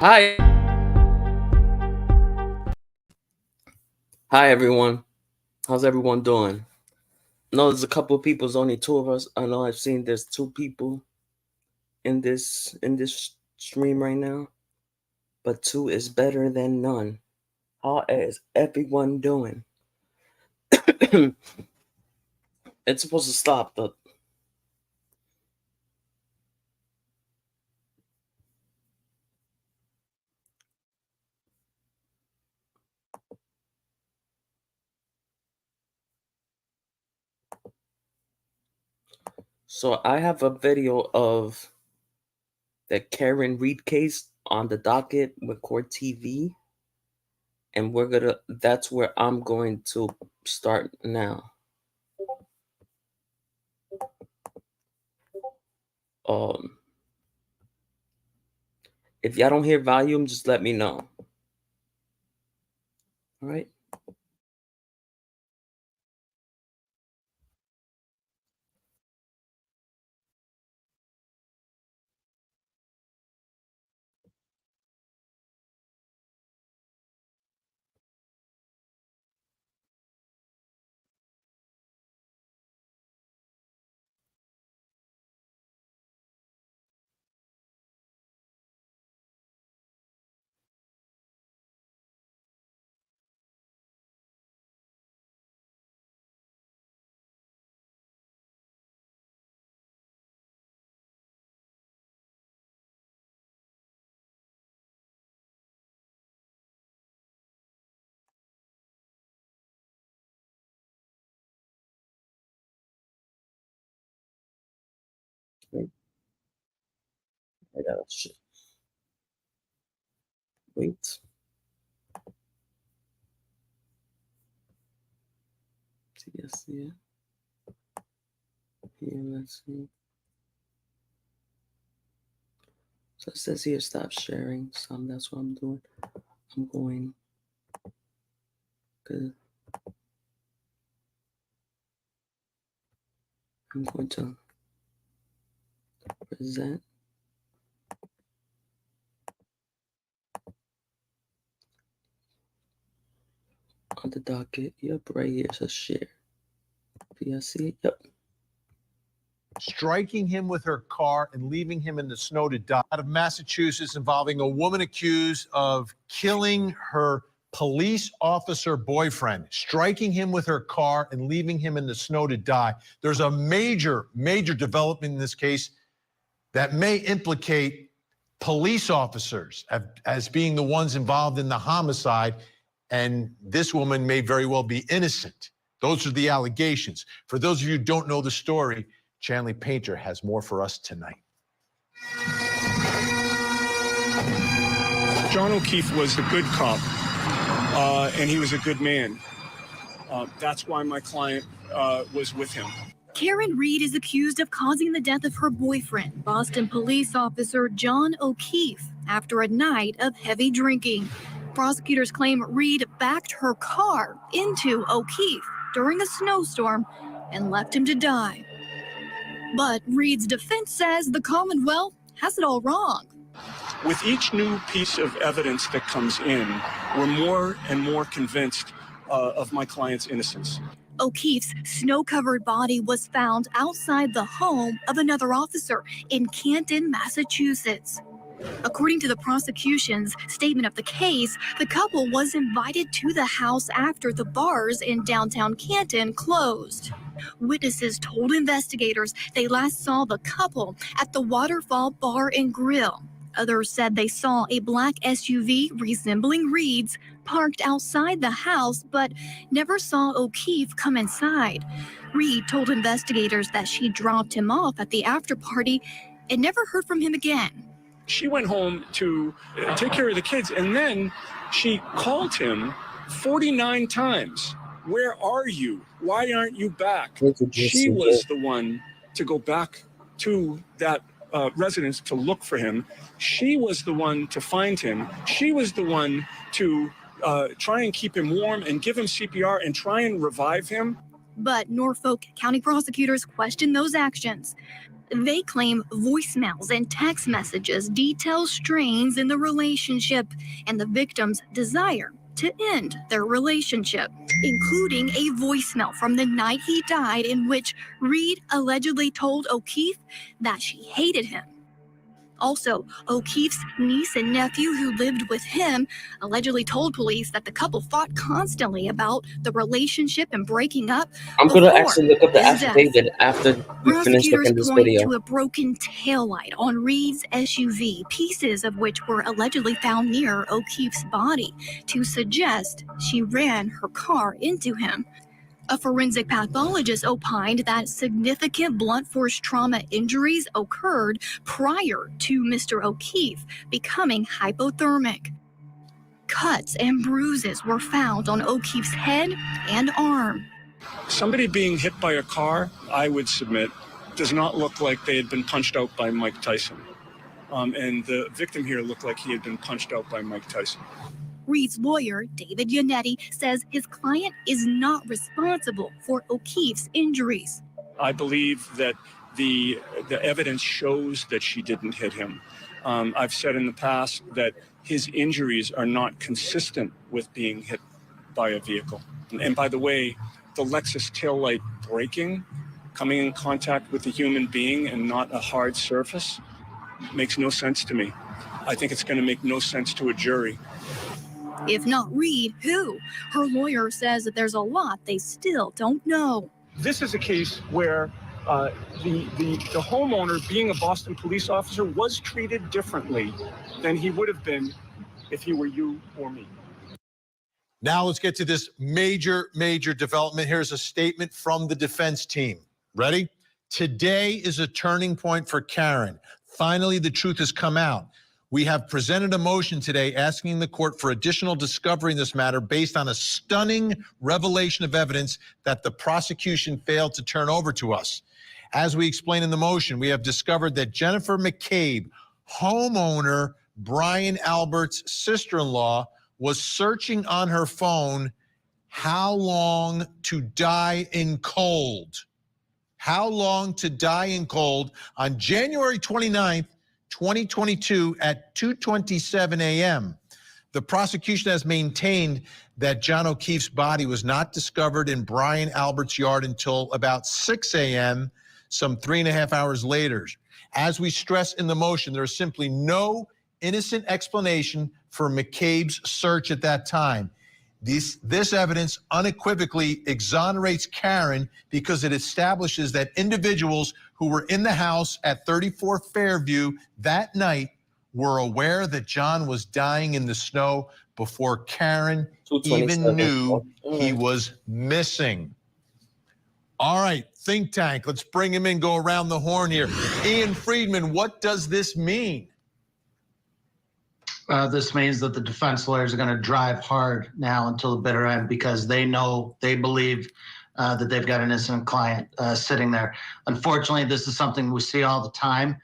Hi. Hi, everyone. How's everyone doing? No, there's a couple of people. There's only two of us. I know I've seen there's two people in this stream right now, but two is better than none. How is everyone doing? It's supposed to stop, but so I have a video of the Karen Reed case on the docket with Court TV, and that's where I'm going to start now. Um, if y'all don't hear volume, just let me know. All right. Wait, I gotta wait. Yes, yeah. Here, let's see. So it says here, stop sharing. So that's what I'm doing. I'm going. Good. I'm going to present on the docket. Yep, right here. So share. Do you see it? Yep. Striking him with her car and leaving him in the snow to die. Out of Massachusetts, involving a woman accused of killing her police officer boyfriend, striking him with her car and leaving him in the snow to die. There's a major development in this case that may implicate police officers as being the ones involved in the homicide, and this woman may very well be innocent. Those are the allegations. For those of you who don't know the story, Chanley Painter has more for us tonight. John O'Keefe was a good cop, and he was a good man. That's why my client was with him. Karen Reed is accused of causing the death of her boyfriend, Boston police officer John O'Keefe, after a night of heavy drinking. Prosecutors claim Reed backed her car into O'Keefe during a snowstorm and left him to die. But Reed's defense says the Commonwealth has it all wrong. With each new piece of evidence that comes in, we're more and more convinced of my client's innocence. O'Keefe's snow-covered body was found outside the home of another officer in Canton, Massachusetts. According to the prosecution's statement of the case, the couple was invited to the house after the bars in downtown Canton closed. Witnesses told investigators they last saw the couple at the Waterfall Bar and Grill. Others said they saw a black SUV resembling Reed's parked outside the house, but never saw O'Keefe come inside. Reed told investigators that she dropped him off at the after party and never heard from him again. She went home to take care of the kids, and then she called him 49 times. Where are you? Why aren't you back? She was the one to go back to that residence to look for him. She was the one to find him. She was the one to try and keep him warm and give him CPR and try and revive him. But Norfolk County prosecutors questioned those actions. They claim voicemails and text messages detail strains in the relationship and the victim's desire to end their relationship, including a voicemail from the night he died in which Reed allegedly told O'Keefe that she hated him. Also, O'Keefe's niece and nephew who lived with him allegedly told police that the couple fought constantly about the relationship and breaking up. I'm going to before actually look up the his death. affidavit after we finish looking at this point video. to a broken taillight on Reed's SUV, pieces of which were allegedly found near O'Keefe's body, to suggest she ran her car into him. A forensic pathologist opined that significant blunt force trauma injuries occurred prior to Mr. O'Keefe becoming hypothermic. Cuts and bruises were found on O'Keefe's head and arm. Somebody being hit by a car, I would submit, does not look like they had been punched out by Mike Tyson. And the victim here looked like he had been punched out by Mike Tyson. Reed's lawyer, David Yannetti, says his client is not responsible for O'Keefe's injuries. I believe that the evidence shows that she didn't hit him. I've said in the past that his injuries are not consistent with being hit by a vehicle. And by the way, the Lexus taillight breaking, coming in contact with a human being and not a hard surface, makes no sense to me. I think it's going to make no sense to a jury. If not Reed, who? Her lawyer says that there's a lot they still don't know. This is a case where the homeowner, being a Boston police officer, was treated differently than he would have been if he were you or me. Now let's get to this major development. Here's a statement from the defense team. Ready? Today is a turning point for Karen. Finally, the truth has come out. We have presented a motion today asking the court for additional discovery in this matter based on a stunning revelation of evidence that the prosecution failed to turn over to us. As we explain in the motion, we have discovered that Jennifer McCabe, homeowner Brian Albert's sister-in-law, was searching on her phone how long to die in cold. How long to die in cold on January 29th, 2022 at 2:27 a.m. The prosecution has maintained that John O'Keefe's body was not discovered in Brian Albert's yard until about 6 a.m., some 3.5 hours later. As we stress in the motion, there is simply no innocent explanation for McCabe's search at that time. This evidence unequivocally exonerates Karen because it establishes that individuals who were in the house at 34 Fairview that night were aware that John was dying in the snow before Karen even knew he was missing. All right, think tank, let's bring him in, go around the horn here. Ian Friedman, what does this mean? This means that the defense lawyers are going to drive hard now until the bitter end because they believe that they've got an innocent client sitting there. Unfortunately, this is something we see all the time.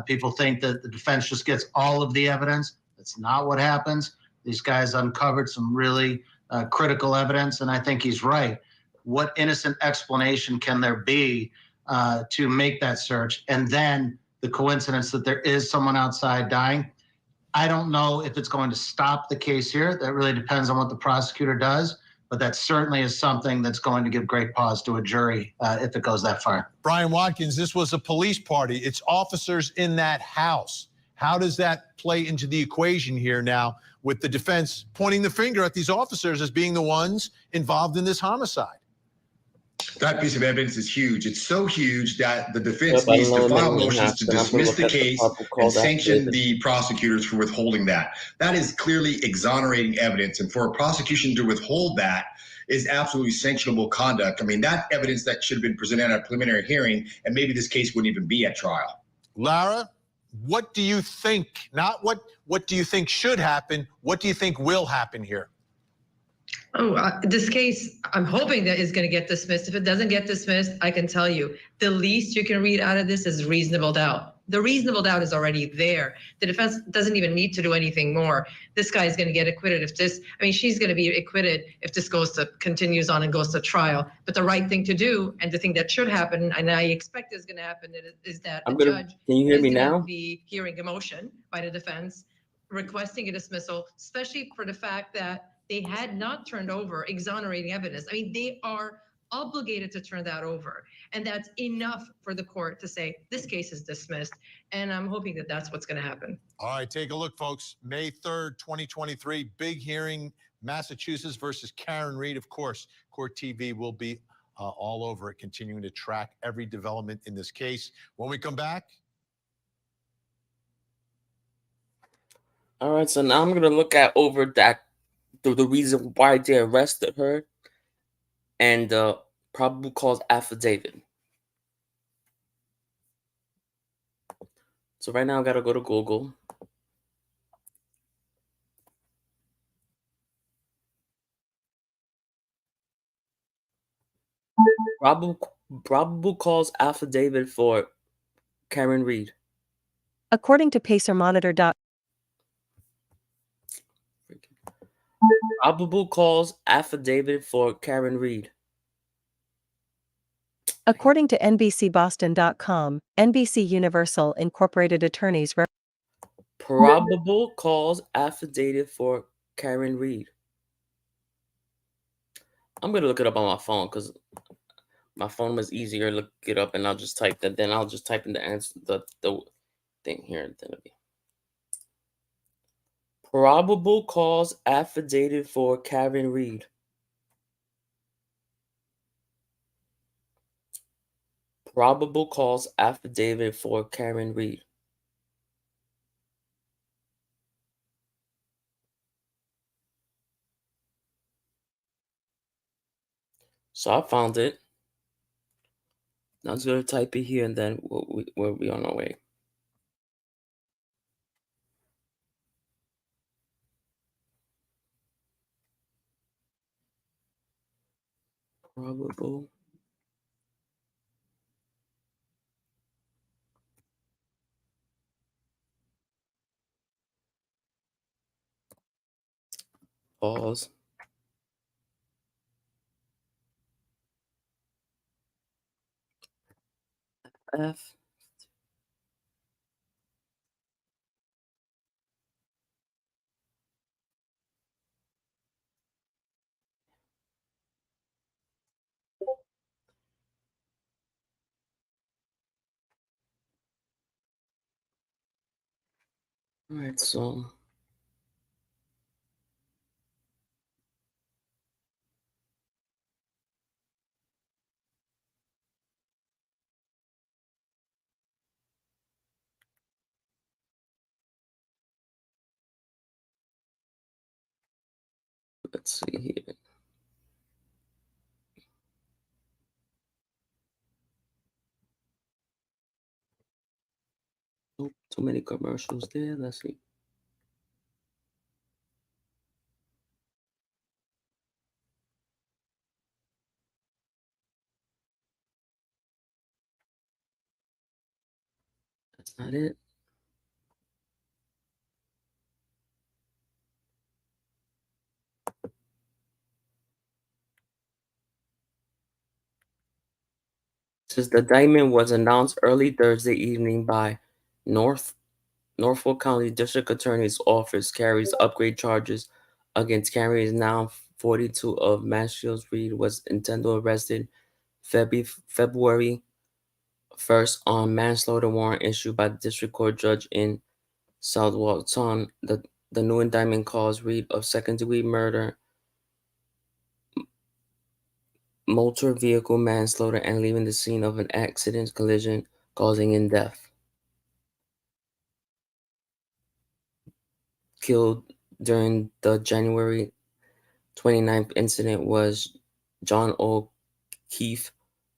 People think that the defense just gets all of the evidence. That's not what happens. These guys uncovered some really critical evidence, and I think he's right. What innocent explanation can there be to make that search? And then the coincidence that there is someone outside dying. I don't know if it's going to stop the case here. That really depends on what the prosecutor does, but that certainly is something that's going to give great pause to a jury if it goes that far. Brian Watkins, this was a police party. It's officers in that house. How does that play into the equation here now with the defense pointing the finger at these officers as being the ones involved in this homicide? That piece of evidence is huge. It's so huge that the defense needs to file motions to dismiss the case and sanction the prosecutors for withholding that. That is clearly exonerating evidence. And for a prosecution to withhold that is absolutely sanctionable conduct. I mean, that evidence that should have been presented at a preliminary hearing, and maybe this case wouldn't even be at trial. Lara, what do you think? Not what do you think should happen? What do you think will happen here? This case, I'm hoping that is going to get dismissed. If it doesn't get dismissed, I can tell you, the least you can read out of this is reasonable doubt. The reasonable doubt is already there. The defense doesn't even need to do anything more. This guy is going to get acquitted if this, I mean, she's going to be acquitted if this continues on and goes to trial. But the right thing to do, and the thing that should happen, and I expect is going to happen, is that the judge can you hear me now? Be hearing a motion by the defense requesting a dismissal, especially for the fact that they had not turned over exonerating evidence. I mean, they are obligated to turn that over. And that's enough for the court to say, this case is dismissed. And I'm hoping that that's what's going to happen. All right, take a look, folks. May 3rd, 2023, big hearing, Massachusetts versus Karen Read. Of course, Court TV will be all over it, continuing to track every development in this case. When we come back. All right, so now I'm going to look at over that, the reason why they arrested her and the probable cause affidavit. So right now I got to go to Google. Probable cause affidavit for Karen Read. According to PacerMonitor. Probable cause affidavit for Karen Read. According to NBCBoston.com, NBC Universal Incorporated attorneys. Probable cause affidavit for Karen Read. I'm going to look it up on my phone because my phone was easier to look it up, and I'll just type that. Then I'll just type in the answer, the thing here, and then it'll be probable cause affidavit for Karen Read. Probable cause affidavit for Karen Read. So I found it. Now I'm just going to type it here, and then we'll be on our way. Probable cause F. All right, so let's see here. Oh, too many commercials there. Let's see. That's not it. Since the indictment was announced early Thursday evening by Norfolk County District Attorney's Office carries upgrade charges against Karen now 42 of Massachusetts. Read was intended arrested February 1st on manslaughter warrant issued by the district court judge in Southwarton. The new indictment calls Read of second-degree murder, motor vehicle manslaughter, and leaving the scene of an accident collision causing in death. Killed during the January 29th incident was John O'Keefe,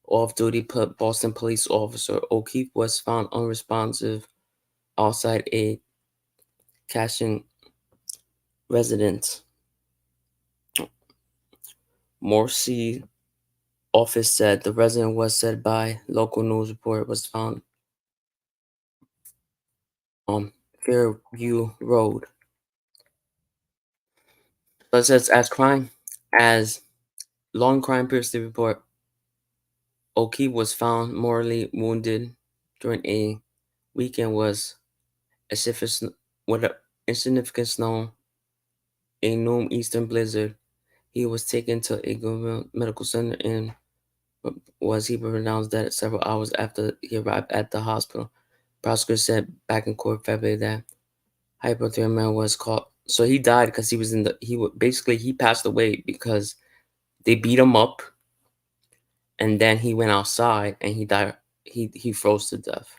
off-duty Boston police officer. O'Keefe was found unresponsive outside a Cashin residence. Morrissey office said the resident was said by local news report was found Fairview Road. So it says, as long crime appears to report, O'Keefe was found mortally wounded during a weekend with insignificant snow, a known eastern blizzard. He was taken to a government medical center and he pronounced dead several hours after he arrived at the hospital. Prosecutor said back in court February that hypothermia was caught. So he died because he was he passed away because they beat him up, and then he went outside and he died. He froze to death.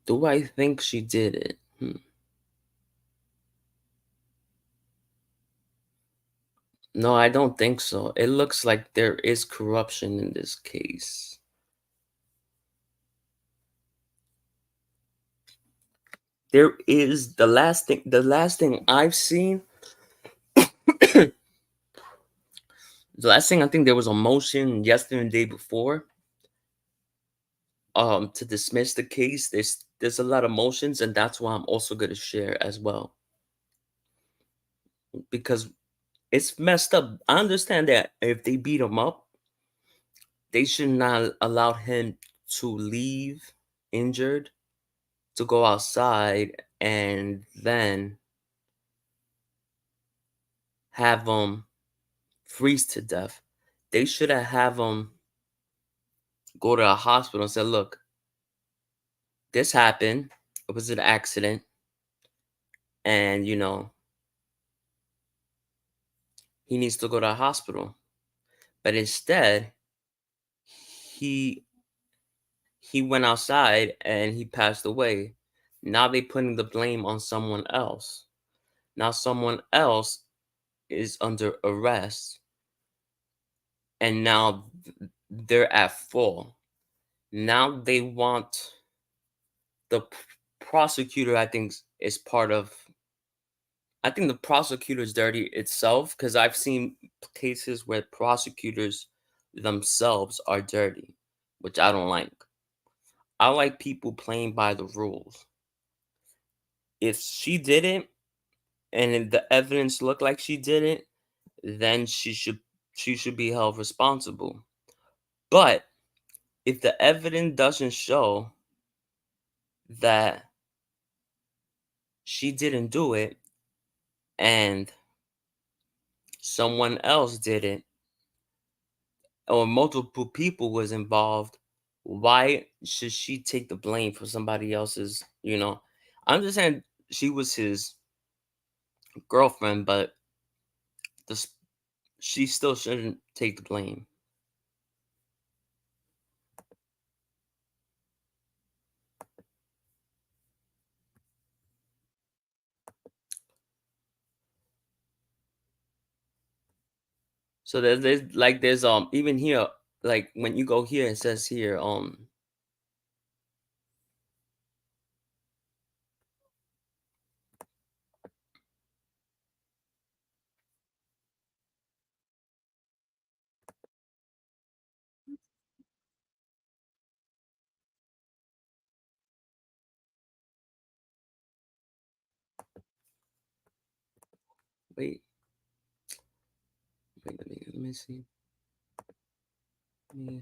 Do I think she did it? No, I don't think so. It looks like there is corruption in this case. There is the last thing I've seen. The last thing I think there was a motion yesterday and the day before to dismiss the case. There's a lot of motions, and that's why I'm also going to share as well, because it's messed up. I understand that if they beat him up, they should not allow him to leave injured to go outside and then have him freeze to death. They should have him go to a hospital and say, look, this happened. It was an accident. And, he needs to go to a hospital. But instead, he went outside and he passed away. Now they're putting the blame on someone else. Now someone else is under arrest. And now they're at fault. Now they want the prosecutor, I think the prosecutor is dirty itself, because I've seen cases where prosecutors themselves are dirty, which I don't like. I like people playing by the rules. If she did it and the evidence looked like she did it, then she should be held responsible. But if the evidence doesn't show that she didn't do it and someone else did it, or multiple people was involved, why should she take the blame for somebody else's, I understand she was his girlfriend, but she still shouldn't take the blame. So there's even here, like when you go here, it says here, wait, let me see. Yeah.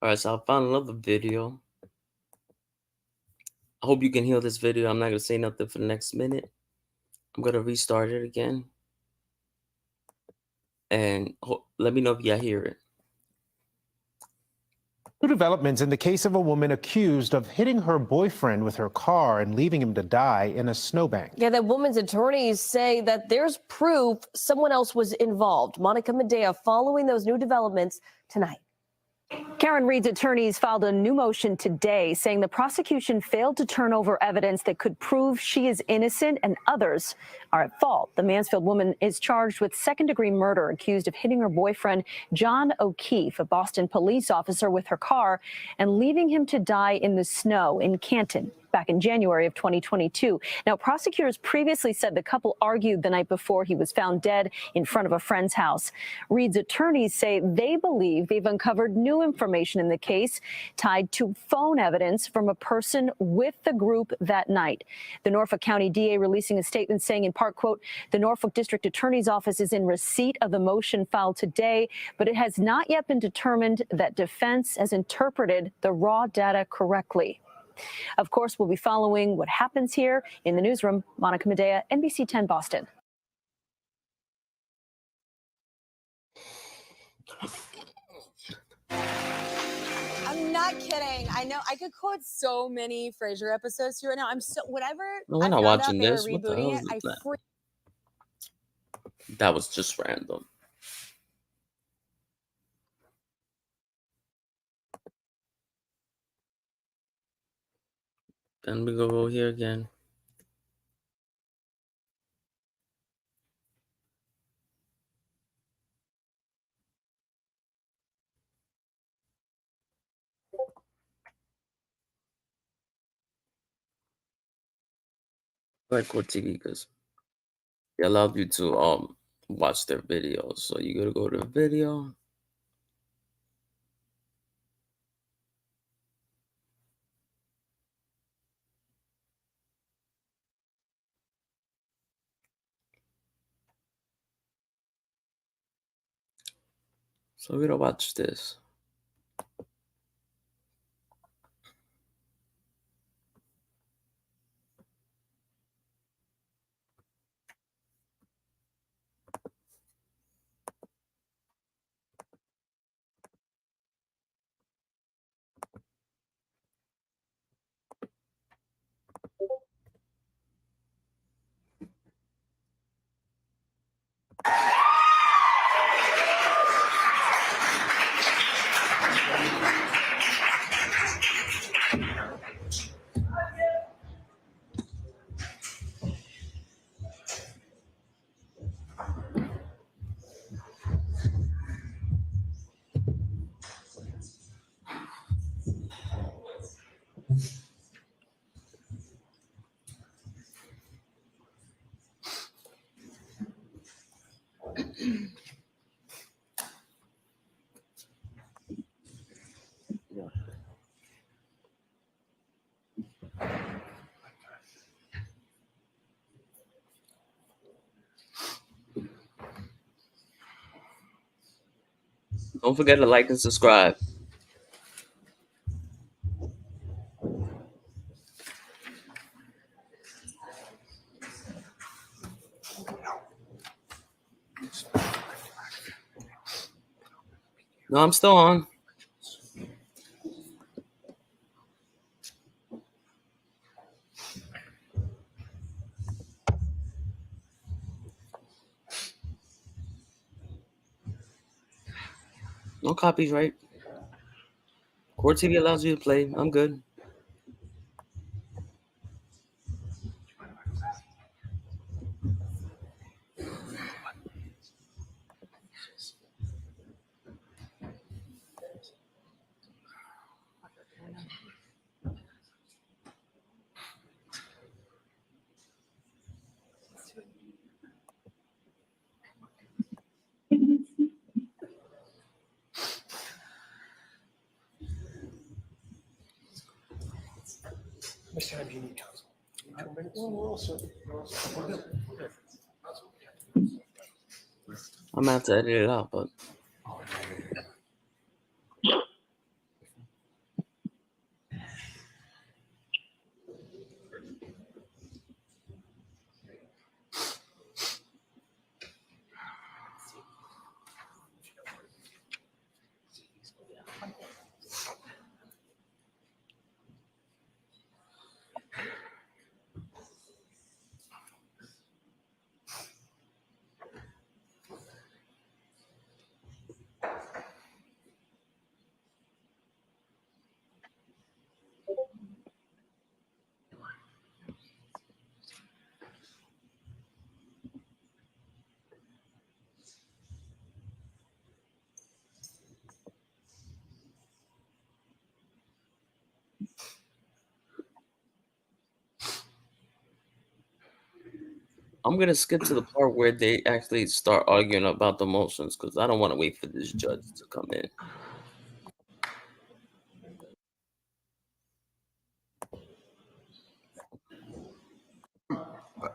All right, so I found another video. I hope you can hear this video. I'm not going to say nothing for the next minute. I'm going to restart it again. And let me know if y'all hear it. New developments in the case of a woman accused of hitting her boyfriend with her car and leaving him to die in a snowbank. Yeah, that woman's attorneys say that there's proof someone else was involved. Monica Medea following those new developments tonight. Karen Reed's attorneys filed a new motion today saying the prosecution failed to turn over evidence that could prove she is innocent and others are at fault. The Mansfield woman is charged with second-degree murder, accused of hitting her boyfriend, John O'Keefe, a Boston police officer, with her car and leaving him to die in the snow in Canton back in January of 2022. Now, prosecutors previously said the couple argued the night before he was found dead in front of a friend's house. Reed's attorneys say they believe they've uncovered new information in the case tied to phone evidence from a person with the group that night. The Norfolk County DA releasing a statement saying in part, quote, the Norfolk District Attorney's Office is in receipt of the motion filed today, but it has not yet been determined that defense has interpreted the raw data correctly. Of course, we'll be following what happens here in the newsroom. Monica Medea, NBC 10 Boston. I'm not kidding. I know I could quote so many Frasier episodes to you right now. I'm so whatever. No, we're I not found watching out they were this. What the hell rebooting is it. that? That was just random. Then we go here again. I like Court TV because they allowed you to watch their videos. So you gotta go to the video. So we're gonna watch this. Don't forget to like and subscribe. No, I'm still on. No copyright. Court TV allows you to play. I'm good. Mr. Time, do you need counsel? I'm gonna have to edit it out, but I'm gonna skip to the part where they actually start arguing about the motions because I don't want to wait for this judge to come in.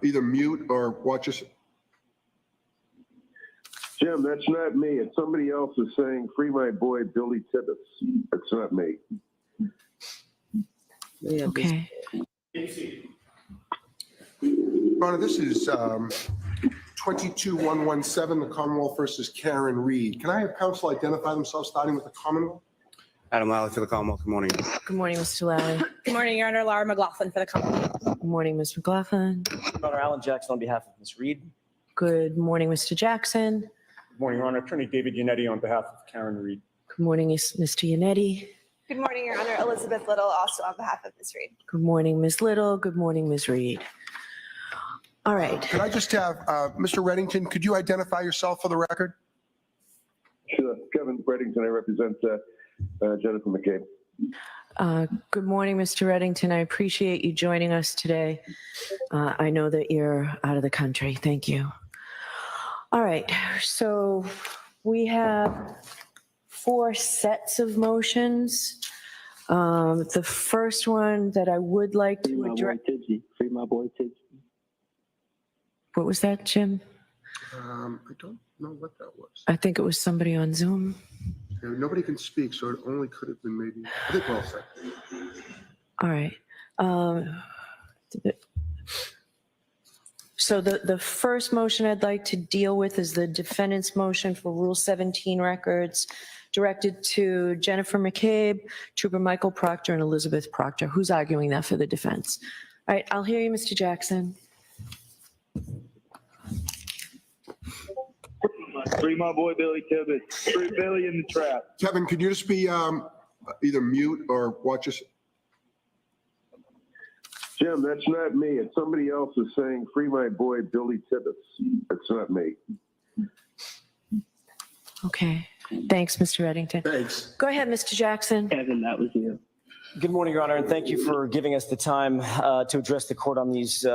Either mute or watch us. Jim, that's not me. It's somebody else is saying, free my boy, Billy Tibbetts. That's not me. Yeah, Okay. Your Honor, this is 22117, the Commonwealth versus Karen Reed. Can I have counsel identify themselves, starting with the Commonwealth? Adam Lally for the Commonwealth. Good morning. Good morning, Mr. Lally. Good morning, Your Honor. Laura McLaughlin for the company. Good morning, Ms. McLaughlin. Your Honor, Alan Jackson on behalf of Ms. Reed. Good morning, Mr. Jackson. Good morning, Your Honor. Attorney David Yannetti on behalf of Karen Reed. Good morning, Mr. Yannetti. Good morning, Your Honor. Elizabeth Little, also on behalf of Ms. Reed. Good morning, Ms. Little. Good morning, Ms. Reed. All right. Could I just have, Mr. Reddington, could you identify yourself for the record? Sure. Kevin Reddington, I represent Jennifer McCabe. Good morning, Mr. Reddington. I appreciate you joining us today. I know that you're out of the country. Thank you. All right. So we have 4 sets of motions. The first one that I would like to address. Free my boy Tibbsy. What was that, Jim? I don't know what that was. I think it was somebody on Zoom. Yeah, nobody can speak, so it only could have been maybe. I think we're all set. All right. So the first motion I'd like to deal with is the defendant's motion for Rule 17 records directed to Jennifer McCabe, Trooper Michael Proctor, and Elizabeth Proctor. Who's arguing that for the defense? All right, I'll hear you, Mr. Jackson. Free my boy, Billy Tibbetts. Free Billy in the trap. Kevin, could you just be either mute or watch us? Jim, that's not me. It's somebody else is saying, free my boy, Billy Tibbetts. That's not me. Okay. Thanks, Mr. Reddington. Thanks. Go ahead, Mr. Jackson. Kevin, that was you. Good morning, Your Honor, and thank you for giving us the time to address the court on these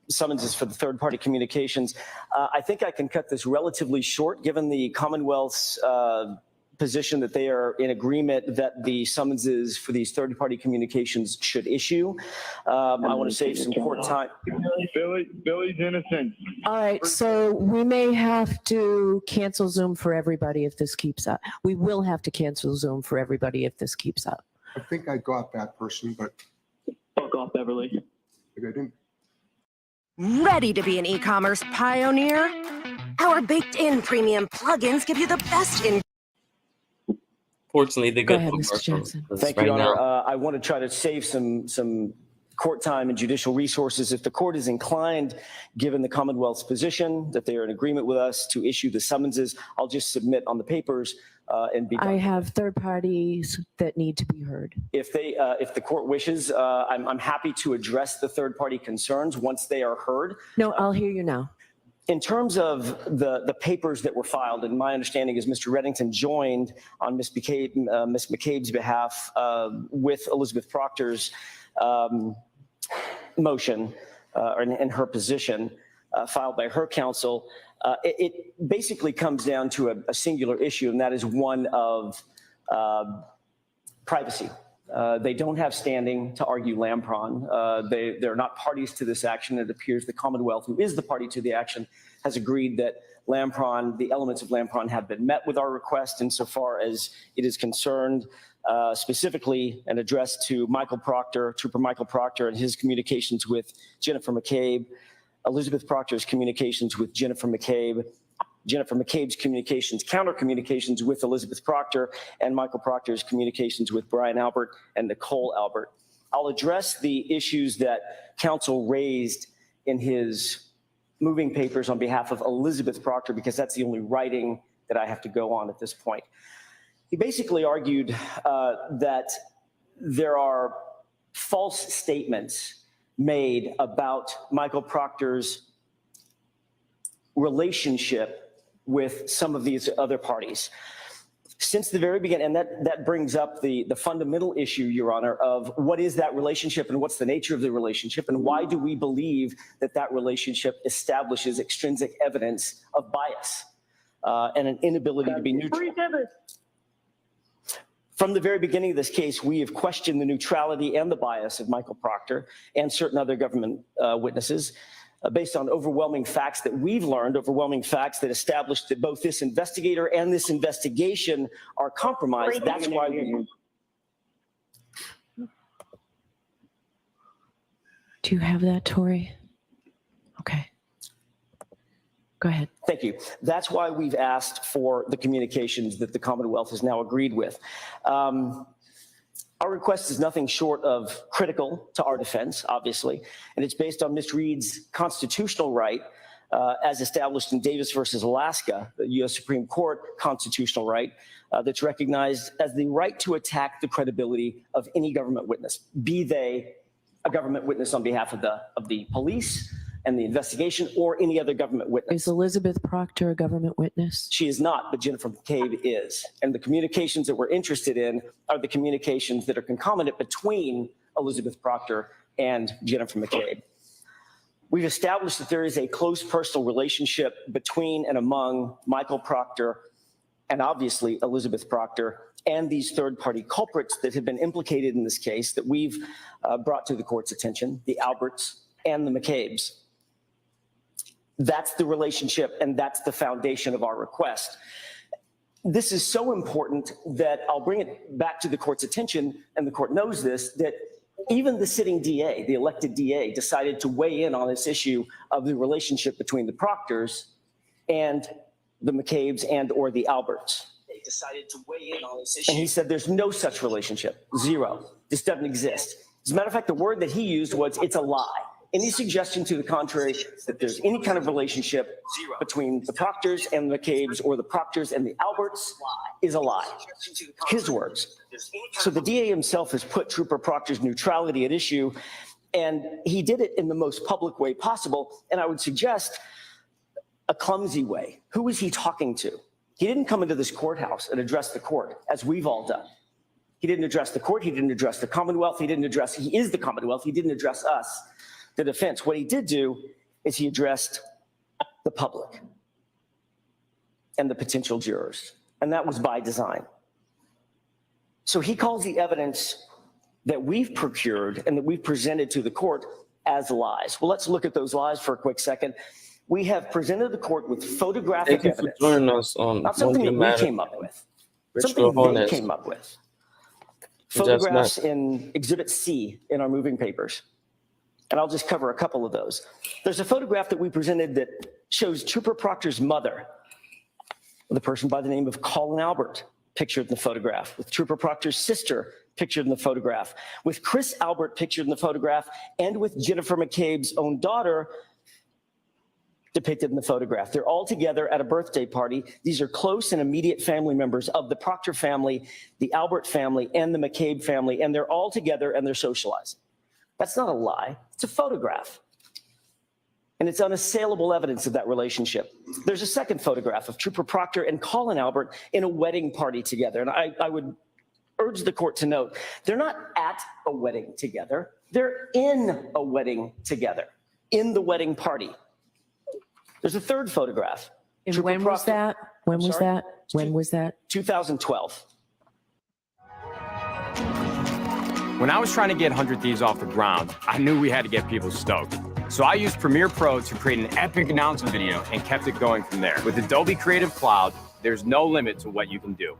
summonses for the third-party communications. I think I can cut this relatively short, given the Commonwealth's position that they are in agreement that the summonses for these third-party communications should issue. I want to save some court time. Billy's innocent. All right, so we may have to cancel Zoom for everybody if this keeps up. We will have to cancel Zoom for everybody if this keeps up. I think I got that person, but. Fuck off, Beverly. Maybe I didn't. Ready to be an e-commerce pioneer? Our baked-in premium plugins give you the best in. Fortunately, they Go got ahead, Mr. Johnson. Thank you, Your Honor. I want to try to save some court time and judicial resources. If the court is inclined, given the Commonwealth's position that they are in agreement with us to issue the summonses, I'll just submit on the papers and be done. I have third parties that need to be heard. If the court wishes, I'm happy to address the third party concerns once they are heard. No, I'll hear you now. In terms of the papers that were filed, and my understanding is Mr. Reddington joined on Ms. McCabe's behalf with Elizabeth Proctor's motion and her position filed by her counsel. It basically comes down to a singular issue, and that is one of privacy. They don't have standing to argue Lampron. They're not parties to this action. It appears the Commonwealth, who is the party to the action, has agreed that Lampron, the elements of Lampron have been met with our request insofar as it is concerned, specifically and addressed to Michael Proctor, Trooper Michael Proctor, and his communications with Jennifer McCabe, Elizabeth Proctor's communications with Jennifer McCabe, Jennifer McCabe's counter communications with Elizabeth Proctor, and Michael Proctor's communications with Brian Albert and Nicole Albert. I'll address the issues that counsel raised in his moving papers on behalf of Elizabeth Proctor, because that's the only writing that I have to go on at this point. He basically argued that there are false statements made about Michael Proctor's relationship with some of these other parties. Since the very beginning, and that brings up the fundamental issue, Your Honor, of what is that relationship and what's the nature of the relationship, and why do we believe that that relationship establishes extrinsic evidence of bias and an inability to be neutral. From the very beginning of this case, we have questioned the neutrality and the bias of Michael Proctor and certain other government witnesses based on overwhelming facts that we've learned, overwhelming facts that establish that both this investigator and this investigation are compromised. That's why we... Do you have that, Tori? Okay. Go ahead. Thank you. That's why we've asked for the communications that the Commonwealth has now agreed with. Our request is nothing short of critical to our defense, obviously, and it's based on Ms. Reed's constitutional right, as established in Davis versus Alaska, the U.S. Supreme Court constitutional right, that's recognized as the right to attack the credibility of any government witness, be they a government witness on behalf of the police and the investigation or any other government witness. Is Elizabeth Proctor a government witness? She is not, but Jennifer McCabe is. And the communications that we're interested in are the communications that are concomitant between Elizabeth Proctor and Jennifer McCabe. We've established that there is a close personal relationship between and among Michael Proctor and obviously Elizabeth Proctor and these third-party culprits that have been implicated in this case that we've brought to the court's attention, the Alberts and the McCabes. That's the relationship, and that's the foundation of our request. This is so important that I'll bring it back to the court's attention, and the court knows this, that even the sitting DA, the elected DA, decided to weigh in on this issue of the relationship between the Proctors and the McCabes and or the Alberts. They decided to weigh in on this issue. And he said there's no such relationship, zero. This doesn't exist. As a matter of fact, the word that he used was, it's a lie. Any suggestion to the contrary that there's any kind of relationship between the Proctors and the McCabes or the Proctors and the Alberts is a lie. His words. So the DA himself has put Trooper Proctor's neutrality at issue, and he did it in the most public way possible, and I would suggest a clumsy way. Who was he talking to? He didn't come into this courthouse and address the court, as we've all done. He didn't address the court. He didn't address the Commonwealth. He is the Commonwealth. He didn't address us, the defense. What he did do is he addressed the public and the potential jurors, and that was by design. So he calls the evidence that we've procured and that we've presented to the court as lies. Well, let's look at those lies for a quick second. We have presented the court with photographic evidence. Thank you for joining us on not something that we came up with, something they came up with. Photographs in Exhibit C in our moving papers. And I'll just cover a couple of those. There's a photograph that we presented that shows Trooper Proctor's mother, the person by the name of Colin Albert, pictured in the photograph, with Trooper Proctor's sister pictured in the photograph, with Chris Albert pictured in the photograph, and with Jennifer McCabe's own daughter depicted in the photograph. They're all together at a birthday party. These are close and immediate family members of the Proctor family, the Albert family, and the McCabe family, and they're all together and they're socializing. That's not a lie, it's a photograph. And it's unassailable evidence of that relationship. There's a second photograph of Trooper Proctor and Colin Albert in a wedding party together. And I would urge the court to note, they're not at a wedding together, they're in a wedding together, in the wedding party. There's a third photograph. And when was that? When was that? When was that? 2012. When I was trying to get 100 Thieves off the ground, I knew we had to get people stoked. So I used Premiere Pro to create an epic announcement video and kept it going from there. With Adobe Creative Cloud, there's no limit to what you can do.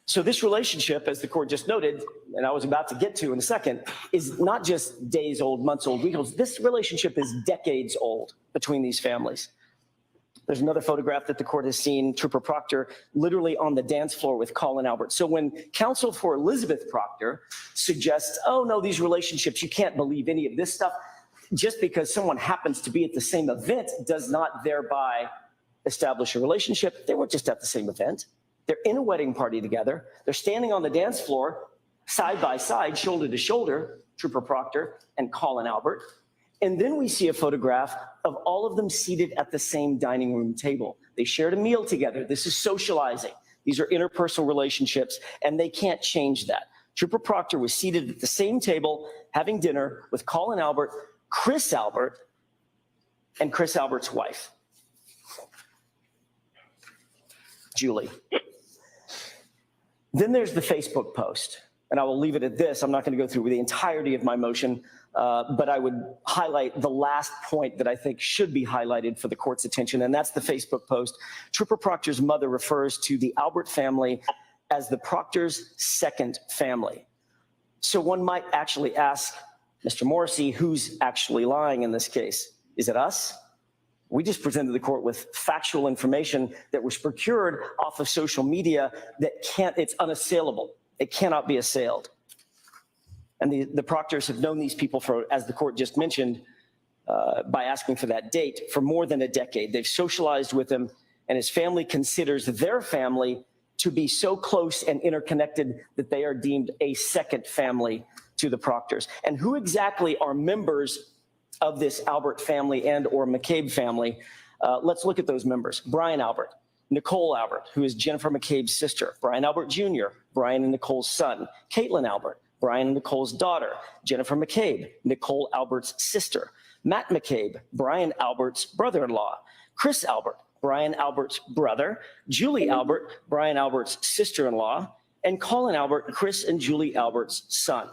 So this relationship, as the court just noted, and I was about to get to in a second, is not just days old, months old, weeks old. This relationship is decades old between these families. There's another photograph that the court has seen, Trooper Proctor literally on the dance floor with Colin Albert. So when counsel for Elizabeth Proctor suggests, oh no, these relationships, you can't believe any of this stuff, just because someone happens to be at the same event does not thereby establish a relationship. They weren't just at the same event. They're in a wedding party together. They're standing on the dance floor, side by side, shoulder to shoulder, Trooper Proctor and Colin Albert. And then we see a photograph of all of them seated at the same dining room table. They shared a meal together. This is socializing. These are interpersonal relationships, and they can't change that. Trooper Proctor was seated at the same table having dinner with Colin Albert, Chris Albert, and Chris Albert's wife, Julie. Then there's the Facebook post, and I will leave it at this. I'm not going to go through the entirety of my motion, but I would highlight the last point that I think should be highlighted for the court's attention, and that's the Facebook post. Trooper Proctor's mother refers to the Albert family as the Proctor's second family. So one might actually ask Mr. Morrissey, who's actually lying in this case? Is it us? We just presented the court with factual information that was procured off of social media that it's unassailable. It cannot be assailed. And the Proctors have known these people for, as the court just mentioned, by asking for that date, for more than a decade. They've socialized with him, and his family considers their family to be so close and interconnected that they are deemed a second family to the Proctors. And who exactly are members of this Albert family and or McCabe family? Let's look at those members. Brian Albert, Nicole Albert, who is Jennifer McCabe's sister, Brian Albert Jr., Brian and Nicole's son, Caitlin Albert, Brian and Nicole's daughter, Jennifer McCabe, Nicole Albert's sister, Matt McCabe, Brian Albert's brother-in-law, Chris Albert, Brian Albert's brother, Julie Albert, Brian Albert's sister-in-law, and Colin Albert, Chris and Julie Albert's son.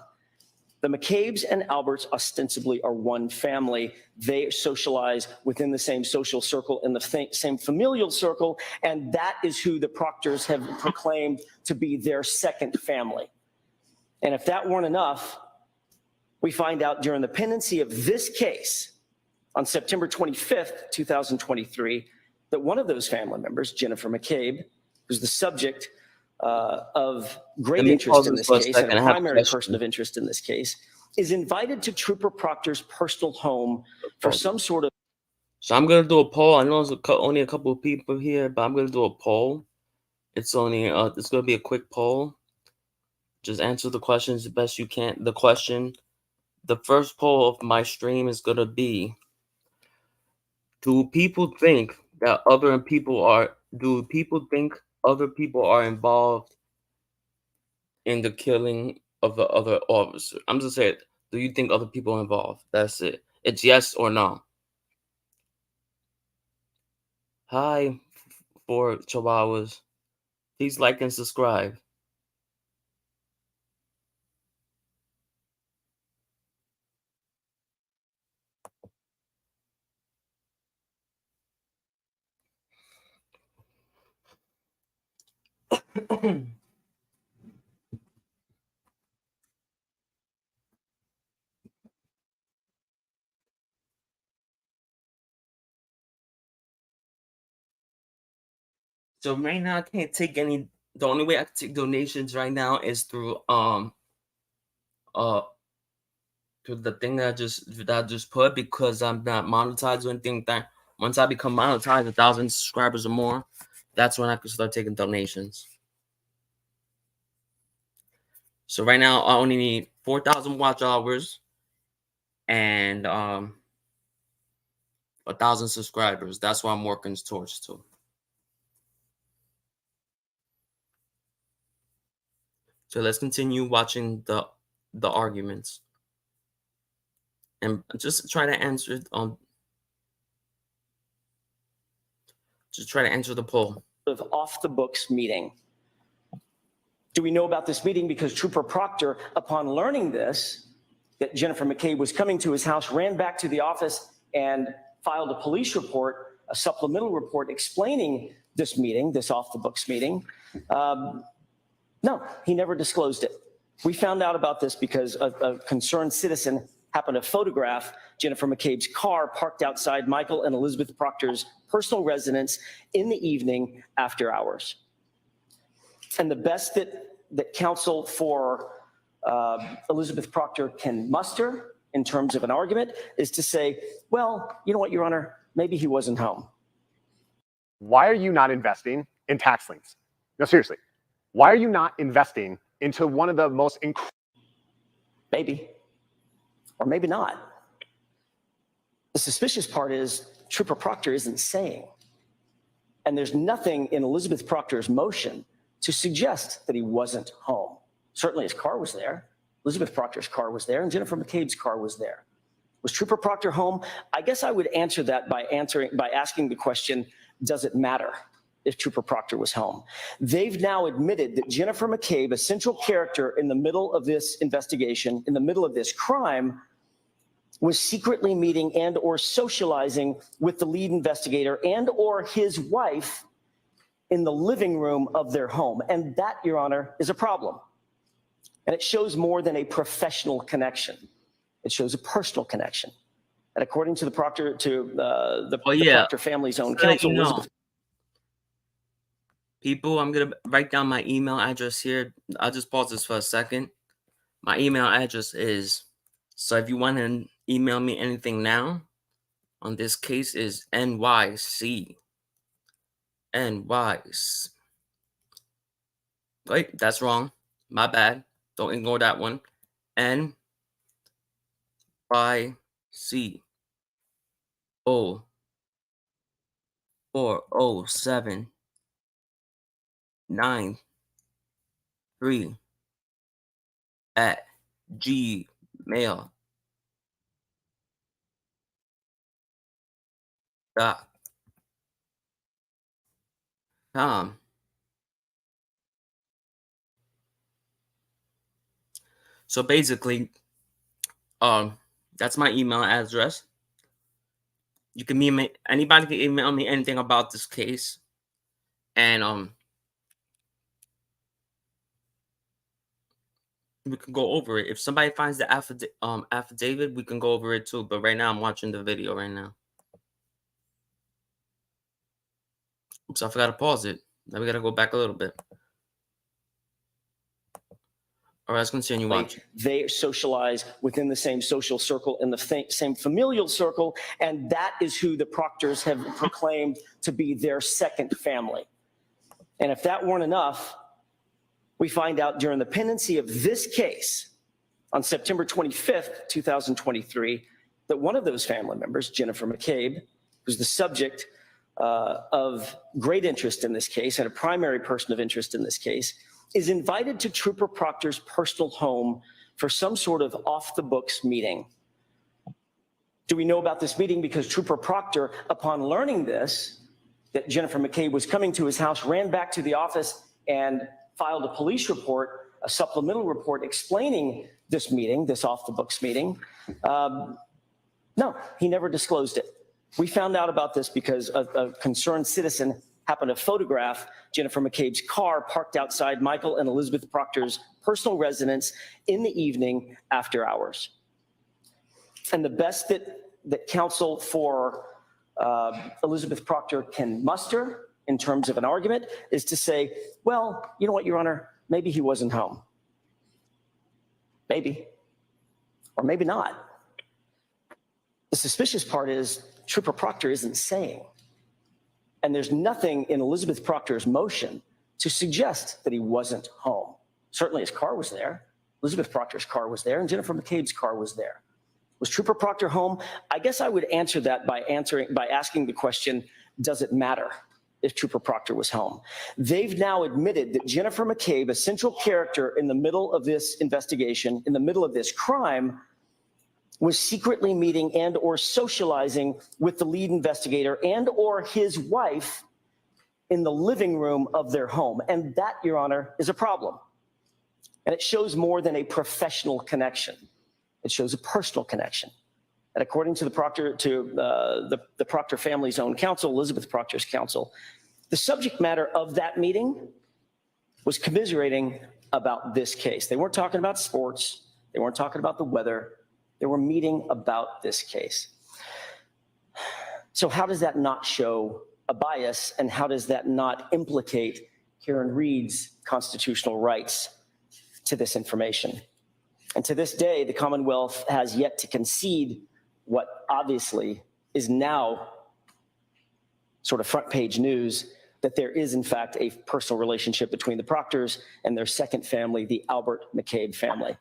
The McCabes and Alberts ostensibly are one family. They socialize within the same social circle, in the same familial circle, and that is who the Proctors have proclaimed to be their second family. And if that weren't enough, we find out during the pendency of this case on September 25th, 2023, that one of those family members, Jennifer McCabe, who's the subject of great interest in this case and a primary person of interest in this case, is invited to Trooper Proctor's personal home for some sort of... So I'm going to do a poll. I know there's only a couple of people here, but I'm going to do a poll. It's only, it's going to be a quick poll. Just answer the questions the best you can. The first poll of my stream is going to be, do people think other people are involved in the killing of the other officer? I'm just saying, do you think other people are involved? That's it. It's yes or no. Hi, for Chihuahuas. Please like and subscribe. So right now I can't take any. The only way I can take donations right now is through the thing that I just put, because I'm not monetized or anything. That once I become monetized, 1,000 subscribers or more, that's when I can start taking donations. So right now I only need 4,000 watch hours and 1,000 subscribers. That's what I'm working towards too. So let's continue watching the arguments and just try to answer just try to answer the poll. Of off the books meeting. Do we know about this meeting? Because Trooper Proctor, upon learning this, that Jennifer McCabe was coming to his house, ran back to the office and filed a police report, a supplemental report explaining this meeting, this off the books meeting. No, he never disclosed it. We found out about this because a concerned citizen happened to photograph Jennifer McCabe's car parked outside Michael and Elizabeth Proctor's personal residence in the evening after hours. And the best that counsel for Elizabeth Proctor can muster in terms of an argument is to say, well, you know what, Your Honor, maybe he wasn't home. Why are you not investing in tax liens? No, seriously. Why are you not investing into one of the most maybe, or maybe not. The suspicious part is Trooper Proctor isn't saying, and there's nothing in Elizabeth Proctor's motion to suggest that he wasn't home. Certainly his car was there. Elizabeth Proctor's car was there, and Jennifer McCabe's car was there. Was Trooper Proctor home? I guess I would answer that by asking the question, does it matter if Trooper Proctor was home? They've now admitted that Jennifer McCabe, a central character in the middle of this investigation, in the middle of this crime, was secretly meeting and or socializing with the lead investigator and or his wife in the living room of their home. And that, Your Honor, is a problem. And it shows more than a professional connection. It shows a personal connection. And according to the Proctor, the Proctor family's own counsel, Elizabeth. People, I'm going to write down my email address here. I'll just pause this for a second. My email address is, so if you want to email me anything now on this case, is NYC. Wait, that's wrong. My bad. Don't ignore that one. NYC 407 93 at gmail.com. So basically, that's my email address. You can email, anybody can email me anything about this case, and we can go over it. If somebody finds the affidavit, we can go over it too. But right now, I'm watching the video right now. Oops, I forgot to pause it. Now we got to go back a little bit. All right, let's continue watching. They socialize within the same social circle, in the same familial circle, and that is who the Proctors have proclaimed to be their second family. And if that weren't enough, we find out during the pendency of this case on September 25th, 2023, that one of those family members, Jennifer McCabe, who's the subject of great interest in this case and a primary person of interest in this case, is invited to Trooper Proctor's personal home for some sort of off-the-books meeting. Do we know about this meeting? Because Trooper Proctor, upon learning this, that Jennifer McCabe was coming to his house, ran back to the office and filed a police report, a supplemental report explaining this meeting, this off-the-books meeting. No, he never disclosed it. We found out about this because a concerned citizen happened to photograph Jennifer McCabe's car parked outside Michael and Elizabeth Proctor's personal residence in the evening after hours. And the best that counsel for Elizabeth Proctor can muster in terms of an argument is to say, well, you know what, Your Honor, maybe he wasn't home. Maybe, or maybe not. The suspicious part is Trooper Proctor isn't saying. And there's nothing in Elizabeth Proctor's motion to suggest that he wasn't home. Certainly his car was there. Elizabeth Proctor's car was there, and Jennifer McCabe's car was there. Was Trooper Proctor home? I guess I would answer that by asking the question, does it matter if Trooper Proctor was home? They've now admitted that Jennifer McCabe, a central character in the middle of this investigation, in the middle of this crime, was secretly meeting and or socializing with the lead investigator and or his wife in the living room of their home. And that, Your Honor, is a problem. And it shows more than a professional connection. It shows a personal connection. And according to the Proctor, the Proctor family's own counsel, Elizabeth Proctor's counsel, the subject matter of that meeting was commiserating about this case. They weren't talking about sports. They weren't talking about the weather. They were meeting about this case. So how does that not show a bias, and how does that not implicate Karen Read's constitutional rights to this information? And to this day, the Commonwealth has yet to concede what obviously is now sort of front page news, that there is in fact a personal relationship between the Proctors and their second family, the Albert McCabe family.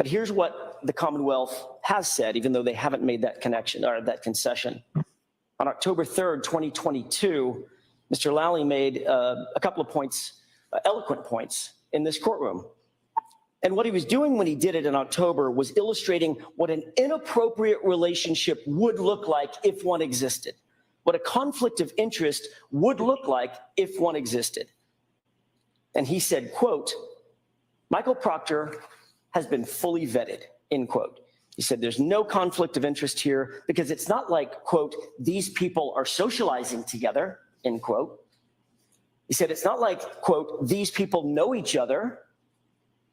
But here's what the Commonwealth has said, even though they haven't made that connection or that concession. On October 3rd, 2022, Mr. Lally made a couple of points, eloquent points in this courtroom. And what he was doing when he did it in October was illustrating what an inappropriate relationship would look like if one existed, what a conflict of interest would look like if one existed. And he said, quote, Michael Proctor has been fully vetted, end quote. He said, there's no conflict of interest here because it's not like, quote, these people are socializing together, end quote. He said, it's not like, quote, these people know each other,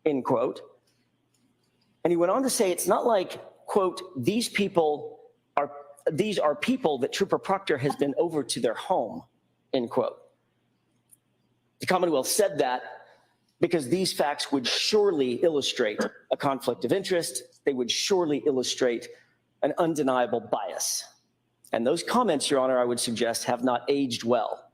end quote. And he went on to say, it's not like, quote, these are people that Trooper Proctor has been over to their home, end quote. The Commonwealth said that because these facts would surely illustrate a conflict of interest. They would surely illustrate an undeniable bias. And those comments, Your Honor, I would suggest have not aged well.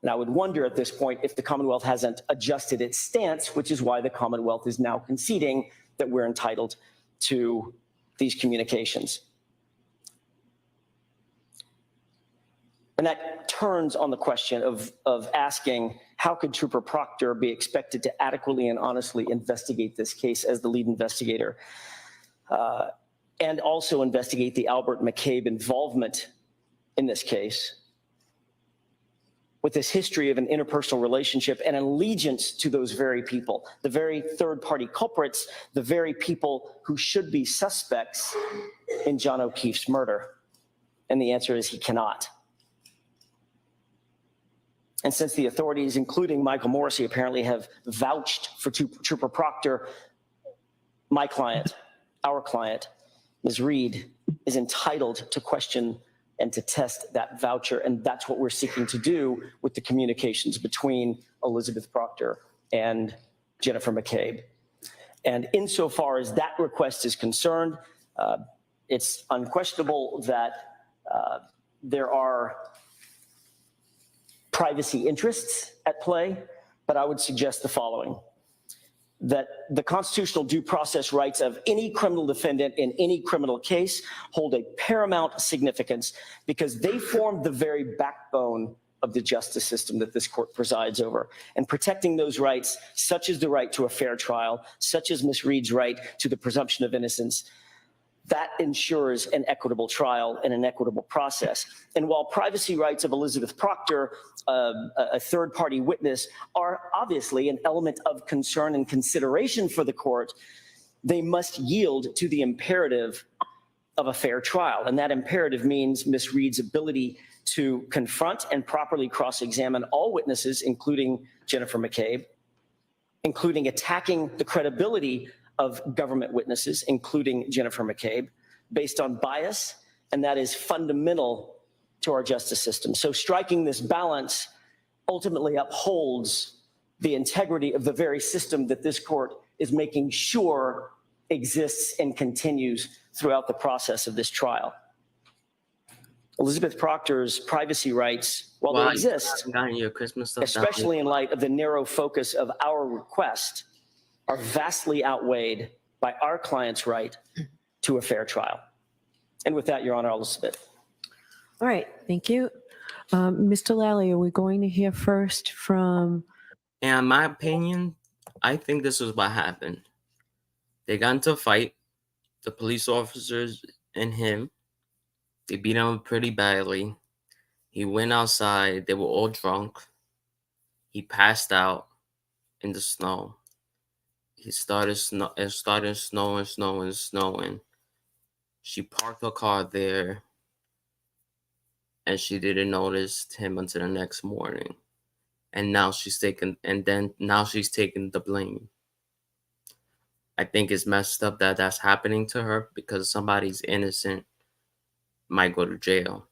And I would wonder at this point if the Commonwealth hasn't adjusted its stance, which is why the Commonwealth is now conceding that we're entitled to these communications. And that turns on the question of asking, how could Trooper Proctor be expected to adequately and honestly investigate this case as the lead investigator, and also investigate the Albert McCabe involvement in this case, with this history of an interpersonal relationship and allegiance to those very people, the very third-party culprits, the very people who should be suspects in John O'Keefe's murder? And the answer is he cannot. And since the authorities, including Michael Morrissey, apparently have vouched for Trooper Proctor, my client, our client, Ms. Reed, is entitled to question and to test that voucher. And that's what we're seeking to do with the communications between Elizabeth Proctor and Jennifer McCabe. And insofar as that request is concerned, it's unquestionable that there are privacy interests at play, but I would suggest the following: that the constitutional due process rights of any criminal defendant in any criminal case hold a paramount significance because they form the very backbone of the justice system that this court presides over. And protecting those rights, such as the right to a fair trial, such as Ms. Reed's right to the presumption of innocence, that ensures an equitable trial and an equitable process. And while privacy rights of Elizabeth Proctor, a third-party witness, are obviously an element of concern and consideration for the court, they must yield to the imperative of a fair trial. And that imperative means Ms. Reed's ability to confront and properly cross-examine all witnesses, including Jennifer McCabe, including attacking the credibility of government witnesses, including Jennifer McCabe, based on bias, and that is fundamental to our justice system. So striking this balance ultimately upholds the integrity of the very system that this court is making sure exists and continues throughout the process of this trial. Elizabeth Proctor's privacy rights, while they exist, especially in light of the narrow focus of our request, are vastly outweighed by our client's right to a fair trial. And with that, Your Honor, I'll submit. All right, thank you. Mr. Lally, are we going to hear first from... In my opinion, I think this is what happened. They got into a fight, the police officers and him. They beat him pretty badly. He went outside. They were all drunk. He passed out in the snow. It started snowing. She parked her car there, and she didn't notice him until the next morning. And now she's taking the blame. I think it's messed up that that's happening to her because somebody's innocent might go to jail.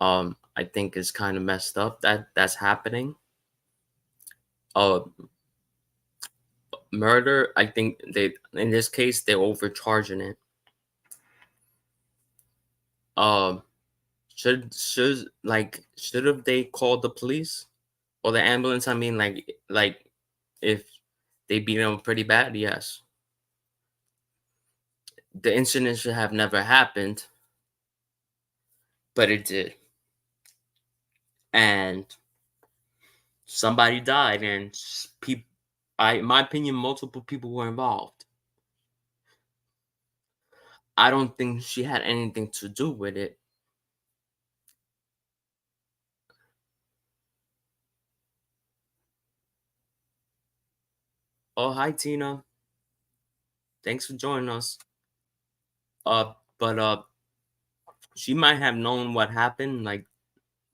I think it's kind of messed up that that's happening. Murder, I think in this case they're overcharging it. Should have they called the police or the ambulance? I mean, like if they beat him pretty bad, yes. the incident should have never happened, but it did. And somebody died, and people, in my opinion, multiple people were involved. I don't think she had anything to do with it. Oh, hi, Tina. Thanks for joining us. But she might have known what happened. Like,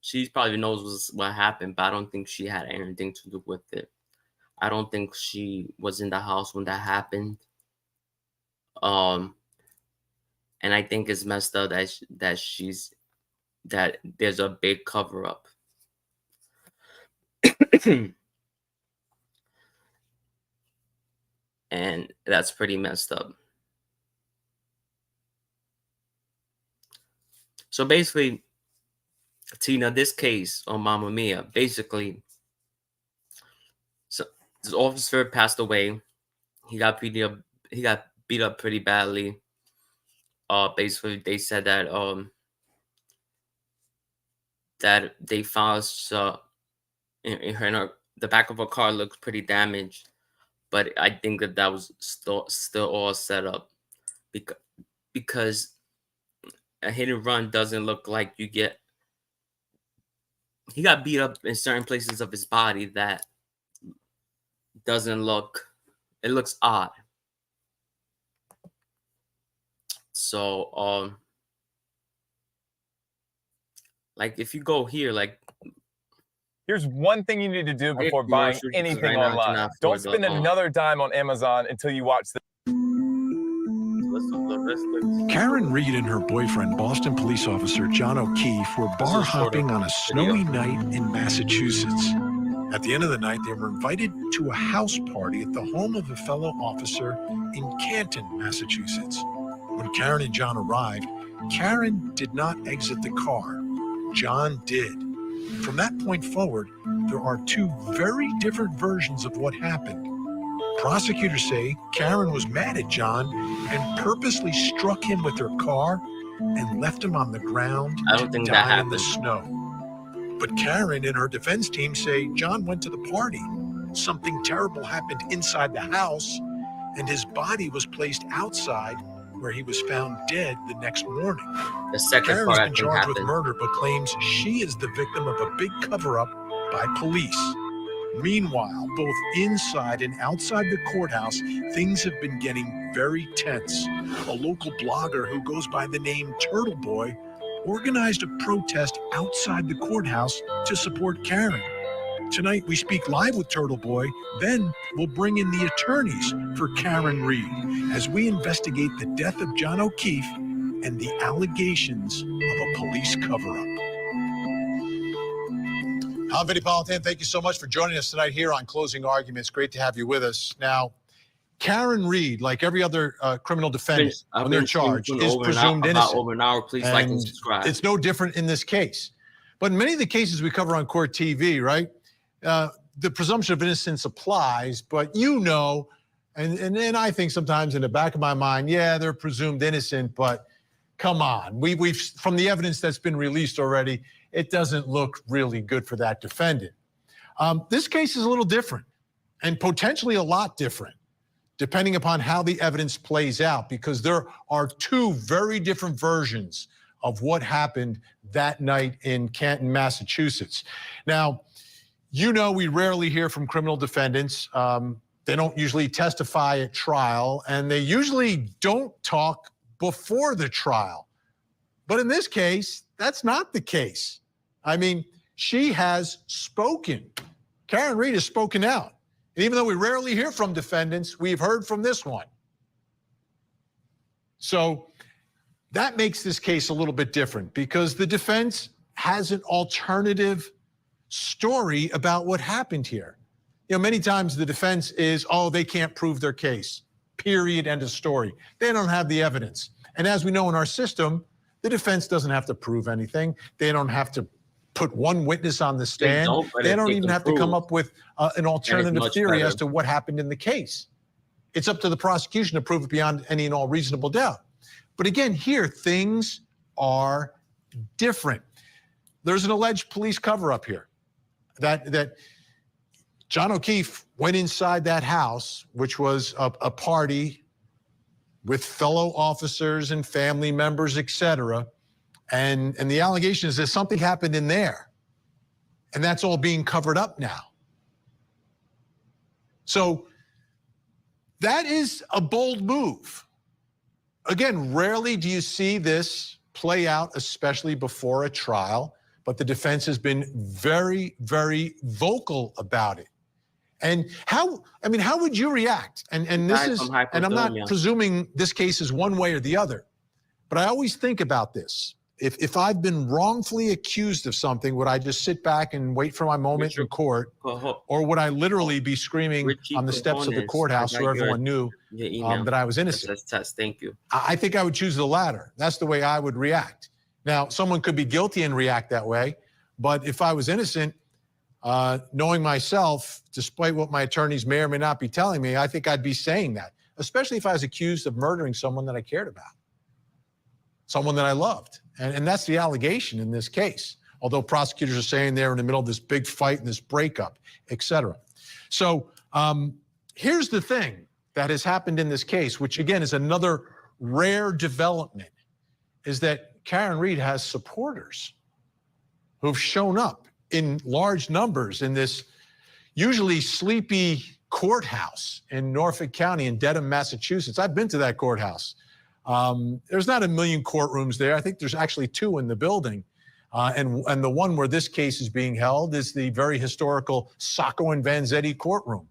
she probably knows what happened, but I don't think she had anything to do with it. I don't think she was in the house when that happened. And I think it's messed up that there's a big cover up. And that's pretty messed up. So basically, Tina, this case on Mamma Mia, basically, so this officer passed away. He got beat up pretty badly. Basically, they said that that they found the back of her car looked pretty damaged. But I think that was still all set up, because a hit and run doesn't look like you get. He got beat up in certain places of his body that doesn't look. It looks odd. So, like if you go here, like. Here's one thing you need to do before buying anything online. Don't spend another dime on Amazon until you watch the. Karen Reed and her boyfriend, Boston police officer John O'Keefe, were bar hopping on a snowy night in Massachusetts. At the end of the night, they were invited to a house party at the home of a fellow officer in Canton, Massachusetts. When Karen and John arrived, Karen did not exit the car. John did. From that point forward, there are two very different versions of what happened. Prosecutors say Karen was mad at John and purposely struck him with her car and left him on the ground to die in the snow. But Karen and her defense team say John went to the party. Something terrible happened inside the house, and his body was placed outside, where he was found dead the next morning. The second Karen's part been charged with murder, but claims she is the victim of a big cover-up by police. Meanwhile, both inside and outside the courthouse, things have been getting very tense. A local blogger who goes by the name Turtle Boy organized a protest outside the courthouse to support Karen. Tonight, we speak live with Turtle Boy. Then we'll bring in the attorneys for Karen Reed as we investigate the death of John O'Keefe and the allegations of a police cover-up. I'm Vinny Politan. Thank you so much for joining us tonight here on Closing Arguments. Great to have you with us. Now, Karen Reed, like every other criminal defendant when they're charged, is presumed innocent. Over an hour, please like and subscribe. It's no different in this case. But in many of the cases we cover on Court TV, right, the presumption of innocence applies, but you know, and I think sometimes in the back of my mind, yeah, they're presumed innocent, but come on. We've from the evidence that's been released already, it doesn't look really good for that defendant. This case is a little different and potentially a lot different, depending upon how the evidence plays out, because there are two very different versions of what happened that night in Canton, Massachusetts. Now, you know, we rarely hear from criminal defendants. They don't usually testify at trial, and they usually don't talk before the trial. But in this case, that's not the case. I mean, she has spoken. Karen Reed has spoken out. And even though we rarely hear from defendants, we've heard from this one. So that makes this case a little bit different because the defense has an alternative story about what happened here. You know, many times the defense is, oh, they can't prove their case, period, end of story. They don't have the evidence. And as we know in our system, the defense doesn't have to prove anything. They don't have to put one witness on the stand. They don't even have to come up with an alternative theory as to what happened in the case. It's up to the prosecution to prove it beyond any and all reasonable doubt. But again, here, things are different. There's an alleged police cover-up here that John O'Keefe went inside that house, which was a party with fellow officers and family members, et cetera. And the allegation is that something happened in there. And that's all being covered up now. So that is a bold move. Again, rarely do you see this play out, especially before a trial, but the defense has been very, very vocal about it. And how would you react? And this is, and I'm not presuming this case is one way or the other, but I always think about this. If I've been wrongfully accused of something, would I just sit back and wait for my moment in court? Or would I literally be screaming on the steps of the courthouse so everyone knew that I was innocent? Thank you. I think I would choose the latter. That's the way I would react. Now, someone could be guilty and react that way, but if I was innocent, knowing myself, despite what my attorneys may or may not be telling me, I think I'd be saying that, especially if I was accused of murdering someone that I cared about, someone that I loved. And that's the allegation in this case, although prosecutors are saying they're in the middle of this big fight and this breakup, et cetera. So here's the thing that has happened in this case, which again is another rare development, is that Karen Read has supporters who've shown up in large numbers in this usually sleepy courthouse in Norfolk County in Dedham, Massachusetts. I've been to that courthouse. There's not a million courtrooms there. I think there's actually 2 in the building. And the one where this case is being held is the very historical Sacco and Vanzetti courtroom.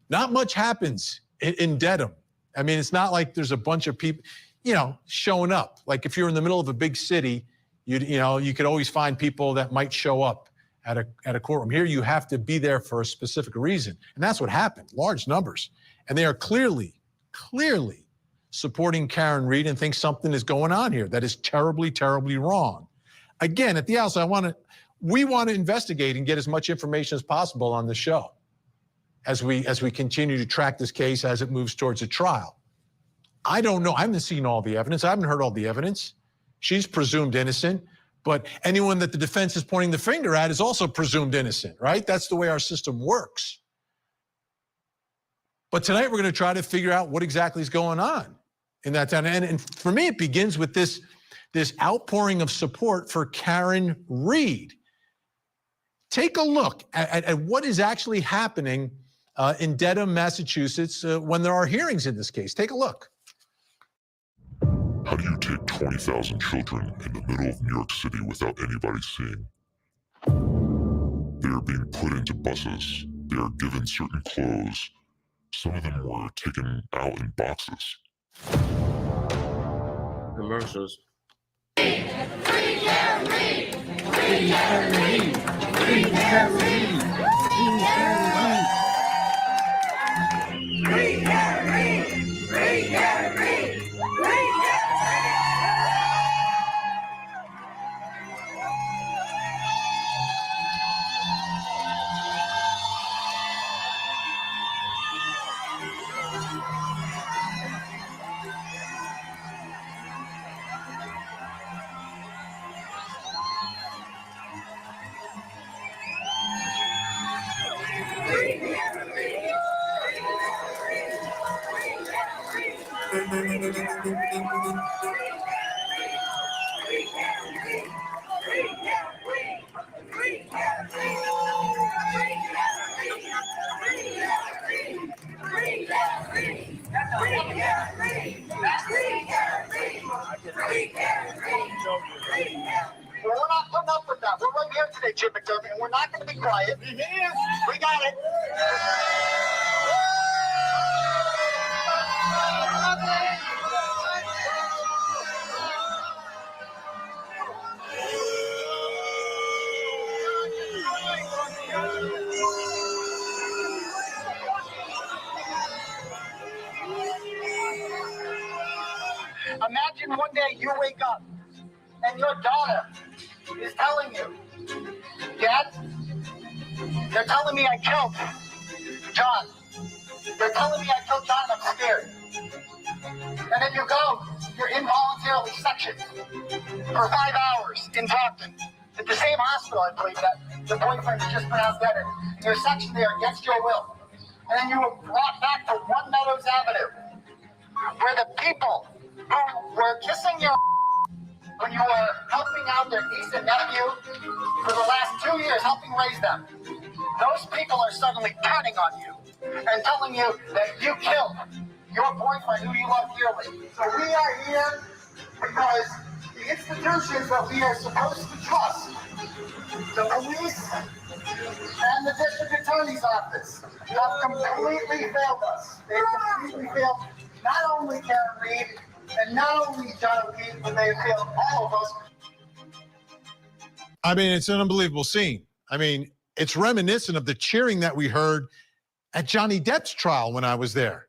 Not much happens in Dedham. I mean, it's not like there's a bunch of people, showing up. Like if you're in the middle of a big city, you could always find people that might show up at a courtroom. Here, you have to be there for a specific reason. And that's what happened, large numbers. And they are clearly supporting Karen Read and think something is going on here that is terribly, terribly wrong. Again, at the outset, we want to investigate and get as much information as possible on the show as we continue to track this case as it moves towards a trial. I don't know. I haven't seen all the evidence. I haven't heard all the evidence. She's presumed innocent, but anyone that the defense is pointing the finger at is also presumed innocent, right? That's the way our system works. But tonight we're going to try to figure out what exactly is going on in that town. And for me, it begins with this outpouring of support for Karen Read. Take a look at what is actually happening in Dedham, Massachusetts, when there are hearings in this case. Take a look. How do you take 20,000 children in the middle of New York City without anybody seeing? They are being put into buses. They are given certain clothes. Some of them were taken out in boxes. Commercials. Free Karen Read! Free Karen Read! Free Karen Read! Free Karen Read! Free Karen Read! Free Karen Read! Free We're not putting up with that. We're right here today, Jim McDermott, and we're not going to be quiet. We got it. Imagine one day you wake up and your daughter is telling you, Dad, they're telling me I killed John. They're telling me I killed John, I'm scared. And then you go you're involuntarily sectioned for 5 hours in Brockton. At the same hospital, I believe, that the boyfriend was just pronounced dead in. You're sectioned there against your will. And then you were brought back to One Meadows Avenue, where the people who were kissing your when you were helping out their niece and nephew for the last 2 years, helping raise them, those people are suddenly turning on you and telling you that you killed your boyfriend who you love dearly. So we are here because the institutions that we are supposed to trust, the police and the district attorney's office, have completely failed us. They've completely failed not only Karen Reed and not only John O'Keefe, but they failed all of us. I mean, it's an unbelievable scene. I mean, it's reminiscent of the cheering that we heard at Johnny Depp's trial when I was there.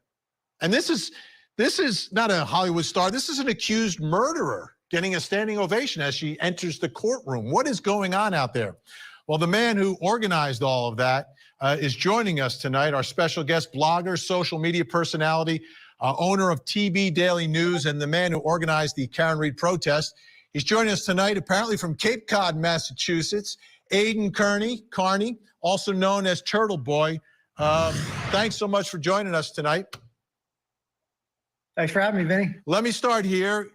And this is not a Hollywood star. This is an accused murderer getting a standing ovation as she enters the courtroom. What is going on out there? Well, the man who organized all of that is joining us tonight, our special guest, blogger, social media personality, owner of TB Daily News, and the man who organized the Karen Reed protest. He's joining us tonight, apparently from Cape Cod, Massachusetts. Aidan Carney, also known as Turtle Boy. Thanks so much for joining us tonight. Thanks for having me, Vinny. Let me start here.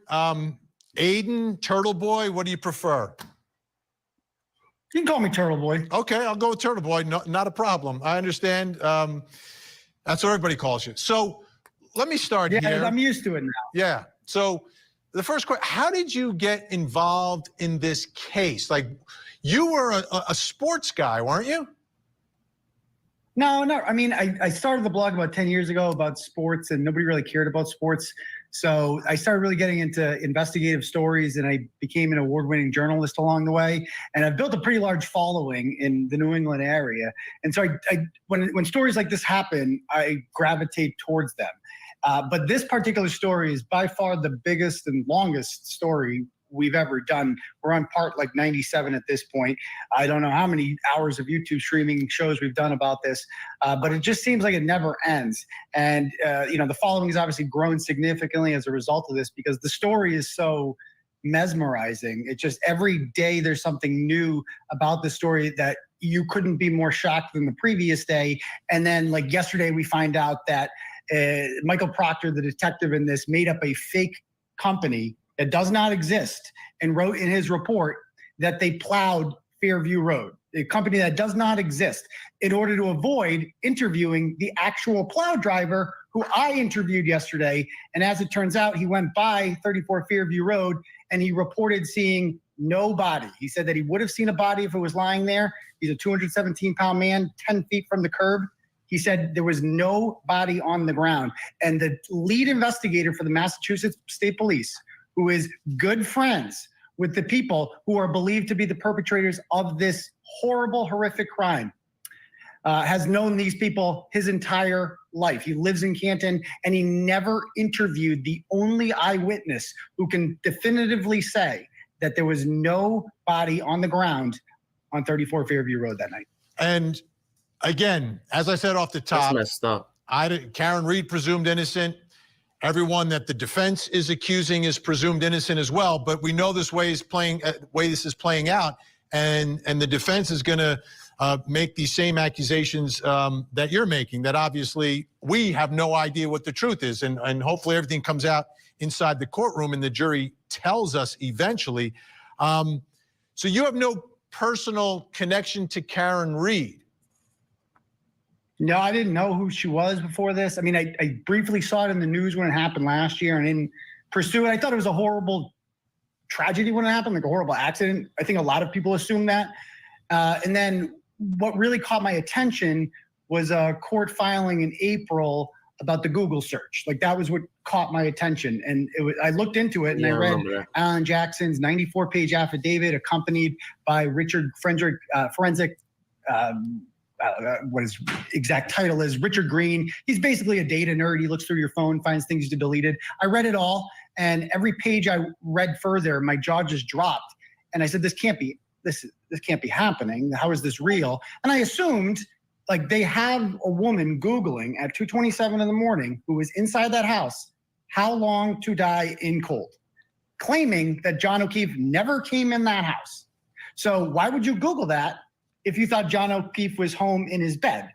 Aidan, Turtle Boy, what do you prefer? You can call me Turtle Boy. Okay, I'll go with Turtle Boy. No, not a problem. I understand. That's what everybody calls you. So let me start here. Yeah, I'm used to it now. Yeah. So the first question, how did you get involved in this case? Like, you were a sports guy, weren't you? No, no. I mean, I started the blog about 10 years ago about sports, and nobody really cared about sports. So I started really getting into investigative stories, and I became an award-winning journalist along the way. And I've built a pretty large following in the New England area. And so when stories like this happen, I gravitate towards them. But this particular story is by far the biggest and longest story we've ever done. We're on part like 97 at this point. I don't know how many hours of YouTube streaming shows we've done about this, but it just seems like it never ends. And, the following has obviously grown significantly as a result of this because the story is so mesmerizing. It just every day there's something new about the story that you couldn't be more shocked than the previous day. And then like yesterday, we find out that Michael Proctor, the detective in this, made up a fake company that does not exist and wrote in his report that they plowed Fairview Road, a company that does not exist, in order to avoid interviewing the actual plow driver who I interviewed yesterday. And as it turns out, he went by 34 Fairview Road and he reported seeing no body. He said that he would have seen a body if it was lying there. He's a 217-pound man, 10 feet from the curb. He said there was no body on the ground. And the lead investigator for the Massachusetts State Police, who is good friends with the people who are believed to be the perpetrators of this horrible, horrific crime, has known these people his entire life. He lives in Canton, and he never interviewed the only eyewitness who can definitively say that there was no body on the ground on 34 Fairview Road that night. And again, as I said off the top, That's messed up. Karen Reed presumed innocent. Everyone that the defense is accusing is presumed innocent as well. But we know this way this is playing out, and the defense is going to make these same accusations that you're making. That obviously we have no idea what the truth is, and hopefully everything comes out inside the courtroom, and the jury tells us eventually. So you have no personal connection to Karen Reed. No, I didn't know who she was before this. I mean, I briefly saw it in the news when it happened last year and didn't pursue it. I thought it was a horrible tragedy when it happened, like a horrible accident. I think a lot of people assume that. And then what really caught my attention was a court filing in April about the Google search. Like that was what caught my attention. And I looked into it and I read Alan Jackson's 94-page affidavit accompanied by Richard Forensic, what his exact title is, Richard Green. He's basically a data nerd. He looks through your phone, finds things you deleted. I read it all, and every page I read further, my jaw just dropped. And I said, this can't be happening. How is this real? And I assumed, like, they have a woman Googling at 2:27 in the morning who was inside that house how long to die in cold, claiming that John O'Keefe never came in that house. So why would you Google that if you thought John O'Keefe was home in his bed,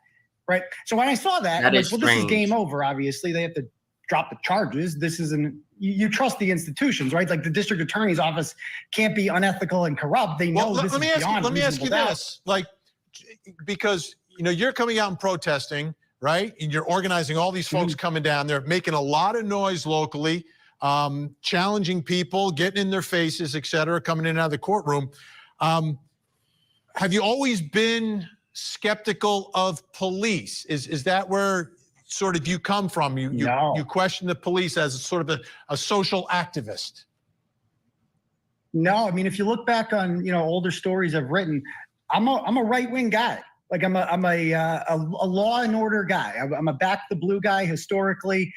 right? So when I saw that, I'm like, well, this is game over. Obviously, they have to drop the charges. This isn't, you trust the institutions, right? Like the district attorney's office can't be unethical and corrupt. They know this is beyond let me ask you reasonable doubt. this, like, because, you know, you're coming out and protesting, right? And you're organizing all these folks coming down there, making a lot of noise locally, challenging people, getting in their faces, et cetera, coming in and out of the courtroom. Have you always been skeptical of police? Is that where sort of you come from? You question the police as sort of a social activist? No, I mean, if you look back on, you know, older stories I've written, I'm a right-wing guy. Like I'm a law and order guy. I'm a back the blue guy historically.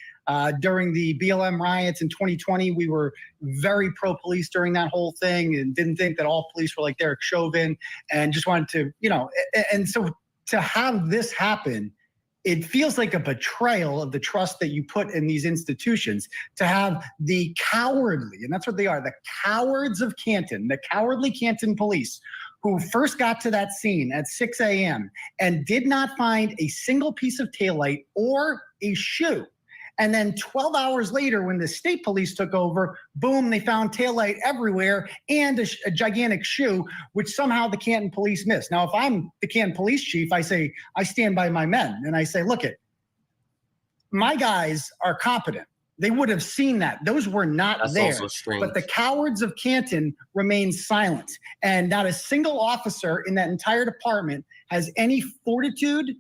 During the BLM riots in 2020, we were very pro-police during that whole thing and didn't think that all police were like Derek Chauvin and just wanted to, you know, and so to have this happen, it feels like a betrayal of the trust that you put in these institutions, to have the cowardly, and that's what they are, the cowards of Canton, the cowardly Canton police, who first got to that scene at 6 a.m. and did not find a single piece of taillight or a shoe. And then 12 hours later, when the state police took over, boom, they found taillight everywhere and a gigantic shoe, which somehow the Canton police missed. Now, if I'm the Canton police chief, I say, I stand by my men and I say, look it, my guys are competent. They would have seen that. Those were not there. But the cowards of Canton remain silent. And not a single officer in that entire department has any fortitude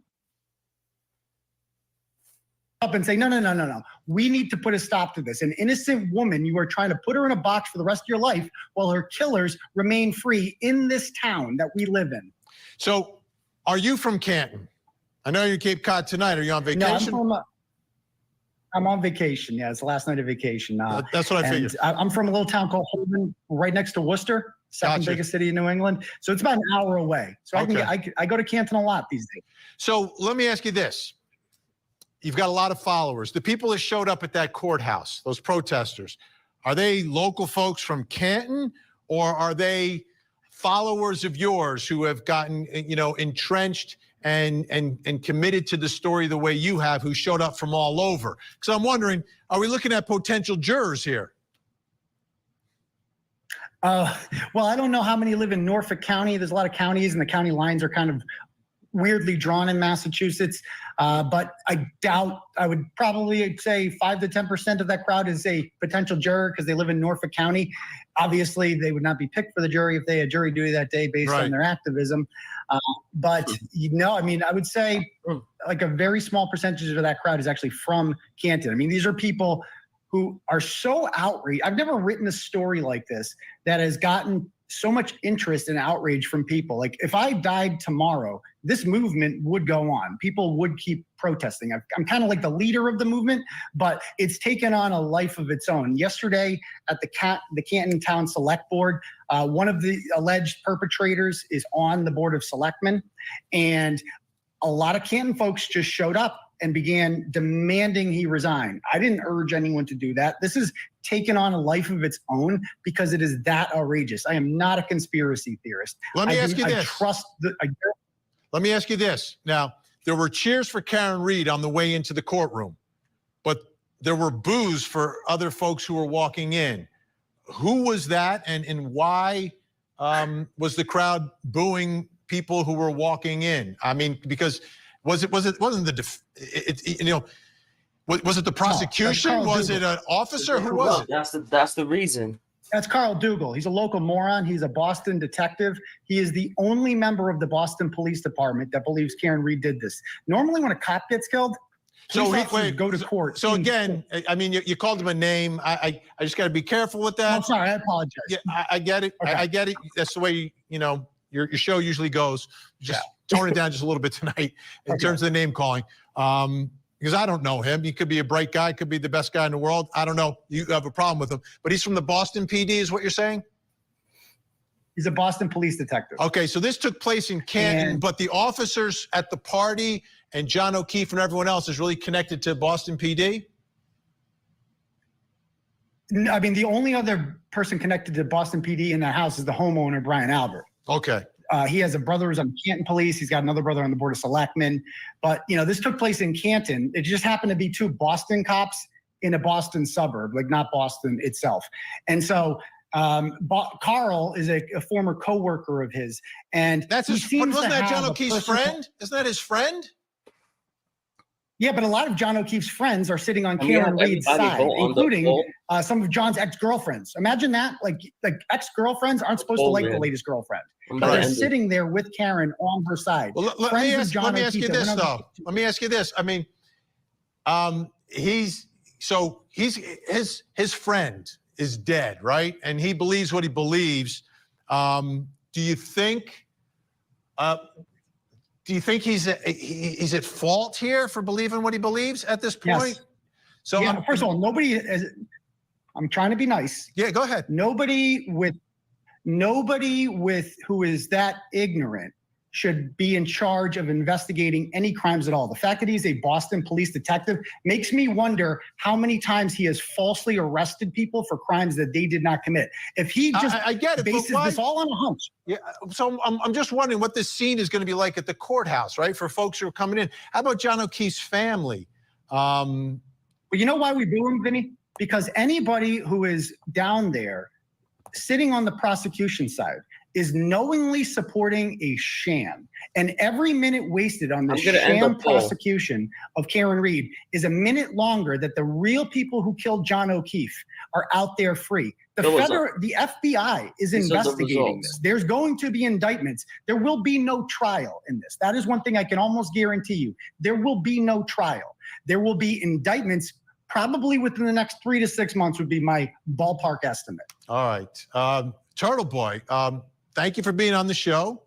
up and say, no. We need to put a stop to this. An innocent woman, you are trying to put her in a box for the rest of your life while her killers remain free in this town that we live in. So are you from Canton? I know you're in Cape Cod tonight. Are you on vacation? No, I'm on vacation. Yeah, it's the last night of vacation. That's what I figured. I'm from a little town called Holden, right next to Worcester, second biggest city in New England. So it's about an hour away. So I go to Canton a lot these days. So let me ask you this. You've got a lot of followers. The people that showed up at that courthouse, those protesters, are they local folks from Canton, or are they followers of yours who have gotten, you know, entrenched and committed to the story the way you have, who showed up from all over? Because I'm wondering, are we looking at potential jurors here? Well, I don't know how many live in Norfolk County. There's a lot of counties, and the county lines are kind of weirdly drawn in Massachusetts. But I doubt, I would probably say 5 to 10% of that crowd is a potential juror because they live in Norfolk County. Obviously, they would not be picked for the jury if they had jury duty that day based on their activism. But, you know, I mean, I would say like a very small percentage of that crowd is actually from Canton. I mean, these are people who are so outraged. I've never written a story like this that has gotten so much interest and outrage from people. Like if I died tomorrow, this movement would go on. People would keep protesting. I'm kind of like the leader of the movement, but it's taken on a life of its own. Yesterday at the Canton Town Select Board, one of the alleged perpetrators is on the Board of Selectmen, and a lot of Canton folks just showed up and began demanding he resign. I didn't urge anyone to do that. This has taken on a life of its own because it is that outrageous. I am not a conspiracy theorist. Let me ask you this. Let me ask you this. Now, there were cheers for Karen Read on the way into the courtroom, but there were boos for other folks who were walking in. Who was that, and why was the crowd booing people who were walking in? I mean, because was it the prosecution? Was it an officer? Who was it? That's the reason. That's Carl Dougal. He's a local moron. He's a Boston detective. He is the only member of the Boston Police Department that believes Karen Read did this. Normally when a cop gets killed, go to court. So again, I mean, you called him a name. I just got to be careful with that. I'm sorry. I apologize. Yeah, I get it. Okay. I get it. That's the way, you know, your show usually goes. Just tone it down just a little bit tonight in terms of the name calling. Because I don't know him. He could be a bright guy, could be the best guy in the world. I don't know. You have a problem with him. But he's from the Boston PD is what you're saying? He's a Boston police detective. Okay, so this took place in Canton, but the officers at the party and John O'Keefe and everyone else is really connected to Boston PD? I mean, the only other person connected to Boston PD in that house is the homeowner, Brian Albert. Okay. He has a brother who's on Canton Police. He's got another brother on the Board of Selectmen. But, this took place in Canton. It just happened to be two Boston cops in a Boston suburb, like not Boston itself. And so Carl is a former coworker of his. And that's wasn't that John O'Keefe's friend? Isn't that his friend? Yeah, but a lot of John O'Keefe's friends are sitting on Karen Reed's side, including some of John's ex-girlfriends. Imagine that, like ex-girlfriends aren't supposed to like the latest girlfriend. But they're sitting there with Karen on her side. Well, let me ask you this, though. Let me ask you this. I mean, his friend is dead, right? And he believes what he believes. Do you think he's at fault here for believing what he believes at this point? Yes. So first of all, I'm trying to be nice. Yeah, go ahead. Nobody with who is that ignorant should be in charge of investigating any crimes at all. The fact that he's a Boston police detective makes me wonder how many times he has falsely arrested people for crimes that they did not commit. If he just I get it, bases this all on a hunch. Yeah, so I'm just wondering what this scene is going to be like at the courthouse, right? For folks who are coming in. How about John O'Keefe's family? Well, you know why we boo him, Vinny? Because anybody who is down there sitting on the prosecution side is knowingly supporting a sham. And every minute wasted on the sham prosecution of Karen Reed is a minute longer that the real people who killed John O'Keefe are out there free. The FBI is investigating this. There's going to be indictments. There will be no trial in this. That is one thing I can almost guarantee you. There will be no trial. There will be indictments probably within the next 3 to 6 months would be my ballpark estimate. All right. Turtle Boy, thank you for being on the show.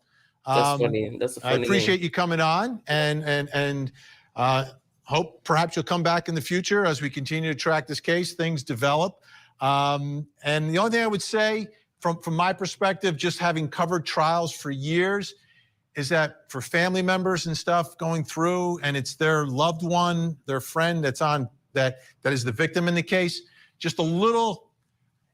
That's funny. That's a funny I appreciate you coming on and hope perhaps you'll come back in the future as we continue to track this case, things develop. And the only thing I would say from my perspective, just having covered trials for years, is that for family members and stuff going through and it's their loved one, their friend that's on that is the victim in the case, just a little,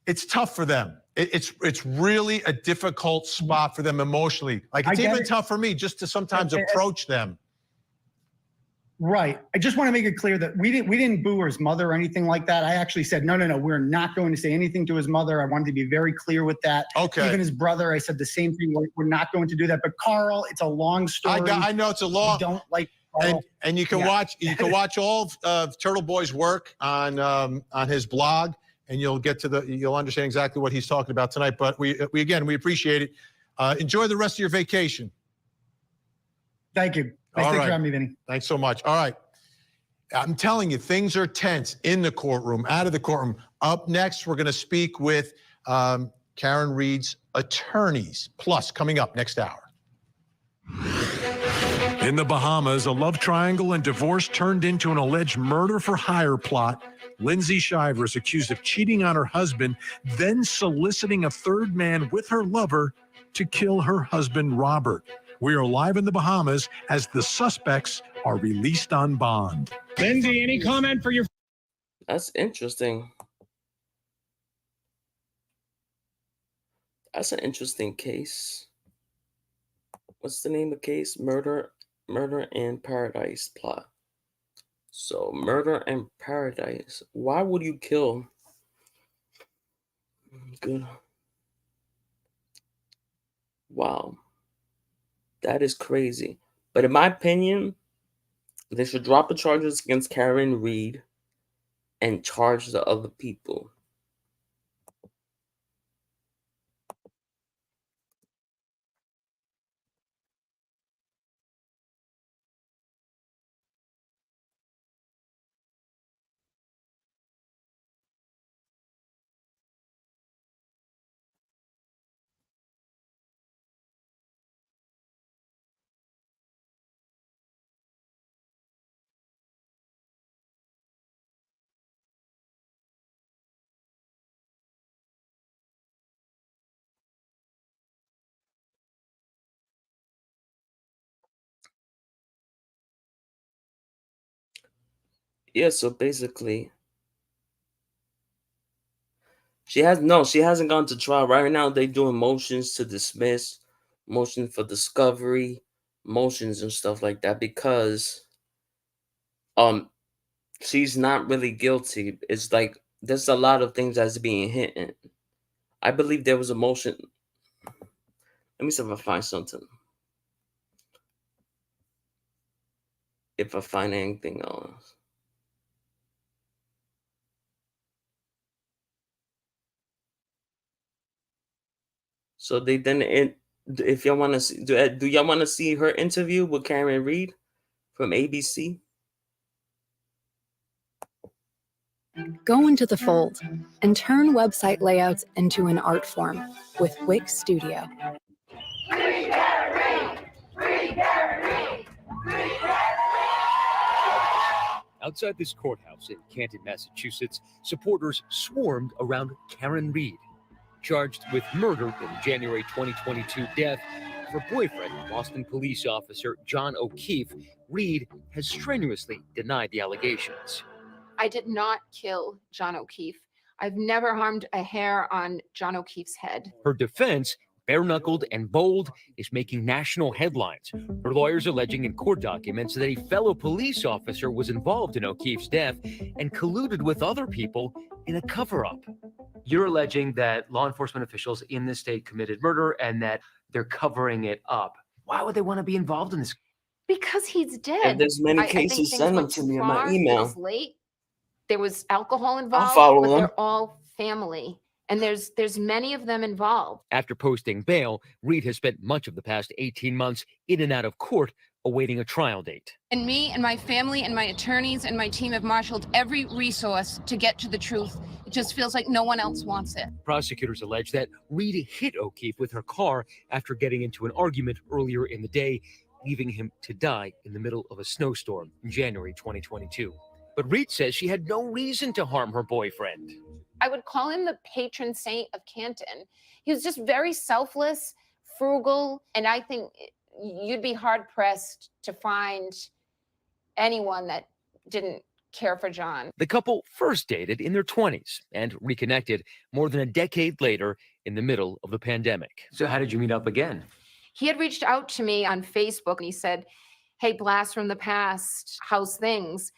it's tough for them. It's really a difficult spot for them emotionally. Like it's even tough for me just to sometimes approach them. Right. I just want to make it clear that we didn't boo his mother or anything like that. I actually said, no, we're not going to say anything to his mother. I wanted to be very clear with that. Okay. Even his brother, I said the same thing. We're not going to do that. But Carl, it's a long story. I know it's a long. I don't like. And you can watch all of Turtle Boy's work on his blog, and you'll understand exactly what he's talking about tonight. But we appreciate it. Enjoy the rest of your vacation. Thank you. Thanks for having me, Vinny. Thanks so much. All right. I'm telling you, things are tense in the courtroom, out of the courtroom. Up next, we're going to speak with Karen Reed's attorneys. Plus, coming up next hour. In the Bahamas, a love triangle and divorce turned into an alleged murder for hire plot. Lindsay Shiver is accused of cheating on her husband, then soliciting a third man with her lover to kill her husband, Robert. We are live in the Bahamas as the suspects are released on bond. Lindsay, any comment for your... That's interesting. That's an interesting case. What's the name of the case? Murder in Paradise plot. So, murder in paradise. Why would you kill? Good. Wow. That is crazy. But in my opinion, they should drop the charges against Karen Reed and charge the other people. Yeah, so basically, She hasn't gone to trial. Right now, they're doing motions to dismiss, motion for discovery, motions and stuff like that because she's not really guilty. It's like there's a lot of things that's being hidden. I believe there was a motion. Let me see if I find something. If I find anything else. So they then, if y'all want to see, do y'all want to see her interview with Karen Reed from ABC? Go into the fold and turn website layouts into an art form with Wix Studio. Outside this courthouse in Canton, Massachusetts, supporters swarmed around Karen Reed, charged with murder in the January 2022 death of her boyfriend, Boston police officer John O'Keefe. Reed has strenuously denied the allegations. I did not kill John O'Keefe. I've never harmed a hair on John O'Keefe's head. Her defense, bare-knuckled and bold, is making national headlines. Her lawyers alleging in court documents that a fellow police officer was involved in O'Keefe's death and colluded with other people in a cover-up. You're alleging that law enforcement officials in this state committed murder and that they're covering it up. Why would they want to be involved in this? Because he's dead. And there's many I think cases, things send them went to too me in far. my It email. was late. There was alcohol involved, follow but them. they're all family. And there's many of them involved. After posting bail, Reed has spent much of the past 18 months in and out of court awaiting a trial date. And me and my family and my attorneys and my team have marshaled every resource to get to the truth. It just feels like no one else wants it. Prosecutors allege that Reed hit O'Keefe with her car after getting into an argument earlier in the day, leaving him to die in the middle of a snowstorm in January 2022. But Reed says she had no reason to harm her boyfriend. I would call him the patron saint of Canton. He was just very selfless, frugal, and I think you'd be hard-pressed to find anyone that didn't care for John. The couple first dated in their 20s and reconnected more than a decade later in the middle of the pandemic. So how did you meet up again? He had reached out to me on Facebook and he said, "Hey, blast from the past, how's things?"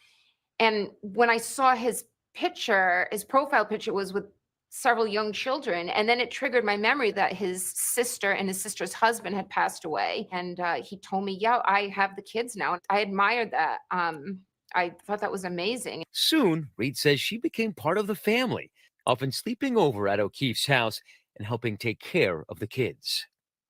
And when I saw his picture, his profile picture was with several young children. And then it triggered my memory that his sister and his sister's husband had passed away. And he told me, yeah, I have the kids now. I admired that. I thought that was amazing. Soon, Reed says she became part of the family, often sleeping over at O'Keefe's house and helping take care of the kids.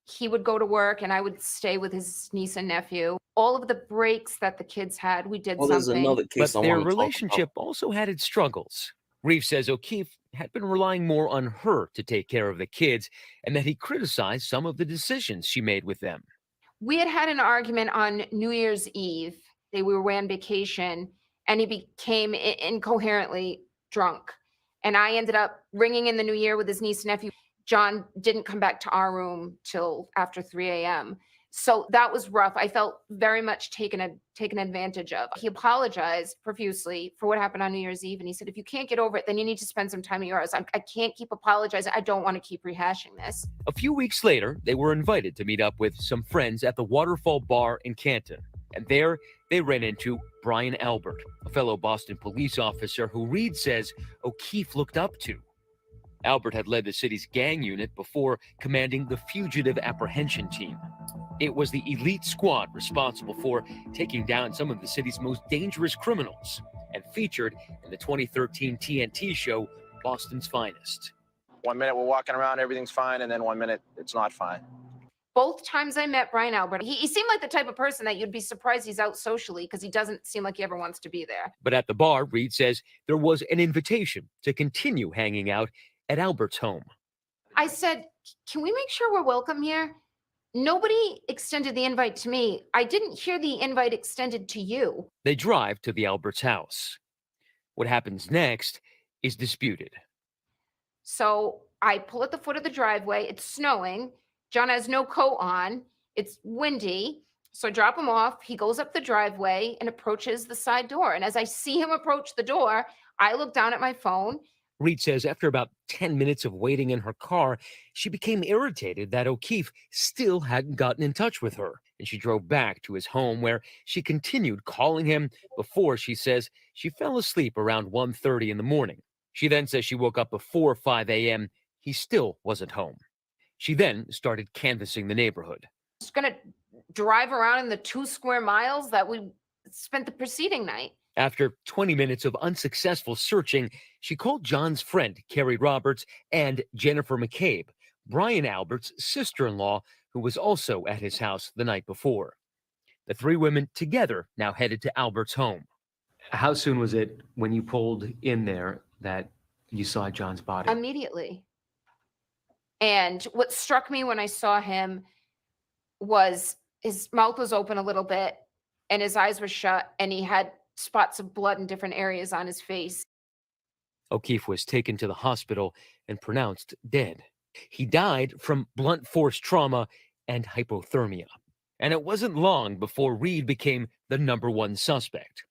He would go to work and I would stay with his niece and nephew. All of the breaks that the kids had, we did something. But their relationship also had its struggles. Reed says O'Keefe had been relying more on her to take care of the kids and that he criticized some of the decisions she made with them. We had an argument on New Year's Eve. We were away on vacation and he became incoherently drunk. And I ended up ringing in the new year with his niece and nephew. John didn't come back to our room till after 3 a.m. So that was rough. I felt very much taken advantage of. He apologized profusely for what happened on New Year's Eve. And he said, if you can't get over it, then you need to spend some time at yours. I can't keep apologizing. I don't want to keep rehashing this. A few weeks later, they were invited to meet up with some friends at the Waterfall Bar in Canton. And there they ran into Brian Albert, a fellow Boston police officer who Reed says O'Keefe looked up to. Albert had led the city's gang unit before commanding the Fugitive Apprehension Team. It was the elite squad responsible for taking down some of the city's most dangerous criminals and featured in the 2013 TNT show, Boston's Finest. 1 minute we're walking around, everything's fine, and then 1 minute it's not fine. Both times I met Brian Albert, he seemed like the type of person that you'd be surprised he's out socially because he doesn't seem like he ever wants to be there. But at the bar, Reed says there was an invitation to continue hanging out at Albert's home. I said, can we make sure we're welcome here? Nobody extended the invite to me. I didn't hear the invite extended to you. They drive to the Albert's house. What happens next is disputed. So I pull at the foot of the driveway. It's snowing. John has no coat on. It's windy. So I drop him off. He goes up the driveway and approaches the side door. And as I see him approach the door, I look down at my phone. Reed says after about 10 minutes of waiting in her car, she became irritated that O'Keefe still hadn't gotten in touch with her, and she drove back to his home where she continued calling him before, she says, she fell asleep around 1:30 in the morning. She then says she woke up before 5 a.m. He still wasn't home. She then started canvassing the neighborhood. Just gonna drive around in the 2 square miles that we spent the preceding night. After 20 minutes of unsuccessful searching, she called John's friend, Carrie Roberts, and Jennifer McCabe, Brian Albert's sister-in-law, who was also at his house the night before. The 3 women together now headed to Albert's home. How soon was it when you pulled in there that you saw John's body? Immediately. And what struck me when I saw him was his mouth was open a little bit and his eyes were shut, and he had spots of blood in different areas on his face. O'Keefe was taken to the hospital and pronounced dead. He died from blunt force trauma and hypothermia. And it wasn't long before Reed became the #1 suspect.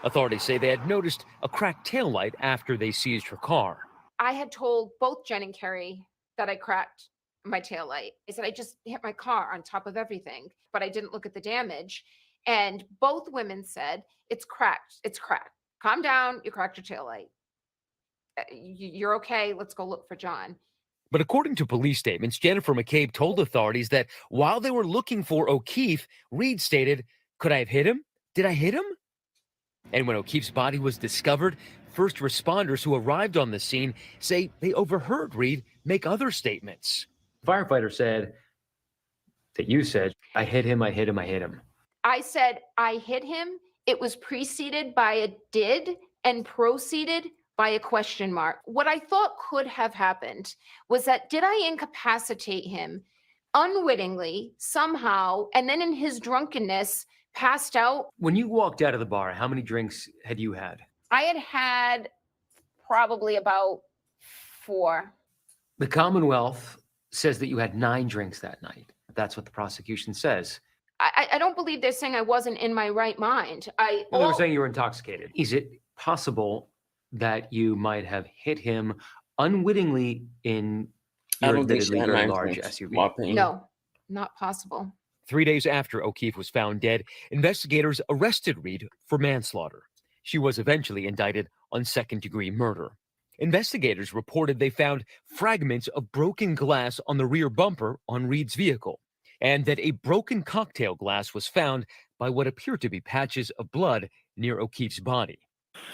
Authorities say they had noticed a cracked taillight after they seized her car. I had told both Jen and Carrie that I cracked my taillight. I said, I just hit my car on top of everything, but I didn't look at the damage. And both women said, it's cracked. It's cracked. Calm down. You cracked your taillight. You're okay. Let's go look for John. But according to police statements, Jennifer McCabe told authorities that while they were looking for O'Keefe, Reed stated, "Could I have hit him? Did I hit him?" And when O'Keefe's body was discovered, first responders who arrived on the scene say they overheard Reed make other statements. Firefighter said that you said, "I hit him, I hit him, I hit him." I said, I hit him. It was preceded by a did and proceeded by a question mark. What I thought could have happened was that did I incapacitate him unwittingly somehow, and then in his drunkenness passed out? When you walked out of the bar, how many drinks had you had? I had had probably about 4. The Commonwealth says that you had 9 drinks that night. That's what the prosecution says. I don't believe they're saying I wasn't in my right mind. Well, they were saying you were intoxicated. Is it possible that you might have hit him unwittingly in your admittedly very large SUV? No, not possible. 3 days after O'Keefe was found dead, investigators arrested Reed for manslaughter. She was eventually indicted on second-degree murder. Investigators reported they found fragments of broken glass on the rear bumper on Reed's vehicle, and that a broken cocktail glass was found by what appeared to be patches of blood near O'Keefe's body.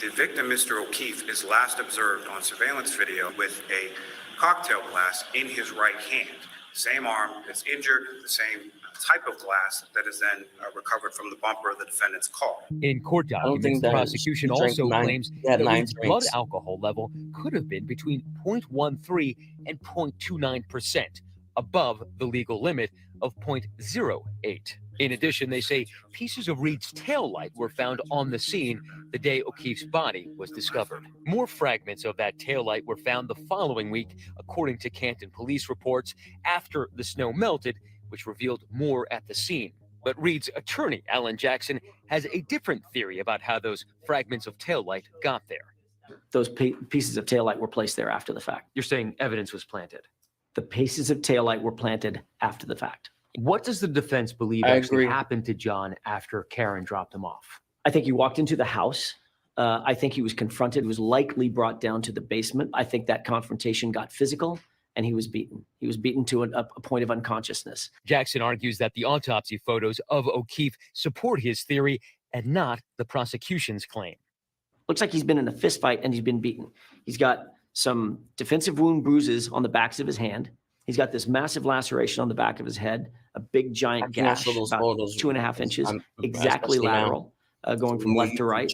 The victim, Mr. O'Keefe, is last observed on surveillance video with a cocktail glass in his right hand. Same arm that's injured, the same type of glass that is then recovered from the bumper of the defendant's car. In court documents, the prosecution also claims that Reed's blood alcohol level could have been between 0.13 and 0.29%, above the legal limit of 0.08. In addition, they say pieces of Reed's taillight were found on the scene the day O'Keefe's body was discovered. More fragments of that taillight were found the following week, according to Canton police reports, after the snow melted, which revealed more at the scene. But Reed's attorney, Alan Jackson, has a different theory about how those fragments of taillight got there. Those pieces of taillight were placed there after the fact. You're saying evidence was planted? The pieces of taillight were planted after the fact. What does the defense believe actually happened to John after Karen dropped him off? I think he walked into the house. I think he was confronted, was likely brought down to the basement. I think that confrontation got physical, and he was beaten. He was beaten to a point of unconsciousness. Jackson argues that the autopsy photos of O'Keefe support his theory and not the prosecution's claim. Looks like he's been in a fist fight and he's been beaten. He's got some defensive wound bruises on the backs of his hand. He's got this massive laceration on the back of his head, a big giant gash, about 2.5 inches, exactly lateral, going from left to right.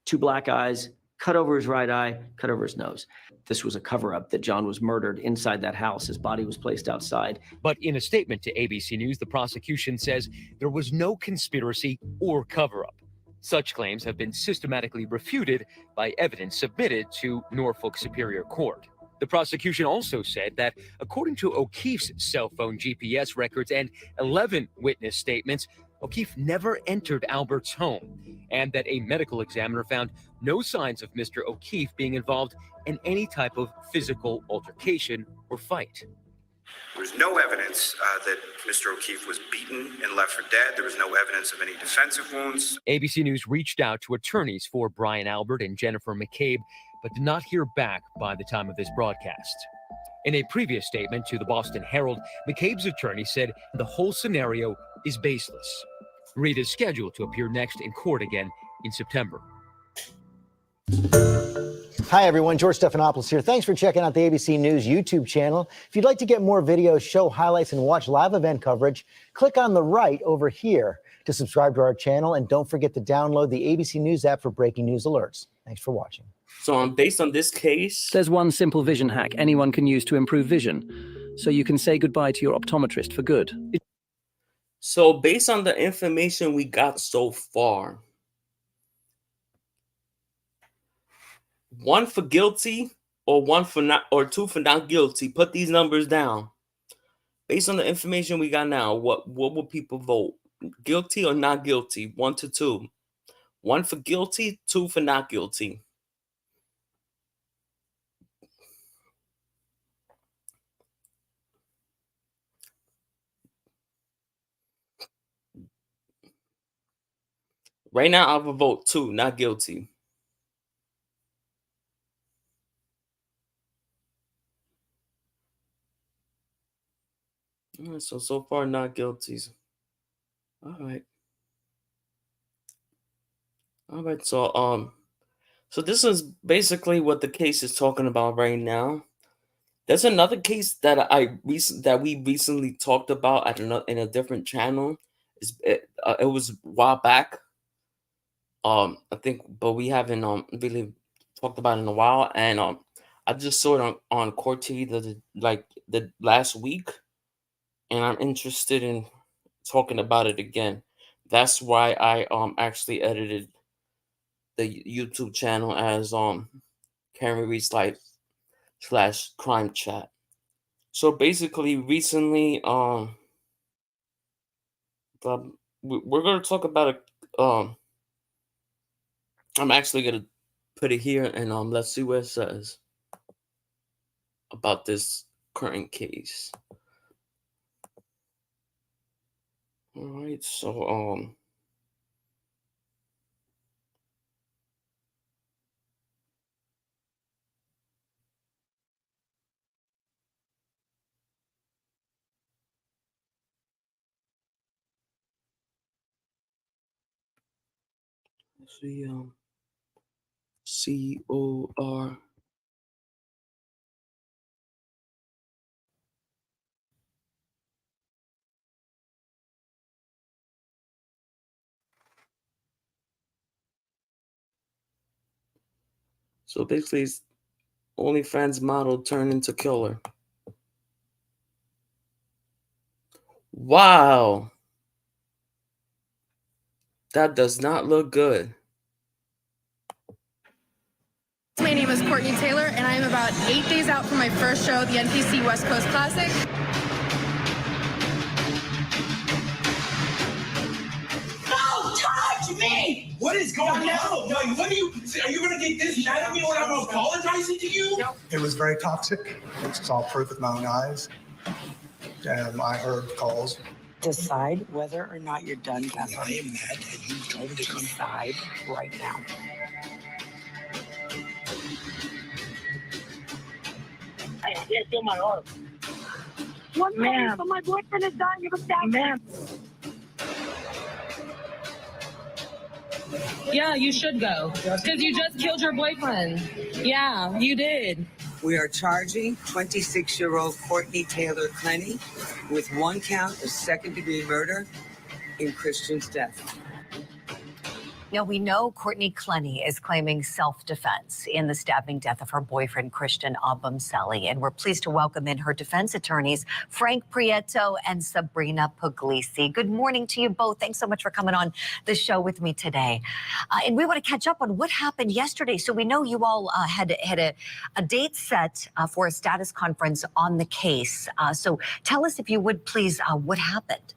2 black eyes, cut over his right eye, cut over his nose. This was a cover-up that John was murdered inside that house. His body was placed outside. But in a statement to ABC News, the prosecution says there was no conspiracy or cover-up. Such claims have been systematically refuted by evidence submitted to Norfolk Superior Court. The prosecution also said that, according to O'Keefe's cell phone GPS records and 11 witness statements, O'Keefe never entered Albert's home, and that a medical examiner found no signs of Mr. O'Keefe being involved in any type of physical altercation or fight. There was no evidence that Mr. O'Keefe was beaten and left for dead. There was no evidence of any defensive wounds. ABC News reached out to attorneys for Brian Albert and Jennifer McCabe, but did not hear back by the time of this broadcast. In a previous statement to the Boston Herald, McCabe's attorney said the whole scenario is baseless. Reed is scheduled to appear next in court again in September. Hi, everyone. George Stephanopoulos here. Thanks for checking out the ABC News YouTube channel. If you'd like to get more videos, show highlights, and watch live event coverage, click on the right over here to subscribe to our channel. And don't forget to download the ABC News app for breaking news alerts. Thanks for watching. So based on this case, there's one simple vision hack anyone can use to improve vision, so you can say goodbye to your optometrist for good. So based on the information we got so far, 1 for guilty or 1 for not, or 2 for not guilty. Put these numbers down. Based on the information we got now, what will people vote? Guilty or not guilty? 1 to 2. 1 for guilty, 2 for not guilty. Right now, I will vote 2, not guilty. All right, so far, not guilties. All right. So this is basically what the case is talking about right now. There's another case that we recently talked about in a different channel. It was a while back. I think, but we haven't really talked about it in a while. And I just saw it on Court TV the last week, and I'm interested in talking about it again. That's why I actually edited the YouTube channel as Karen Reed's Life / Crime Chat. So basically, recently, we're gonna talk about it. I'm actually gonna put it here, and let's see what it says about this current case. All right, so let's see, COR. So basically, it's OnlyFans model turned into killer. Wow. That does not look good. My name is Courtney Taylor, and I'm about 8 days out from my first show, the NPC West Coast Classic. No, touch me! What is going on? No, what are you going to get this mad at me when I'm apologizing to you? It was very toxic. I saw proof with my own eyes. I heard calls. Decide whether or not you're done, Pepper. I am mad and you told me to come decide right now. I can't feel my arm. What man? But my boyfriend is dying of a stabbing. Man. Yeah, you should go. Because you just killed your boyfriend. Yeah, you did. We are charging 26-year-old Courtney Taylor Clenny with 1 count of second-degree murder in Christian's death. Now, we know Courtney Clenny is claiming self-defense in the stabbing death of her boyfriend, Christian Abumseli, and we're pleased to welcome in her defense attorneys, Frank Prieto and Sabrina Puglisi. Good morning to you both. Thanks so much for coming on the show with me today. And we want to catch up on what happened yesterday. So we know you all had a date set for a status conference on the case. So tell us, if you would, please, what happened?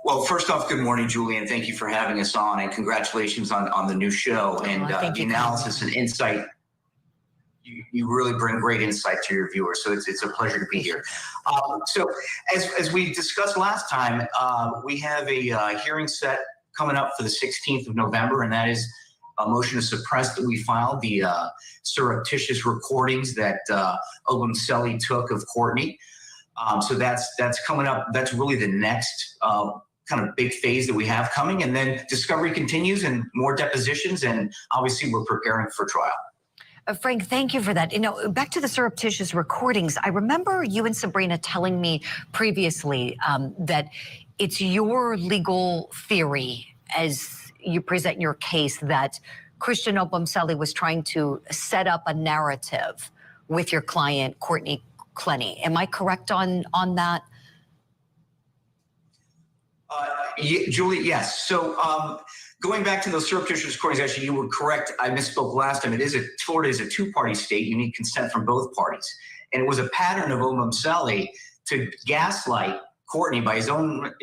Well, first off, good morning, Julie, and thank you for having us on, and congratulations on the new show and the analysis and insight. You really bring great insight to your viewers, so it's a pleasure to be here. So as we discussed last time, we have a hearing set coming up for the 16th of November, and that is a motion to suppress that we filed, the surreptitious recordings that Obam Selly took of Courtney. So that's coming up. That's really the next kind of big phase that we have coming. And then discovery continues and more depositions. And obviously we're preparing for trial. Frank, thank you for that. You know, back to the surreptitious recordings. I remember you and Sabrina telling me previously that it's your legal theory as you present your case that Christian Obam Selly was trying to set up a narrative with your client, Courtney Clenny. Am I correct on that? Julie, yes. So going back to those surreptitious recordings, actually, you were correct. I misspoke last time. Florida is a two-party state. You need consent from both parties. And it was a pattern of Obam Selly to gaslight Courtney by his own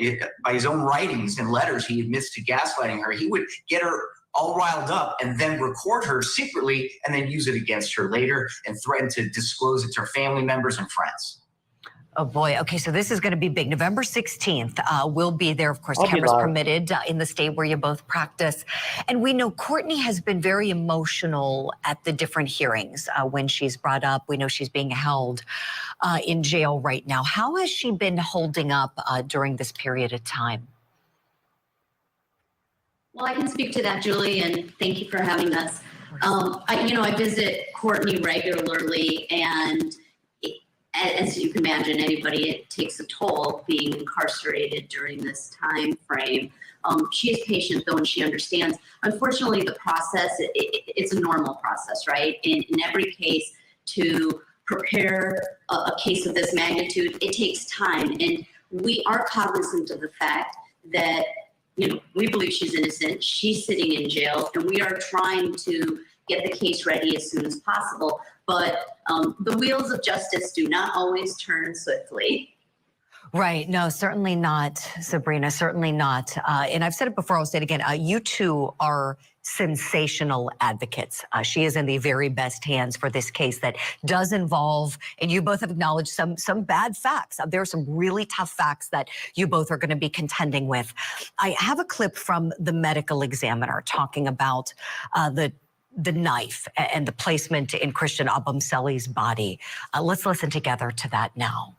writings and letters. He admits to gaslighting her. He would get her all riled up and then record her secretly and then use it against her later and threaten to disclose it to her family members and friends. Oh boy. Okay, so this is going to be big. November 16th, we'll be there. Of course, I'll be cameras live. permitted in the state where you both practice. And we know Courtney has been very emotional at the different hearings when she's brought up. We know she's being held in jail right now. How has she been holding up during this period of time? Well, I can speak to that, Julie, and thank you for having us. I visit Courtney regularly, and as you can imagine, anybody, it takes a toll being incarcerated during this time frame. She is patient, though, and she understands. Unfortunately, the process, it's a normal process, right? In every case, to prepare a case of this magnitude, it takes time. And we are cognizant of the fact that, we believe she's innocent. She's sitting in jail, and we are trying to get the case ready as soon as possible. But the wheels of justice do not always turn swiftly. Right. No, certainly not, Sabrina, certainly not. And I've said it before, I'll say it again. You two are sensational advocates. She is in the very best hands for this case that does involve, and you both have acknowledged some bad facts. There are some really tough facts that you both are going to be contending with. I have a clip from the medical examiner talking about the knife and the placement in Christian Obam Selly's body. Let's listen together to that now.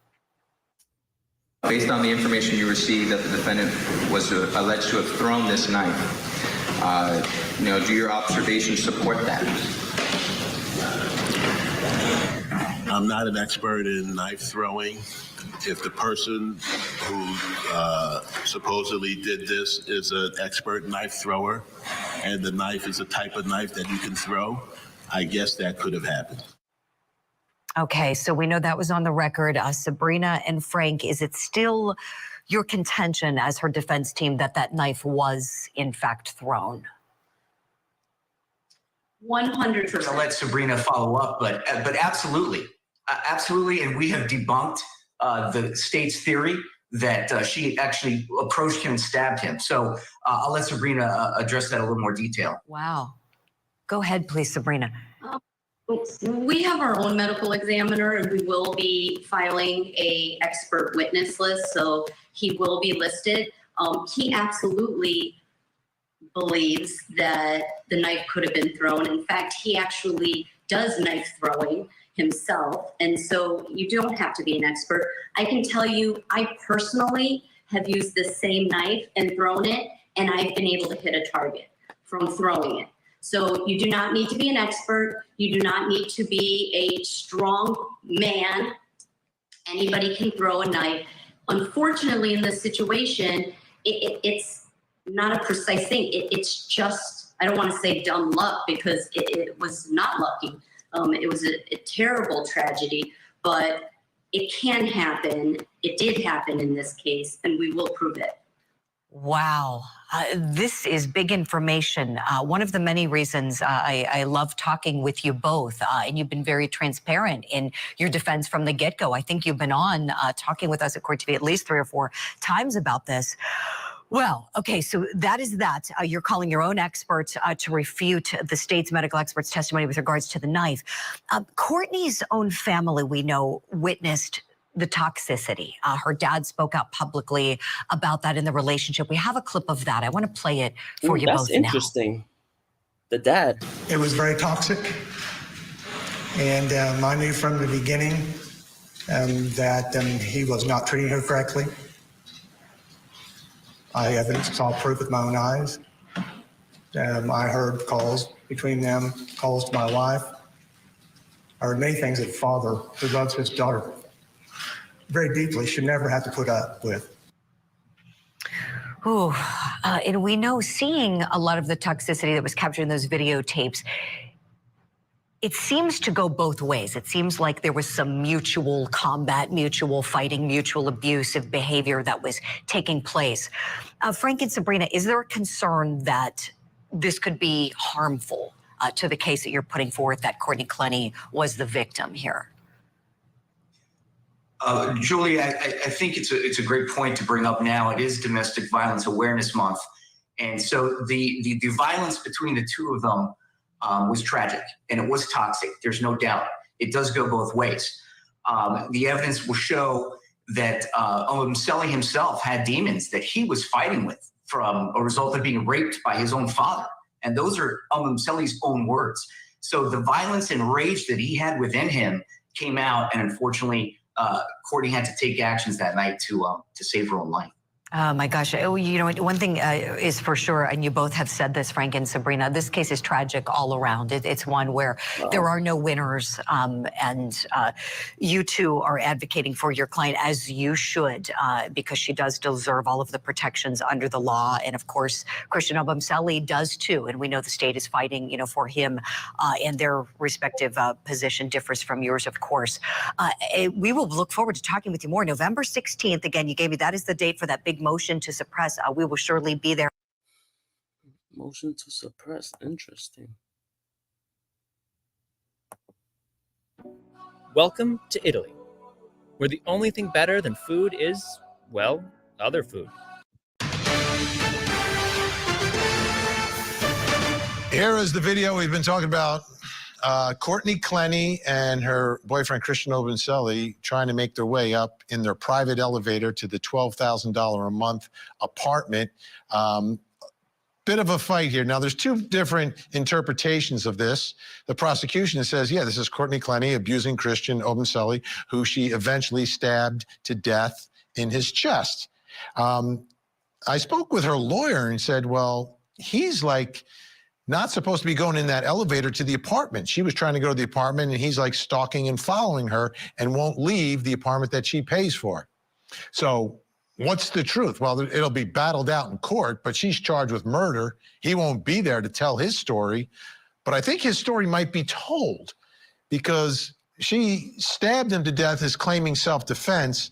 Based on the information you received that the defendant was alleged to have thrown this knife, do your observations support that? I'm not an expert in knife throwing. If the person who supposedly did this is an expert knife thrower and the knife is a type of knife that you can throw, I guess that could have happened. Okay, so we know that was on the record. Sabrina and Frank, is it still your contention as her defense team that that knife was in fact thrown? 100%. I'll let Sabrina follow up, but absolutely. Absolutely, and we have debunked the state's theory that she actually approached him and stabbed him. So I'll let Sabrina address that in a little more detail. Wow. Go ahead, please, Sabrina. We have our own medical examiner, and we will be filing a expert witness list, so he will be listed. He absolutely believes that the knife could have been thrown. In fact, he actually does knife throwing himself, and so you don't have to be an expert. I can tell you, I personally have used this same knife and thrown it, and I've been able to hit a target from throwing it. So you do not need to be an expert. You do not need to be a strong man. Anybody can throw a knife. Unfortunately, in this situation, it's not a precise thing. It's just, I don't want to say dumb luck, because it was not lucky. It was a terrible tragedy, but it can happen. It did happen in this case, and we will prove it. Wow. This is big information. One of the many reasons I love talking with you both, and you've been very transparent in your defense from the get-go. I think you've been on talking with us at Court TV at least 3 or 4 times about this. Well, okay, so that is that. You're calling your own experts to refute the state's medical experts' testimony with regards to the knife. Courtney's own family, we know, witnessed the toxicity. Her dad spoke out publicly about that in the relationship. We have a clip of that. I want to play it for you both now. That's interesting. The dad. It was very toxic. And I knew from the beginning that he was not treating her correctly. I saw proof with my own eyes. I heard calls between them, calls to my wife. I heard many things that a father who loves his daughter very deeply should never have to put up with. Ooh, and we know, seeing a lot of the toxicity that was captured in those videotapes, it seems to go both ways. It seems like there was some mutual combat, mutual fighting, mutual abusive behavior that was taking place. Frank and Sabrina, is there a concern that this could be harmful to the case that you're putting forth, that Courtney Clenny was the victim here? Julie, I think it's a great point to bring up now. It is Domestic Violence Awareness Month. And so the violence between the two of them was tragic, and it was toxic. There's no doubt. It does go both ways. The evidence will show that Obumseli himself had demons that he was fighting with from a result of being raped by his own father. And those are Obumseli's own words. So the violence and rage that he had within him came out, and unfortunately, Courtney had to take actions that night to save her own life. Oh my gosh. Oh, you know, one thing is for sure, and you both have said this, Frank and Sabrina, this case is tragic all around. It's one where there are no winners, and you two are advocating for your client, as you should, because she does deserve all of the protections under the law. And of course, Christian Obumseli does too. And we know the state is fighting, you know, for him, and their respective position differs from yours, of course. We will look forward to talking with you more. November 16th, again, you gave me, that is the date for that big motion to suppress. We will surely be there. Motion to suppress. Interesting. Welcome to Italy, where the only thing better than food is, well, other food. Here is the video we've been talking about. Courtney Clenny and her boyfriend, Christian Obumseli, trying to make their way up in their private elevator to the $12,000 a month apartment. Bit of a fight here. Now, there's two different interpretations of this. The prosecution says, yeah, this is Courtney Clenny abusing Christian Obumseli, who she eventually stabbed to death in his chest. I spoke with her lawyer and said, well, he's like not supposed to be going in that elevator to the apartment. She was trying to go to the apartment, and he's like stalking and following her and won't leave the apartment that she pays for. So what's the truth? Well, it'll be battled out in court, but she's charged with murder. He won't be there to tell his story, but I think his story might be told because she stabbed him to death as claiming self-defense,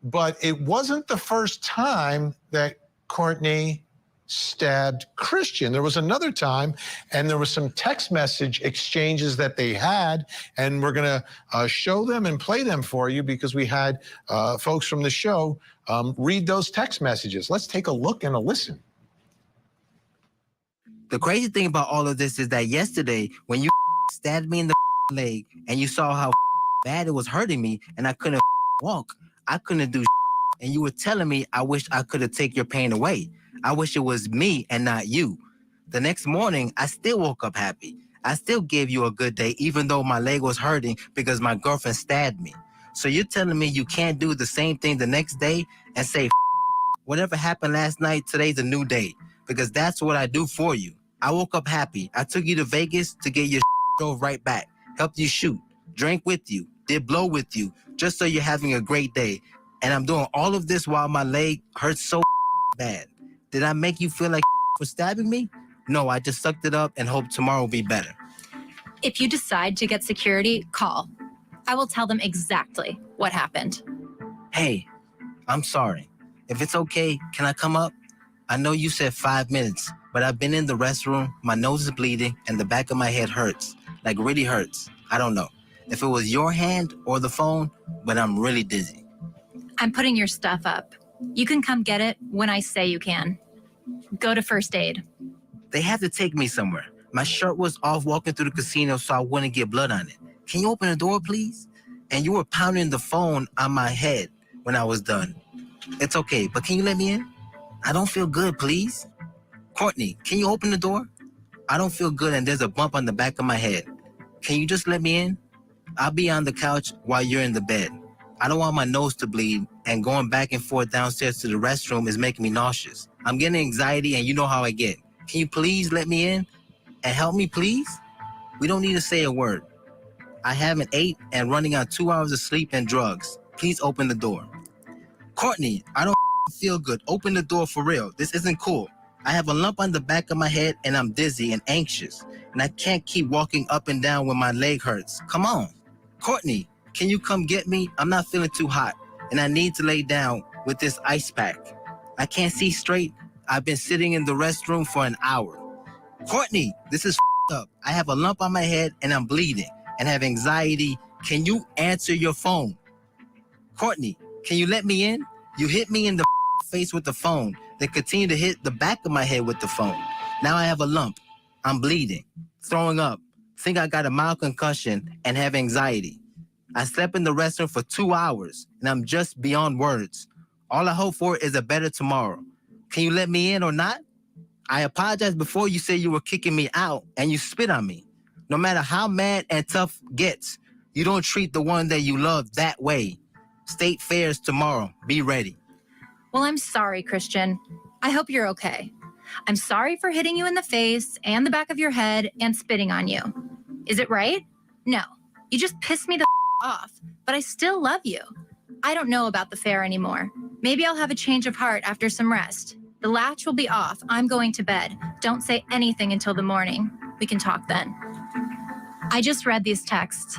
but it wasn't the first time that Courtney stabbed Christian. There was another time, and there was some text message exchanges that they had, and we're going to show them and play them for you because we had folks from the show read those text messages. Let's take a look and a listen. The crazy thing about all of this is that yesterday, when you stabbed me in the leg and you saw how bad it was hurting me and I couldn't walk, I couldn't do and you were telling me I wish I could have taken your pain away. I wish it was me and not you. The next morning, I still woke up happy. I still gave you a good day, even though my leg was hurting because my girlfriend stabbed me. So you're telling me you can't do the same thing the next day and say, whatever happened last night, today's a new day, because that's what I do for you. I woke up happy. I took you to Vegas to get your drove right back, helped you shoot, drank with you, did blow with you, just so you're having a great day. And I'm doing all of this while my leg hurts so bad. Did I make you feel like for stabbing me? No, I just sucked it up and hope tomorrow will be better. If you decide to get security, call. I will tell them exactly what happened. Hey, I'm sorry. If it's okay, can I come up? I know you said 5 minutes, but I've been in the restroom, my nose is bleeding, and the back of my head hurts. Like really hurts. I don't know if it was your hand or the phone, but I'm really dizzy. I'm putting your stuff up. You can come get it when I say you can. Go to first aid. They have to take me somewhere. My shirt was off walking through the casino, so I wouldn't get blood on it. Can you open the door, please? And you were pounding the phone on my head when I was done. It's okay, but can you let me in? I don't feel good, please. Courtney, can you open the door? I don't feel good and there's a bump on the back of my head. Can you just let me in? I'll be on the couch while you're in the bed. I don't want my nose to bleed, and going back and forth downstairs to the restroom is making me nauseous. I'm getting anxiety and you know how I get. Can you please let me in? And help me, please? We don't need to say a word. I haven't ate and running on 2 hours of sleep and drugs. Please open the door. Courtney, I don't feel good. Open the door for real. This isn't cool. I have a lump on the back of my head and I'm dizzy and anxious. And I can't keep walking up and down when my leg hurts. Come on. Courtney, can you come get me? I'm not feeling too hot and I need to lay down with this ice pack. I can't see straight. I've been sitting in the restroom for an hour. Courtney, this is up. I have a lump on my head and I'm bleeding and have anxiety. Can you answer your phone? Courtney, can you let me in? You hit me in the face with the phone, then continue to hit the back of my head with the phone. Now I have a lump. I'm bleeding, throwing up, think I got a mild concussion and have anxiety. I slept in the restroom for 2 hours and I'm just beyond words. All I hope for is a better tomorrow. Can you let me in or not? I apologize before you say you were kicking me out and you spit on me. No matter how mad and tough gets, you don't treat the one that you love that way. State fairs tomorrow. Be ready. Well, I'm sorry, Christian. I hope you're okay. I'm sorry for hitting you in the face and the back of your head and spitting on you. Is it right? No. You just pissed me the off, but I still love you. I don't know about the fair anymore. Maybe I'll have a change of heart after some rest. The latch will be off. I'm going to bed. Don't say anything until the morning. We can talk then. I just read these texts,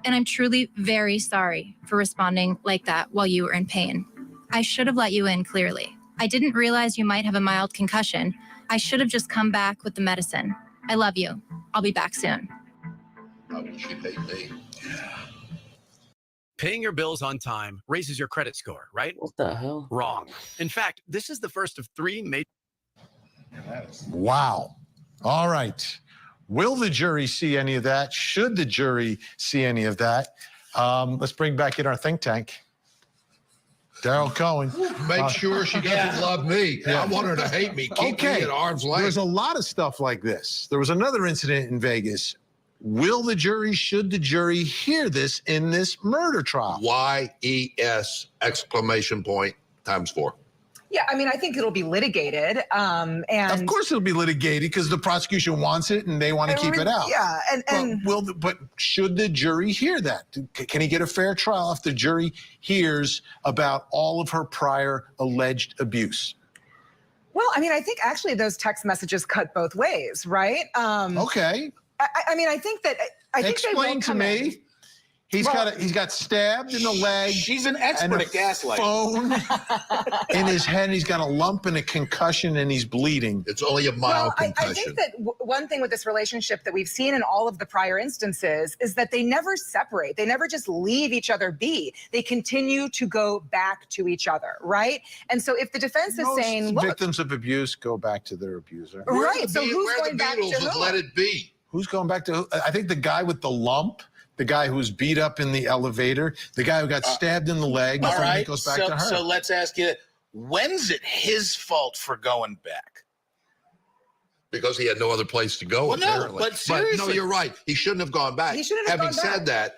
and I'm truly very sorry for responding like that while you were in pain. I should have let you in clearly. I didn't realize you might have a mild concussion. I should have just come back with the medicine. I love you. I'll be back soon. I wish you'd hate me. Paying your bills on time raises your credit score, right? What the hell? Wrong. In fact, this is the first of 3 major... Wow. All right. Will the jury see any of that? Should the jury see any of that? Let's bring back in our think tank. Daryl Cohen. Make sure she doesn't love me. I want her to hate me. Keep me at arm's length. There's a lot of stuff like this. There was another incident in Vegas. Will the jury, should the jury hear this in this murder trial? YES exclamation point times 4. Yeah, I mean, I think it'll be litigated. And of course it'll be litigated because the prosecution wants it and they want to keep it out. Yeah, but should the jury hear that? Can he get a fair trial if the jury hears about all of her prior alleged abuse? Well, I mean, I think actually those text messages cut both ways, right? Okay. I mean, I think that Explain to me. He's got stabbed in the leg. She's an expert at gaslighting. Phone in his head. He's got a lump and a concussion, and he's bleeding. It's only a mild concussion. I think that one thing with this relationship that we've seen in all of the prior instances is that they never separate. They never just leave each other be. They continue to go back to each other, right? And so if the defense is saying, look, victims of abuse go back to their abuser. Right. So who's going back to who? Let it be. Who's going back to who? I think the guy with the lump. The guy who was beat up in the elevator, the guy who got stabbed in the leg, all right, he goes back to her. So let's ask you, when's it his fault for going back? Because he had no other place to go, well, apparently. No, but seriously. No, you're right. He shouldn't have gone back. He shouldn't have Having gone back. said that,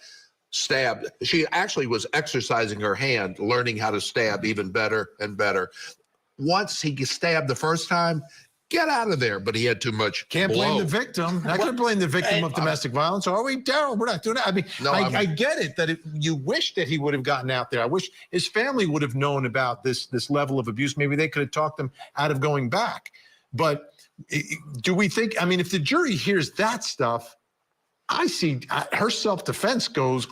stabbed. She actually was exercising her hand, learning how to stab even better and better. Once he gets stabbed the first time, get out of there. But he had too much Can't blow. blame the victim. I can't blame the victim of domestic violence. Are we, Daryl? We're not doing that. I mean, No, I get it that you wish that he would have gotten out there. I wish his family would have known about this level of abuse. Maybe they could have talked them out of going back. But do we think, I mean, if the jury hears that stuff, I see her self-defense goes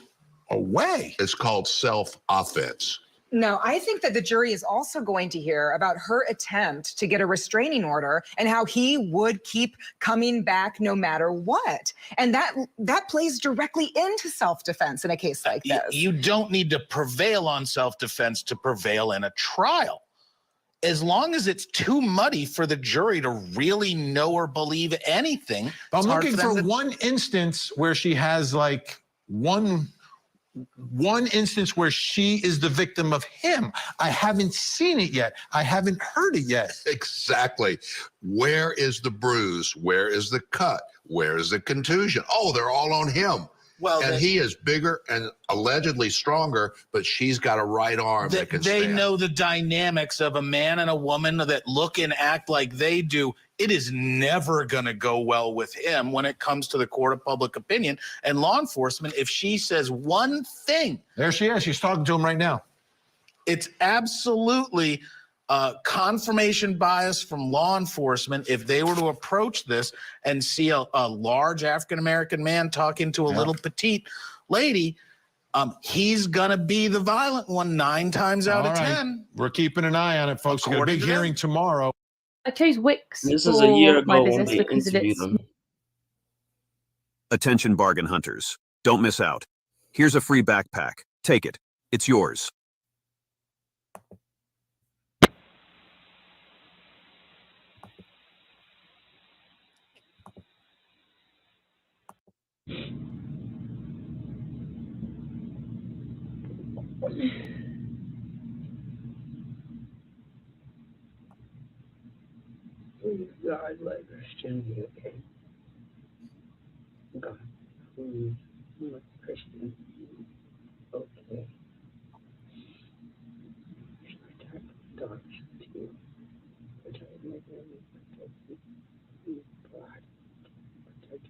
away. It's called self-offense. No, I think that the jury is also going to hear about her attempt to get a restraining order and how he would keep coming back no matter what. And that plays directly into self-defense in a case like this. You don't need to prevail on self-defense to prevail in a trial. as long as it's too muddy for the jury to really know or believe anything. I'm it's hard looking them for to- one instance where she has like one instance where she is the victim of him. I haven't seen it yet. I haven't heard it yet. Exactly. Where is the bruise? Where is the cut? Where is the contusion? Oh, they're all on him. Well, and he is bigger and allegedly stronger, but she's got a right arm that can They stand. know the dynamics of a man and a woman that look and act like they do. It is never going to go well with him when it comes to the court of public opinion and law enforcement. If she says one thing, there she is. She's talking to him right now. It's absolutely confirmation bias from law enforcement if they were to approach this and see a large African-American man talking to a little petite lady. He's going to be the violent one 9 times out of 10. We're keeping an eye on it, folks. We got a big hearing tomorrow. I chose Wix. This is a year for my ago when business we because of interviewed its him. Attention bargain hunters. Don't miss out. Here's a free backpack. Take it. It's yours. Please, God, let Christian be okay. God, please, let Christian be okay. Protect dogs too. Protect my family. Protect me. God, protect us.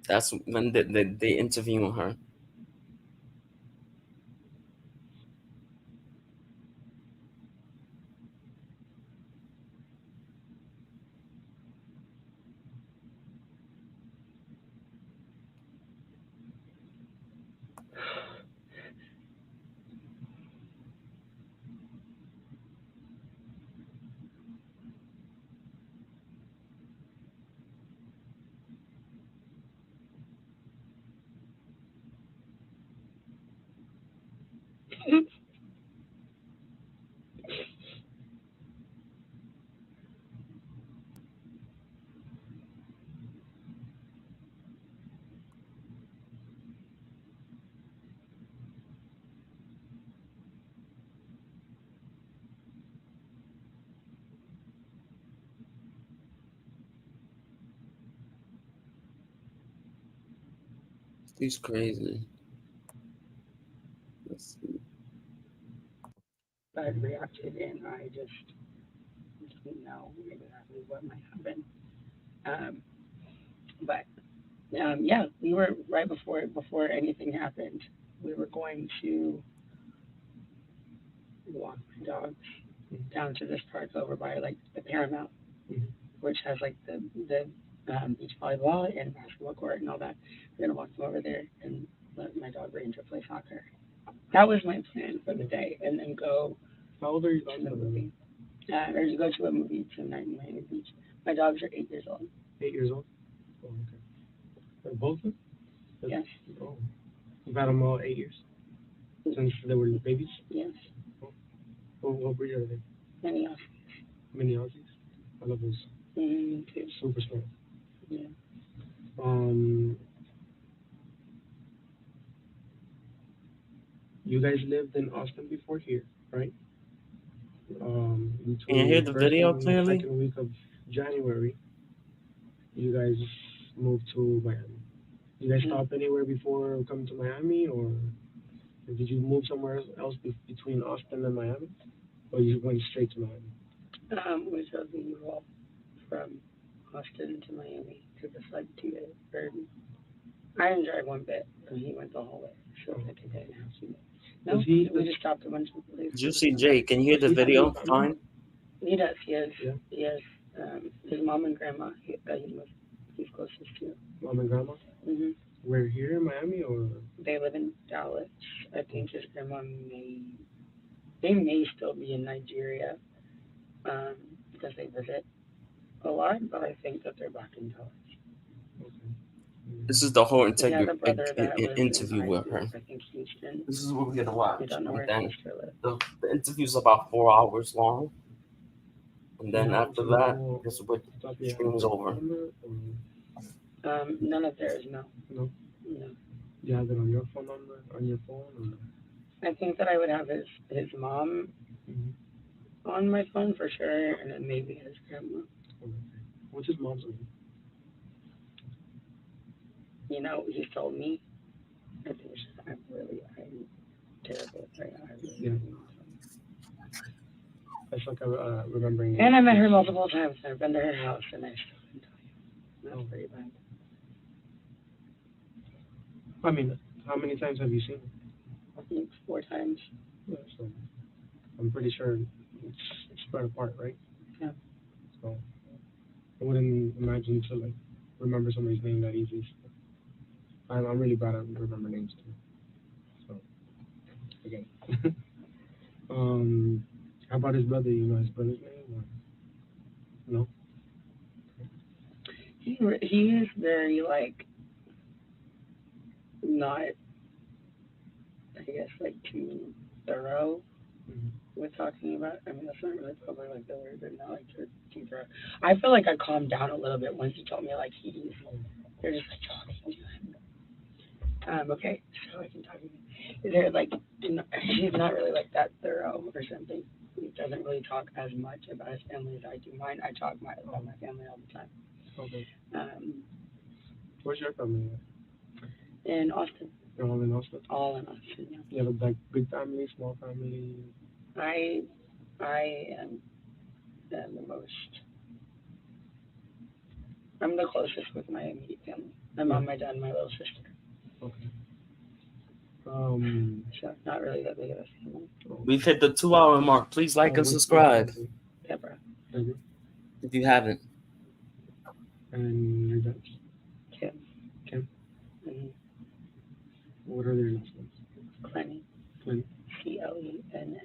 That's when they interviewing her. He's crazy. Let's see. Bad reaction, and I just didn't know exactly what might happen. Yeah, we were right before anything happened. We were going to walk my dogs down to this park over by like the Paramount, which has like the beach volleyball and basketball court and all that. We're gonna walk them over there and let my dog Ranger play soccer. That was my plan for the day, and then go. How old are you going to the movie? Or you go to a movie tonight in Miami Beach. My dogs are 8 years old. 8 years old? Oh, okay. They're both of them? Yes. Oh. You've had them all 8 years? Since they were babies? Yes. Oh. What breed are they? Many Aussies. Mini Aussies? I love those. Me too. Super smart. Yeah. You guys lived in Austin before here, right? Can you hear the video clearly? Second week of January, you guys moved to Miami. You guys stop anywhere before coming to Miami, or did you move somewhere else between Austin and Miami, or you went straight to Miami? We drove the U-Haul from Austin to Miami to the site to get Burden. I didn't drive one bit, and he went the whole way. So I think I have seen it. No, we just stopped a bunch of places. Juicy J, can you hear the video fine? He does. He has his mom and grandma. He he's closest to. Mom and grandma? hmm We're here in Miami or? They live in Dallas. I think his grandma they may still be in Nigeria because they visit a lot, but I think that they're back in Dallas. This is the whole He has a brother that lives interview in with her. I think Houston. This is what we're gonna watch. I don't know where And his sister lives. then the interview's about 4 hours long. And then after that, this is what streams over. None of theirs, no. No. No. You have it on your phone number, on your phone? Or? I think that I would have his mom on my phone for sure, and then maybe his grandma. Okay. What's his mom's name? You know, he told me. I think I'm terrible right now. Yeah. That's like remembering. And I met her multiple times. I've been to her house, and I still didn't tell you. That's pretty bad. I mean, how many times have you seen him? I think 4 times. Yeah, so I'm pretty sure it's spread apart, right? Yeah. So I wouldn't imagine to like remember somebody's name that easy. I'm really bad at remember names too. So again. How about his brother? You know his brother's name? Or? No. He is very like not, I guess, like too thorough with talking about. I mean, that's not really probably like the word, but not like too thorough. I feel like I calmed down a little bit once you told me like they're just like talking to him. Okay, so I can talk to him. They're like, he's not really like that thorough or something. He doesn't really talk as much about his family as I do mine. I talk about my family all the time. Okay. Where's your family? In Austin. You're all in Austin? All in Austin, yeah. You have a big family, small family? I am the most. I'm the closest with my immediate family. My mom, my dad, and my little sister. Okay. So not really that big of a family. We've hit the 2-hour mark. Please like and subscribe. Yeah, bro. If you haven't. And your dad's? Kim. Kim? Mm-hmm. What are their last names? Clenny. Clenny. Clenney. And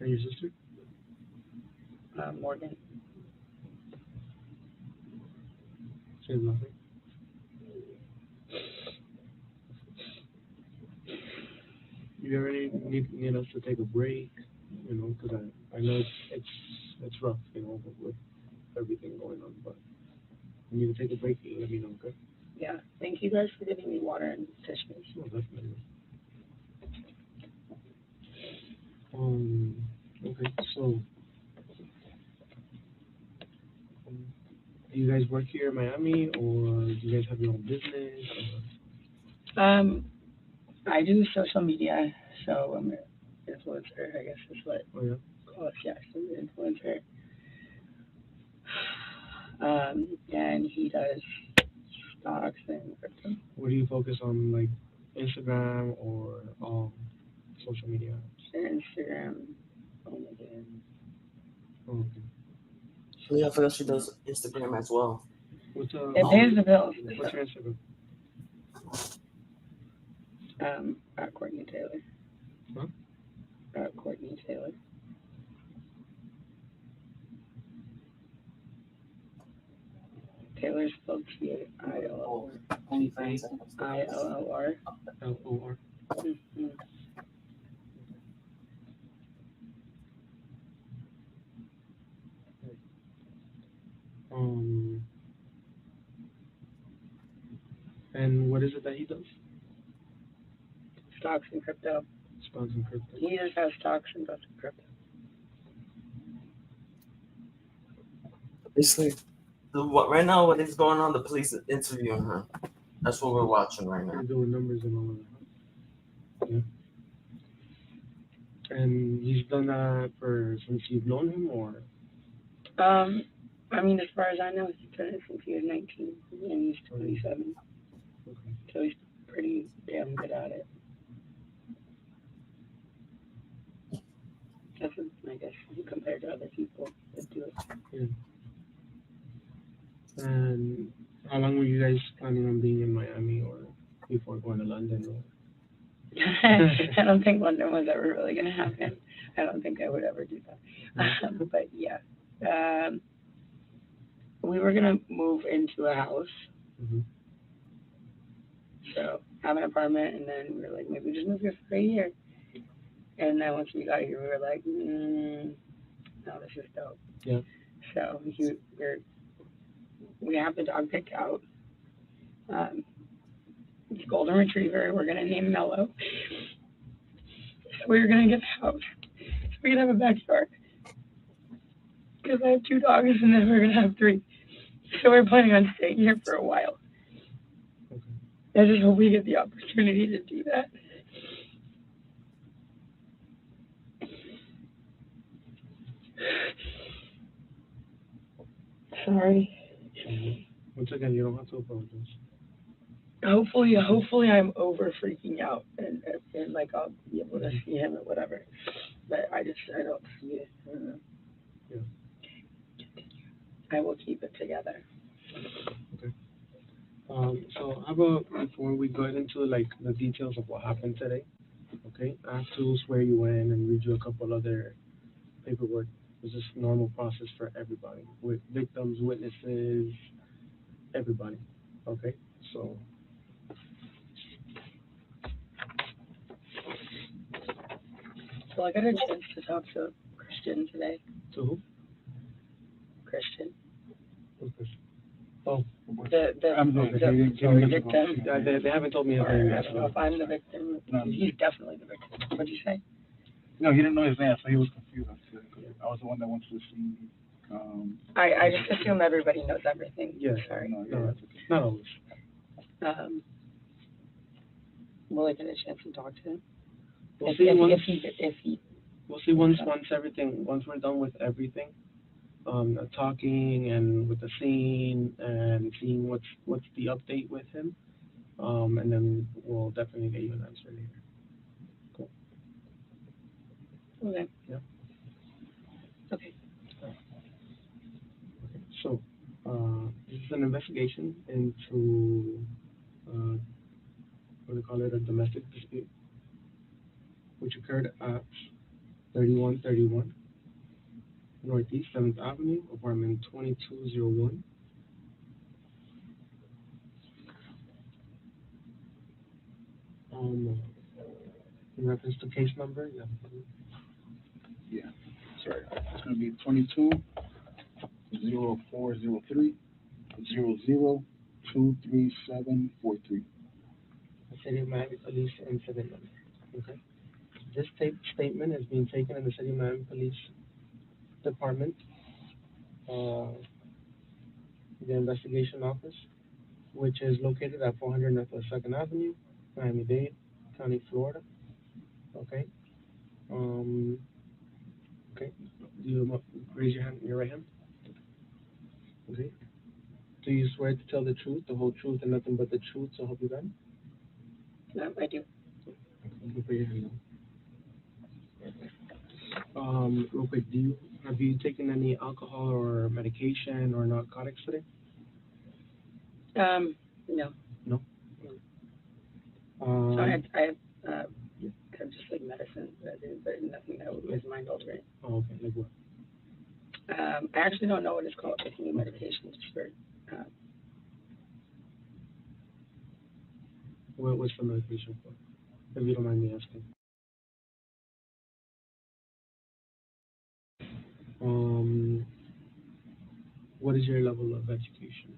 your sister? Morgan. She has nothing. You ever need us to take a break? You know, because I know it's rough, you know, with everything going on. But when you need to take a break, you let me know, okay? Yeah. Thank you guys for giving me water and tissues. No, definitely. Okay, so do you guys work here in Miami, or do you guys have your own business? Or? I do social media, so I'm an influencer, I guess is what call it. Yeah, so an influencer. And he does stocks and crypto. What do you focus on, like Instagram or social media? Instagram, OnlyFans. Okay. Yeah, I forgot she does Instagram as well. What's It pays the bills. What's your Instagram? At Courtney Taylor. Huh? At Courtney Taylor. Taylor spelled Taillor. ILLR. LOR. Mm-hmm. And what is it that he does? Stocks and crypto. Stocks and crypto. He just has stocks and does crypto. Basically, right now, what is going on? The police are interviewing her. That's what we're watching right now. They're doing numbers and all of that. Yeah. And he's done that since you've known him, or? I mean, as far as I know, he's done it since he was 19, and he's 27. Okay. So he's pretty damn good at it. That's, I guess, compared to other people that do it. Yeah. How long were you guys planning on being in Miami or before going to London? Or? I don't think London was ever really going to happen. I don't think I would ever do that. But yeah, we were going to move into a house. Mm-hmm. So have an apartment, and then we were like, maybe just move here for a year. And then once we got here, we were like, no, this is dope. Yeah. So we have the dog picked out. Golden Retriever. We're gonna name Mellow. So we're gonna get a house. So we can have a backyard. Because I have 2 dogs, and then we're gonna have 3. So we're planning on staying here for a while. I just hope we get the opportunity to do that. Sorry. Once again, you don't have to apologize. Hopefully I'm over freaking out and like I'll be able to see him or whatever. But I don't see it. I don't know. Yeah. I will keep it together. Okay. So how about before we go into like the details of what happened today, okay? I have to swear you in and read you a couple other paperwork. It's just normal process for everybody, with victims, witnesses, everybody. Okay, so. So I got a chance to talk to Christian today. To who? Christian. Who's Christian? Oh. The victim. They haven't told me his name I yet. don't know if I'm the victim. He's definitely the victim. What'd you say? No, he didn't know his name, so he was confused. I was the one that went to the scene. I just assume everybody knows everything. Yeah. Sorry. No, not always. Will I get a chance to talk to him? We'll see once everything. once we're done with everything, talking and with the scene and seeing what's the update with him, and then we'll definitely get you an answer later. Cool. Okay. Yeah. Okay. So, this is an investigation into what do they call it, a domestic dispute, which occurred at 3131 Northeast 7th Avenue, apartment 2201. In reference to case number, yeah. Yeah, sorry. It's going to be 22 0403 00 The City of Miami Police Incident Number. Okay. This statement is being taken in the City of Miami Police Department, the investigation office, which is located at 400 Northwest 2nd Avenue, Miami-Dade County, Florida. Okay. Okay. Do you raise your hand, your right hand? Okay. Do you swear to tell the truth, the whole truth, and nothing but the truth, so help you God? I do. You can put your hand down. Real quick, have you taken any alcohol or medication or narcotics today? No. No. So I have just like medicine that I do, but nothing that was mind altering. Oh, okay. Like what? I actually don't know what it's called. It's new medication just for. What's the medication for? If you don't mind me asking. What is your level of education?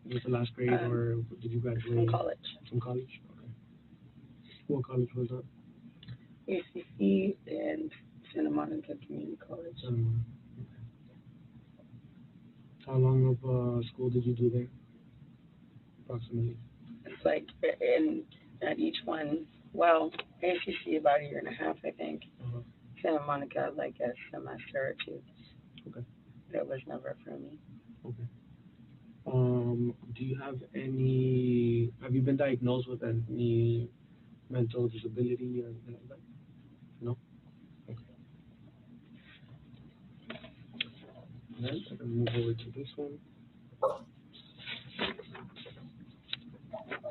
Was it last grade or did you graduate? From college. From college? Okay. What college was that? UCC and Santa Monica Community College. Okay. How long of school did you do there? Approximately. It's like at each one, well, ACC about 1.5 years, I think. Santa Monica like a semester or 2. Okay. That was never for me. Okay. Do you have you been diagnosed with any mental disability or anything like that? No? Okay. Then I'm going to move over to this one.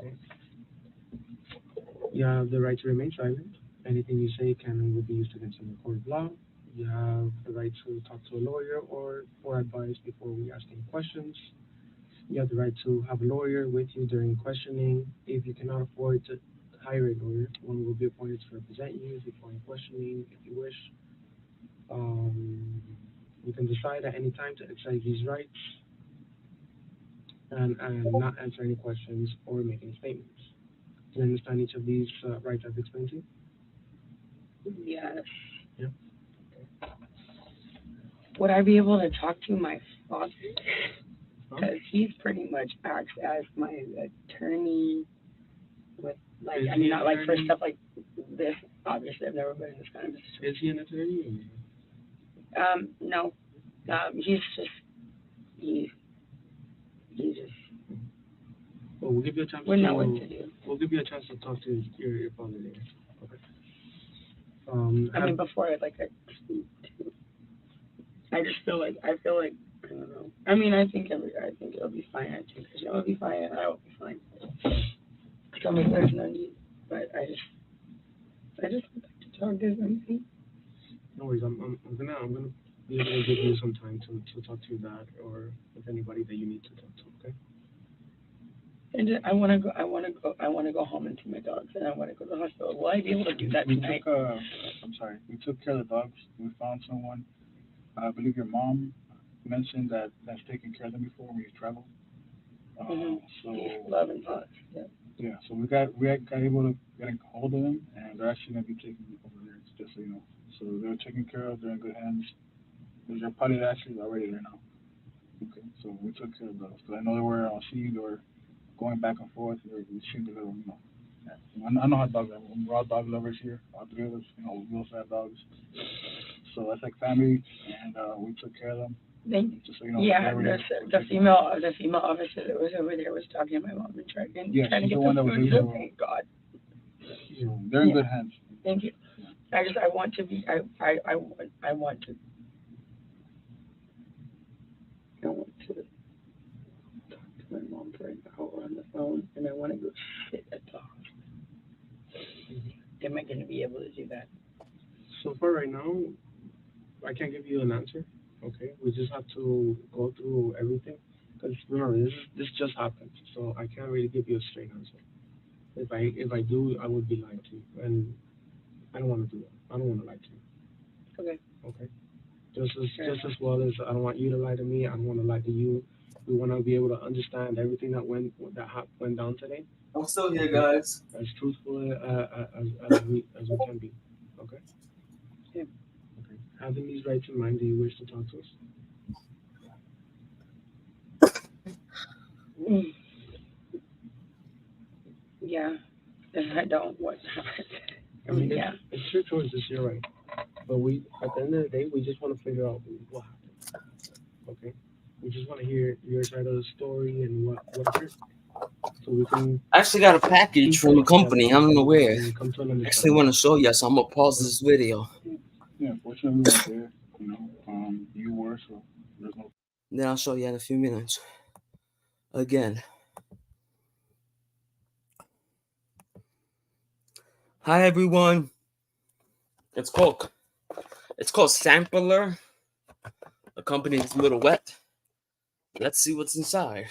Okay. You have the right to remain silent. Anything you say can and will be used against you in the court of law. You have the right to talk to a lawyer or for advice before we ask any questions. You have the right to have a lawyer with you during questioning. If you cannot afford to hire a lawyer, one will be appointed to represent you before any questioning if you wish. You can decide at any time to exercise these rights and not answer any questions or make any statements. Do you understand each of these rights I've explained to you? Yes. Yeah. Would I be able to talk to my father? Because he's pretty much acts as my attorney with, like, I mean, not like for stuff like this. Obviously, I've never been in this kind of situation. Is he an attorney? No. He's just, he just. Well, we'll give you a chance. Wouldn't know what to do. We'll give you a chance to talk to your father later. Okay. I mean, before I I just feel like I don't know. I mean, I think it'll be fine. I think it'll be fine. I will be fine. I mean, there's no need, but I just would like to talk to something. No worries. I'm gonna be able to give you some time to talk to your dad or with anybody that you need to talk to. Okay. And I want to go home and see my dogs, and I want to go to the hospital. Will I be able to do that tonight? We took care of the dogs. We found someone. I believe your mom mentioned that's taken care of them before when you travel. So Love and thoughts. Yeah. Yeah. So we got able to get a hold of them, and they're actually gonna be taken over there. Just so you know. So they're taken care of. They're in good hands. Their potty actually is already there now. Okay. So we took care of those. Because I know they were seeing they were going back and forth. We seemed a little, I know how dogs are. We're all dog lovers here. All three of us, we also have dogs. So that's like family, and we took care of them. Just so you know. Yeah, the female officer that was over there was talking to my mom and trying to get the the one that was food. able. Thank God. So they're in good hands. Thank you. I want to talk to my mom for an hour on the phone, and I want to go sit at the hospital. Am I going to be able to do that? So for right now, I can't give you an answer. Okay, we just have to go through everything. Because remember, this just happened, so I can't really give you a straight answer. If I do, I would be lying to you, and I don't want to do that. I don't want to lie to you. Okay. Okay. Just as well as I don't want you to lie to me. I don't want to lie to you. We want to be able to understand everything that went down today. I'm still here, guys. As truthful as we can be. Okay. Yeah. Okay. Having these rights in mind, do you wish to talk to us? Yeah. If I don't, what? I mean, yeah. It's your choice. It's your right. But at the end of the day, we just want to figure out what happened. Okay. We just want to hear your side of the story and what occurred. So we can. I actually got a package from a company. I don't know where. I actually want to show you, so I'm gonna pause this video. Yeah, fortunately we were there. You were, so there's no. Then I'll show you in a few minutes. Again. Hi everyone. It's called Sampler. The company is a little wet. Let's see what's inside.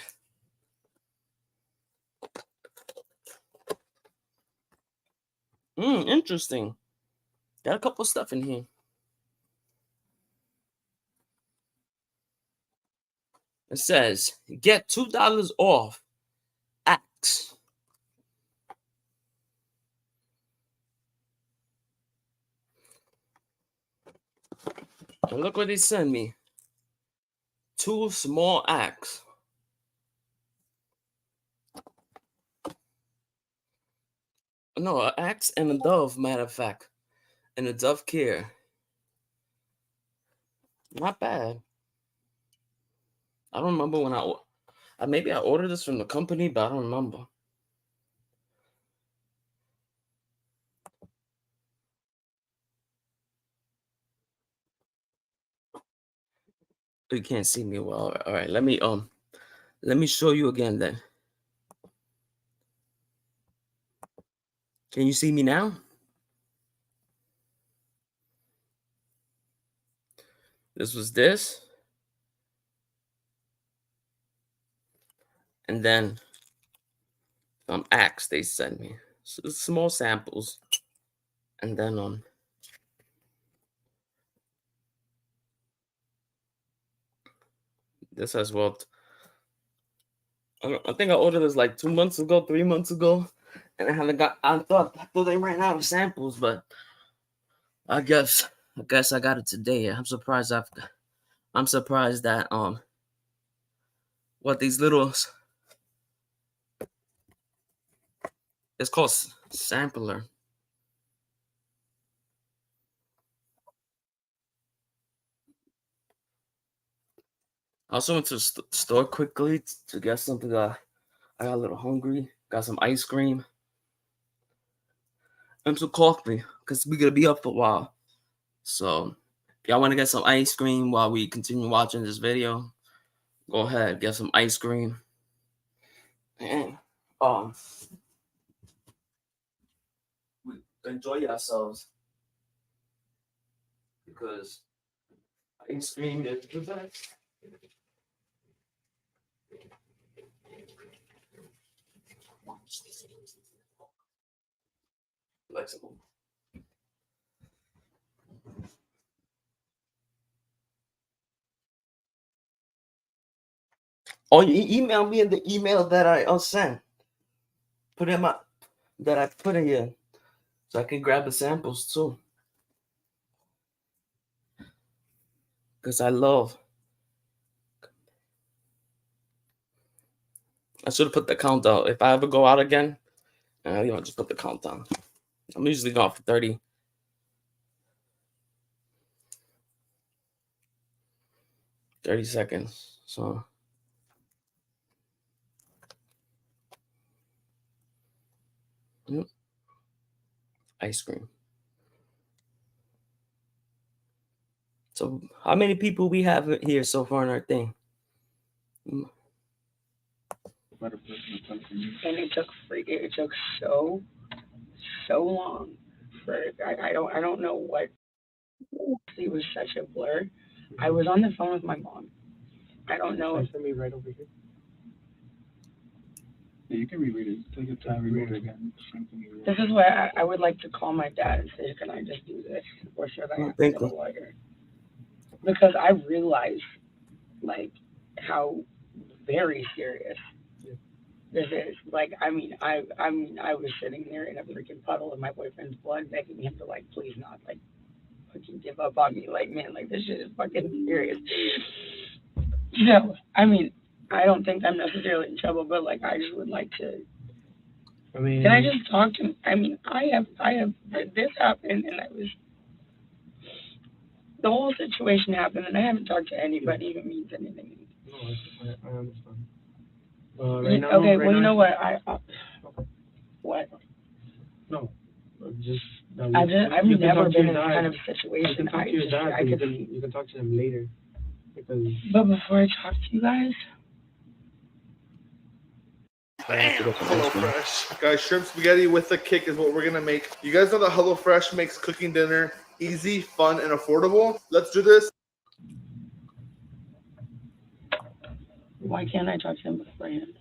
Interesting. Got a couple stuff in here. It says, get $2 off Axe. And look what they sent me. 2 small Axe. No, an Axe and a Dove, matter of fact. And a Dove Care. Not bad. I don't remember when maybe I ordered this from the company, but I don't remember. You can't see me well. All right, let me show you again then. Can you see me now? This was this. And then some acts they sent me. So small samples. And then this as well. I think I ordered this like 2 months ago, 3 months ago. And I haven't got, I thought they ran out of samples, but I guess I got it today. I'm surprised that what these little, it's called sampler. I also went to the store quickly to get something. I got a little hungry. Got some ice cream and some coffee because we're gonna be up for a while. So if y'all want to get some ice cream while we continue watching this video, go ahead, get some ice cream. And enjoy yourselves because ice cream is the best. Flexible. Oh, you email me in the email that I sent. Put in that I put in here, so I can grab the samples too. Because I should have put the countdown. If I ever go out again, just put the countdown. I'm usually gone for 30 seconds. So ice cream. So how many people we have here so far in our thing? And it took so long for I don't know what. It was such a blur. I was on the phone with my mom. I don't know if me right over here. Yeah, you can reread it. Take your time, reread it again. this is where I would like to call my dad and say, can I just do this, or should I have to get a lawyer? Because I realized like how very serious this is. Like, I mean, I was sitting there in a freaking puddle of my boyfriend's blood, begging him to like, please not like fucking give up on me. Like, man, like this shit is fucking serious. So, I mean, I don't think I'm necessarily in trouble, but like, I just would like to. I mean, can I just talk to him? I mean, I have this happened, and I was. The whole situation happened, and I haven't talked to anybody if it means anything. No, I understand. Right now, okay, right well, you now, know what? What? No, just. I've never been in this kind of situation. You can talk to him later. Because. But before I talk to you guys. Bam! HelloFresh. Guys, shrimp spaghetti with a kick is what we're going to make. You guys know that HelloFresh makes cooking dinner easy, fun, and affordable. Let's do this. Why can't I talk to him beforehand?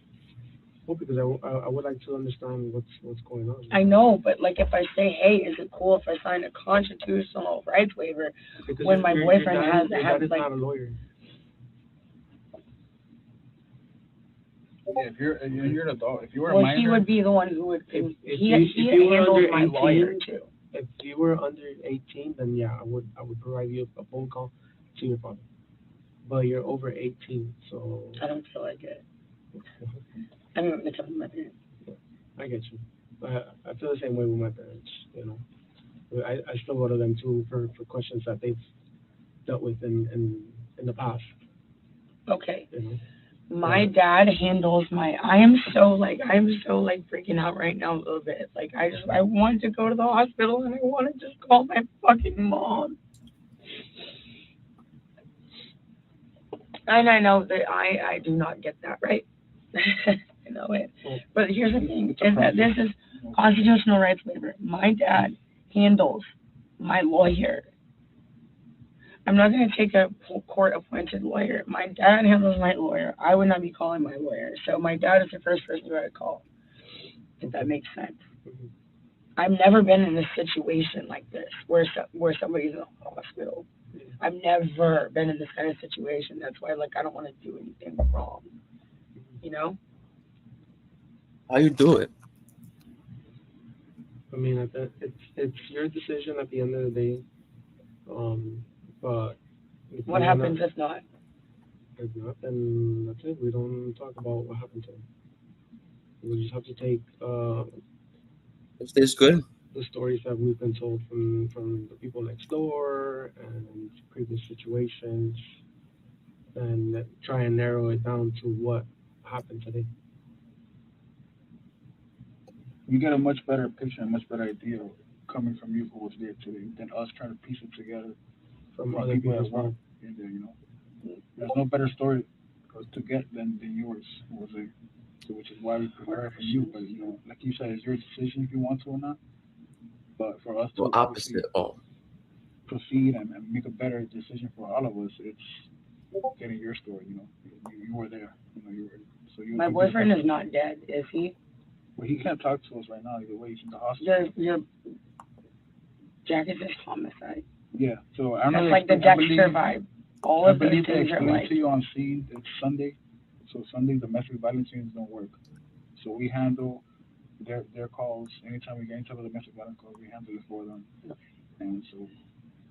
Well, because I would like to understand what's going on. I know, but like if I say, hey, is it cool if I sign a constitutional rights waiver because when my boyfriend your dad has is like. not a lawyer. Yeah, if you're an adult, if you were a well, minor, he would be the one who would. If he you were handles under my 18, lawyer too. If you were under 18, then yeah, I would provide you a phone call to your father. But you're over 18, so. I don't feel like it. I don't know to my parents. I get you. I feel the same way with my parents. You know, I still go to them too for questions that they've dealt with in the past. Okay. You know? My dad handles my. I'm so freaking out right now a little bit. Like I wanted to go to the hospital and I want to just call my fucking mom. And I know that I do not get that right. I know it. But here's the thing: is that this is Constitutional rights waiver. My dad handles my lawyer. I'm not going to take a court-appointed lawyer. My dad handles my lawyer. I would not be calling my lawyer. So my dad is the first person you got to call, if that makes sense. I've never been in a situation like this where somebody's in the hospital. I've never been in this kind of situation. That's why, like, I don't want to do anything wrong. You know? How you do it? I mean, it's your decision at the end of the day. But What happens if not? If not, then that's it. We don't talk about what happened to him. We just have to take Is this good? the stories that we've been told from the people next door and previous situations, and try and narrow it down to what happened today. You get a much better picture, a much better idea coming from you who was there today than us trying to piece it together From from other people people that as well. weren't in there, you know. There's no better story to get than yours was there. So which is why we prefer it from you. But you know, like you said, it's your decision if you want to or not. But for us to Well, opposite. proceed and make a better decision for all of us, it's getting your story, you know. You were there. You know, you were so you My boyfriend is not dead, is he? Well, he can't talk to us right now either way. He's in the hospital. Jack is just homicide. Yeah, so I don't know. It's like the Dexter vibe. All I of those believe they things are explained like, to you on scene. It's Sunday, so Sunday domestic violence scenes don't work. So we handle their calls anytime we get into the domestic violence calls. We handle it for them, and so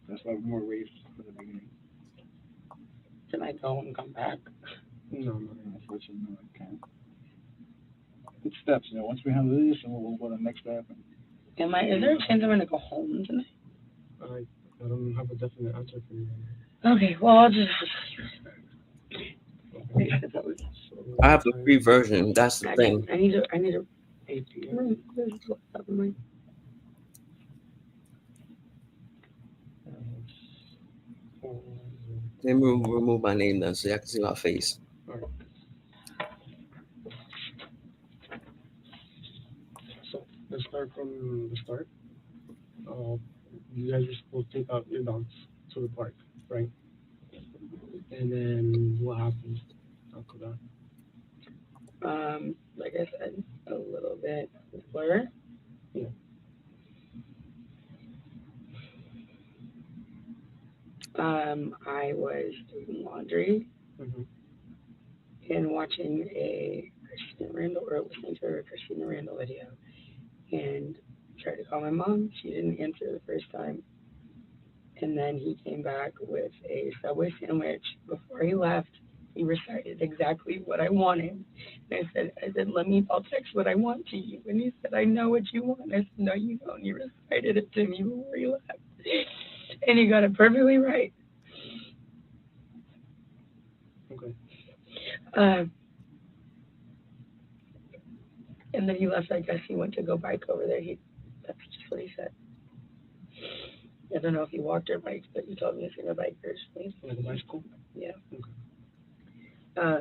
that's why we were raised from the beginning. can I go and come back? No, unfortunately, no, I can't. It's steps, you know. Once we handle this, and we'll go to the next step. And Is there a chance I'm going to go home tonight? I don't have a definite answer for you. Okay, well, I'll just. I have the free version. That's the thing. I need a APR. Let me remove my name then so I can see my face. So let's start from the start. You guys are supposed to take out your dogs to the park, right? And then what happens after that? Like I said, a little bit blur. Yeah. I was doing laundry and watching a Christina Randall or listening to a Christina Randall video, and tried to call my mom. She didn't answer the first time, and then he came back with a Subway sandwich. Before he left, he recited exactly what I wanted. And I said, I'll text what I want to you. And he said, I know what you want. I said, no, you don't. You recited it to me before you left. And he got it perfectly right. Okay. And then he left. I guess he went to go bike over there. That's just what he said. I don't know if he walked or biked, but he told me he's going to bike personally. Like a bicycle? Yeah. Okay.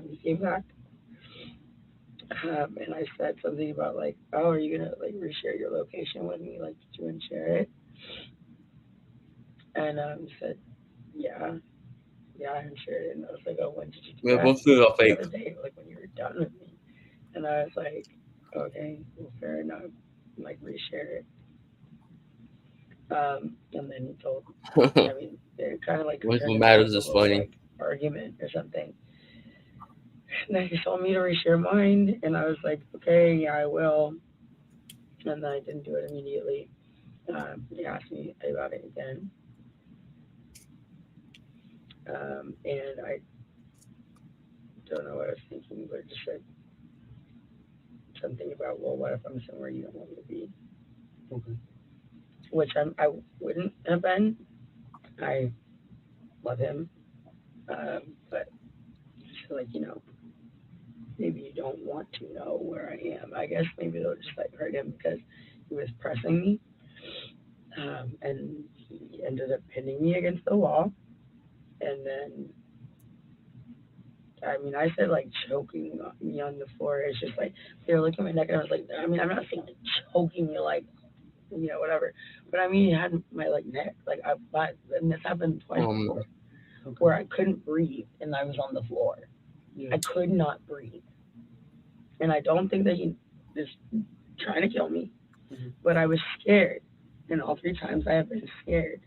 He came back. And I said something about like, oh, are you going to like reshare your location with me? Like, did you want to share it? And he said, yeah, I shared it. And I was like, oh, when did you do Yeah, that? both feel The fake. other day, like when you were done with me. And I was like, okay, well, fair enough. Like, reshare it. And then he told, I mean, they're kind of like What turned matters into a is little, funny. like, argument or something. And then he told me to reshare mine, and I was like, okay, yeah, I will. And then I didn't do it immediately. He asked me about it again. And I don't know what I was thinking, but just said something about, well, what if I'm somewhere you don't want me to be? Okay. Which I wouldn't have been. I love him. But just like, maybe you don't want to know where I am. I guess maybe it'll just like hurt him because he was pressing me. And he ended up pinning me against the wall. And then I mean, I said like choking me on the floor. It's just like they were looking at my neck, and I was like, I mean, I'm not saying like choking me like, you know, whatever, but I mean, it had my like neck, like and this happened twice before, where I couldn't breathe and I was on the floor. Yeah. I could not breathe, and I don't think that he is trying to kill me, but I was scared, and all 3 times I have been scared.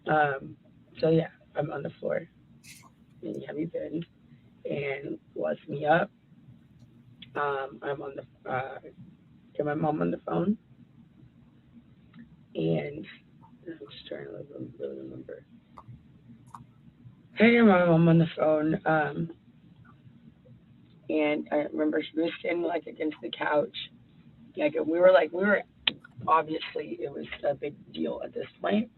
So yeah, I'm on the floor. And have you been? And what's me up? I'm on the get my mom on the phone, and I'm just trying to really remember. Hey, my mom on the phone. And I remember she was standing like against the couch. Like we were obviously it was a big deal at this point.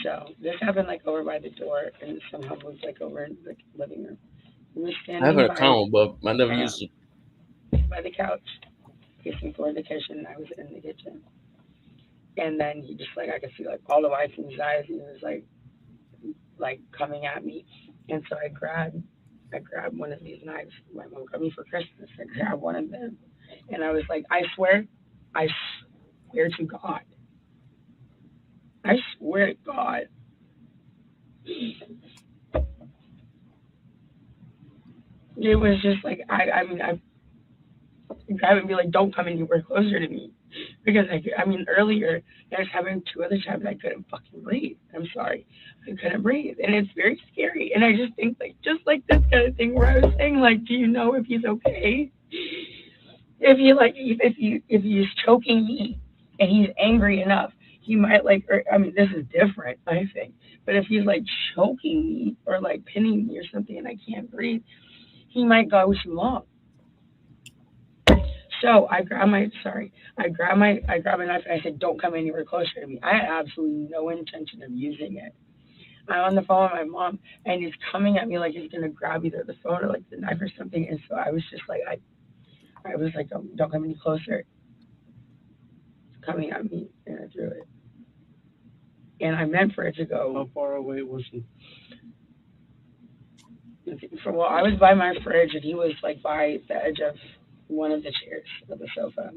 So this happened like over by the door and somehow moved like over in the living room. We were standing I have an by, account, but I never used it. by the couch, facing toward the kitchen. I was in the kitchen. And then he just like I could see like all the whites in his eyes. He was like coming at me. And so I grabbed one of these knives. My mom got me for Christmas. I grabbed one of them. And I was like, I swear to God. I swear to God. It was just like, I mean, I grab and be like, don't come anywhere closer to me. Because, earlier, I was having 2 other times I couldn't fucking breathe. I'm sorry. I couldn't breathe. And it's very scary. And I just think, like, just like this kind of thing where I was saying, like, do you know if he's okay? If he's choking me and he's angry enough, he might, this is different, I think. But if he's, like, choking me or, like, pinning me or something and I can't breathe, he might go too long. So I grab a knife and I said, don't come anywhere closer to me. I had absolutely no intention of using it. I'm on the phone with my mom and he's coming at me like he's gonna grab either the phone or like the knife or something. And so I was just like, I was like, don't come any closer. It's coming at me and I threw it. And I meant for it to go. How far away was he? I was by my fridge and he was like by the edge of one of the chairs of the sofa.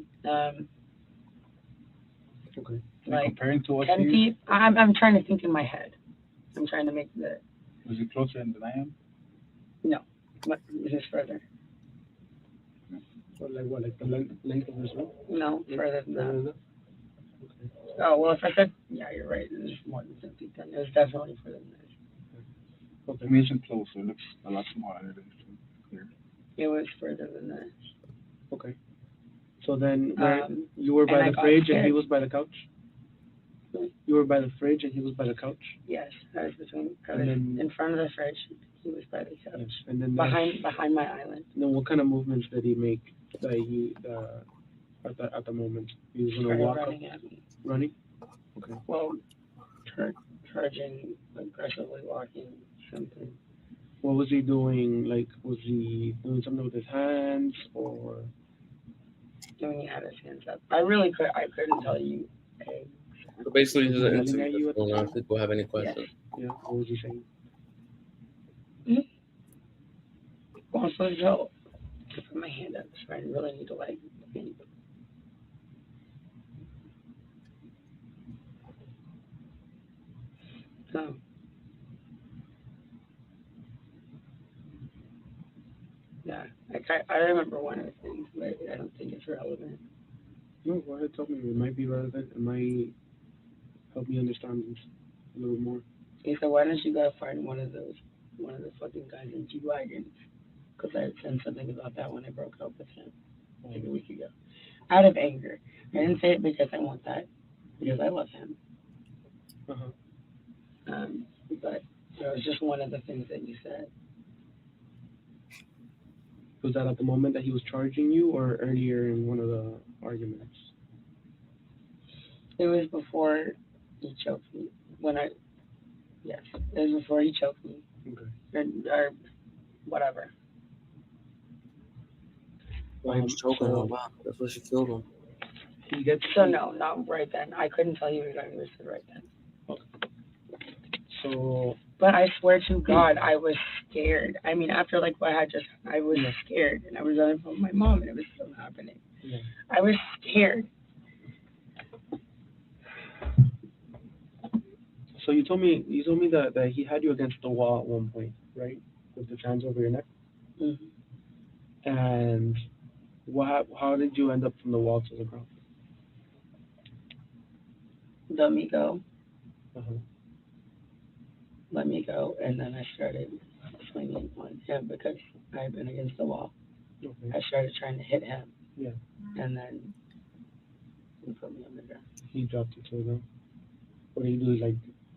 Okay. Like comparing to what 10 feet. I'm trying to think in my head. I'm trying to make the. Was he closer than I am? No, but just further. So like the length of this room? No, further than that. Okay. Oh well, if I said yeah, you're right. It was more than 10 feet. Then it was definitely further than this. Okay. I mean, it's closer. It looks a lot smaller than here. It was further than this. Okay. So then, you were by the fridge and he was by the couch? You were by the fridge and he was by the couch? Yes, I was in front of the fridge. He was by the couch. Yes. And then behind my island. Then what kind of movements did he make that he at the moment? He was gonna walk running up, at me. running? Okay. Well, charging, aggressively walking, something. What was he doing? Like, was he doing something with his hands or? When he had his hands up, I couldn't tell you. So basically, this is an Yelling at you interview. at the If time? people have any questions. Yeah. What was he saying? Well, I'm supposed to put my hand up, so I really need to think. So. Yeah, I remember one of the things, but I don't think it's relevant. No, go ahead, tell me. It might be relevant. It might help me understand this a little more. He said, why don't you go find one of the fucking guys in G-Wagons? Because I had said something about that when I broke up with him like a week ago. Out of anger. I didn't say it because I want that, because I love him. But it was just one of the things that you said. Was that at the moment that he was charging you or earlier in one of the arguments? It was before he choked me. Yes, it was before he choked me. Okay. Or whatever. Why he was choking him? Wow, that's what she killed him. So no, not right then. I couldn't tell you exactly what he said right then. So, but I swear to God, I was scared. I mean, after like what I had just, I was scared, and I was on the phone with my mom, and it was still happening. Yeah. I was scared. So you told me that he had you against the wall at one point, right? With his hands over your neck. Mm-hmm. And how did you end up from the wall to the ground? Let me go. Uh-huh. Let me go, and then I started swinging on him because I had been against the wall. Okay. I started trying to hit him, Yeah. and then he put me on the ground. He dropped you to the ground. What did he do? Like,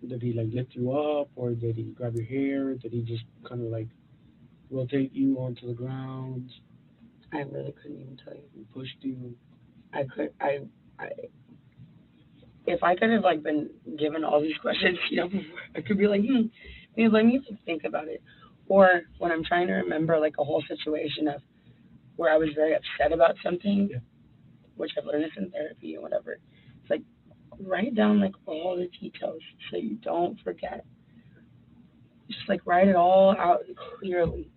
did he like lift you up, or did he grab your hair? Did he just kind of like rotate you onto the ground? I really couldn't even tell you. He pushed you. If I could have like been given all these questions, before, I could be like, maybe let me think about it. Or when I'm trying to remember like a whole situation of where I was very upset about something, which I've learned this in therapy and whatever. It's like write down like all the details so you don't forget. Just like write it all out clearly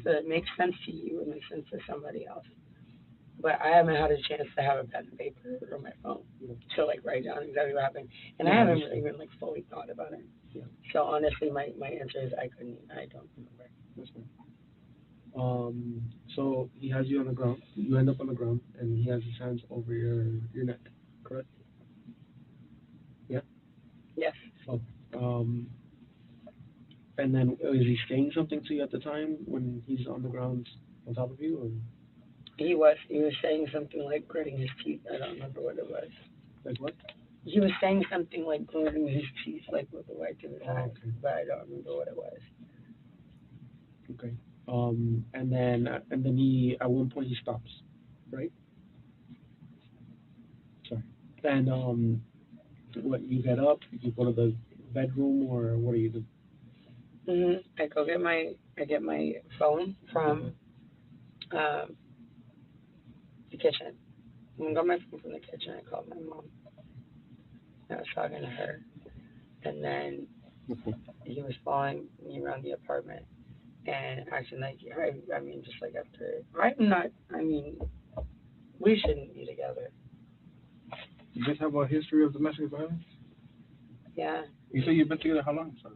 so it makes sense to you and makes sense to somebody else. But I haven't had a chance to have a pen and paper or my phone to like write down exactly what happened, and I haven't really even like fully thought about it. Yeah. So honestly, my answer is I don't remember. That's fine. So he has you on the ground. You end up on the ground, and he has his hands over your neck. Correct? Yeah. Yes. Oh. And then is he saying something to you at the time when he's on the ground on top of you, or? He was saying something like gritting his teeth. I don't remember what it was. Like what? He was saying something like gritting his teeth, like with the white to his eye, Okay. but I don't remember what it was. Okay. And then he at one point he stops, right? Sorry. And what, you get up, you go to the bedroom, or what do you do? I go get my phone from the kitchen. I got my phone from the kitchen. I called my mom. I was talking to her, and then he was following me around the apartment and acting like I mean, just like after we shouldn't be together. You guys have a history of domestic violence? Yeah, You say you've been together how long, sir?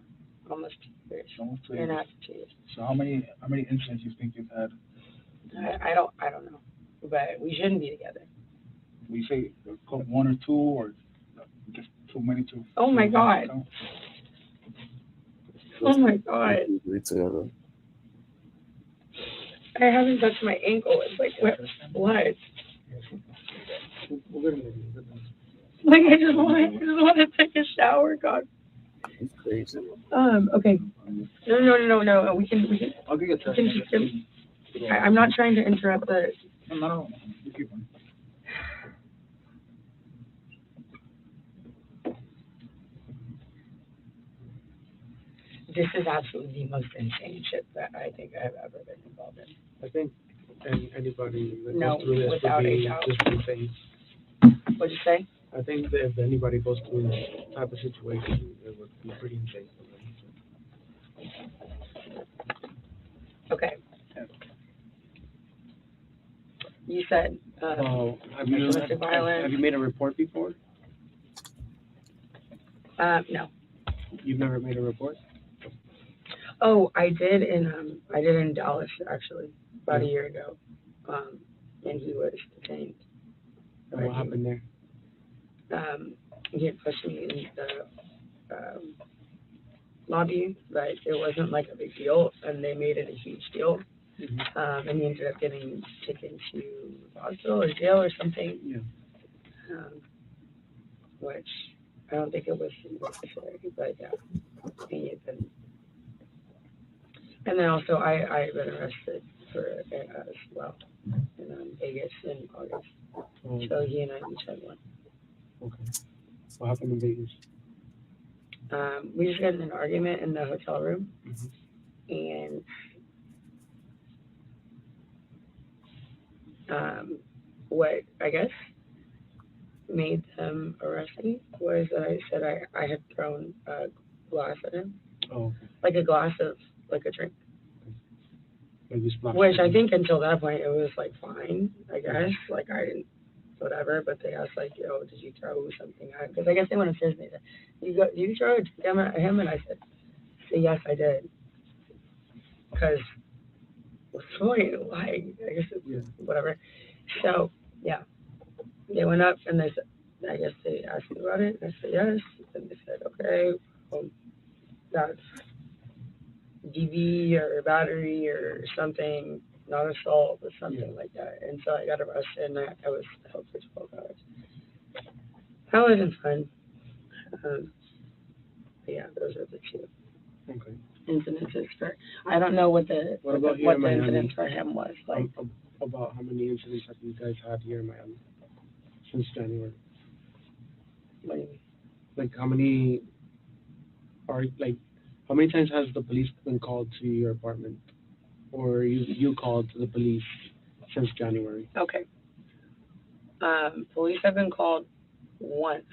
almost 2 years. Almost 2 Year and a years. half, 2 years. So how many incidents you think you've had? I don't know, but we shouldn't be together. We say one or two, or just too many to. Oh my God. Oh my God. Together. I haven't touched my ankle. It's like what? Like I just want to take a shower, God. It's crazy. Okay. No. We can. I'll get you I'm not trying to interrupt the. No. You keep on. This is absolutely the most insane shit that I think I've ever been involved in. I think anybody that No, goes through this would without a be doubt. just insane. What'd you say? I think that if anybody goes through this type of situation, it would be pretty insane. Okay. You said Have you domestic violence. have you made a report before? No. You've never made a report? Oh, I did in Dallas actually about a year ago, and he was detained. And what happened there? He had pushed me in the lobby, but it wasn't like a big deal, and they made it a huge deal. And he ended up getting taken to the hospital or jail or something. Yeah. Which I don't think it was necessary, but yeah, he had been. And then also I had been arrested for as well in Vegas in August. Okay. So he and I each had one. Okay. What happened in Vegas? We just got in an argument in the hotel room, and what I guess made them arrest me was that I said I had thrown glass at him, Oh, okay. like a glass of like a drink. Like you splashed Which I it. think until that point it was like fine, I guess. Like I didn't, whatever. But they asked like, yo, did you throw something at him? Because I guess they went upstairs and they said, did you throw a drink at him? And I said, yes, I did. Because what's the point? Like I guess it's whatever. So yeah, they went up and they said, I guess they asked me about it. And I said yes, and they said okay, well, that's DV or battery or something, not assault or something like that. And so I got arrested and I was held for 12 hours. That wasn't fun. But yeah, those are the two incidences for. I don't know what the What about here what in the Miami? incident for him was like. About how many incidents have you guys had here in Miami since January? What do you mean? Like how many how many times has the police been called to your apartment, or you called to the police since January? Okay. Police have been called once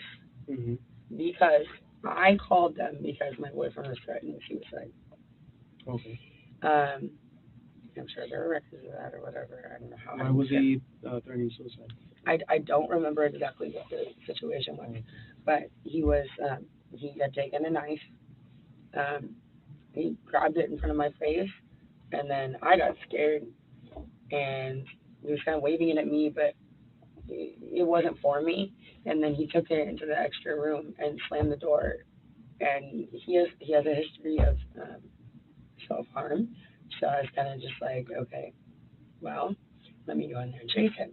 because I called them because my boyfriend was threatening suicide. Okay. I'm sure there are records of that or whatever. I don't know how. Why was he threatening suicide? I don't remember exactly what the situation was, but he was he had taken a knife. He grabbed it in front of my face, and then I got scared, and he was kind of waving it at me, but it wasn't for me. And then he took it into the extra room and slammed the door. And he has a history of self-harm, so I was kind of just like, okay, well, let me go in there and chase him,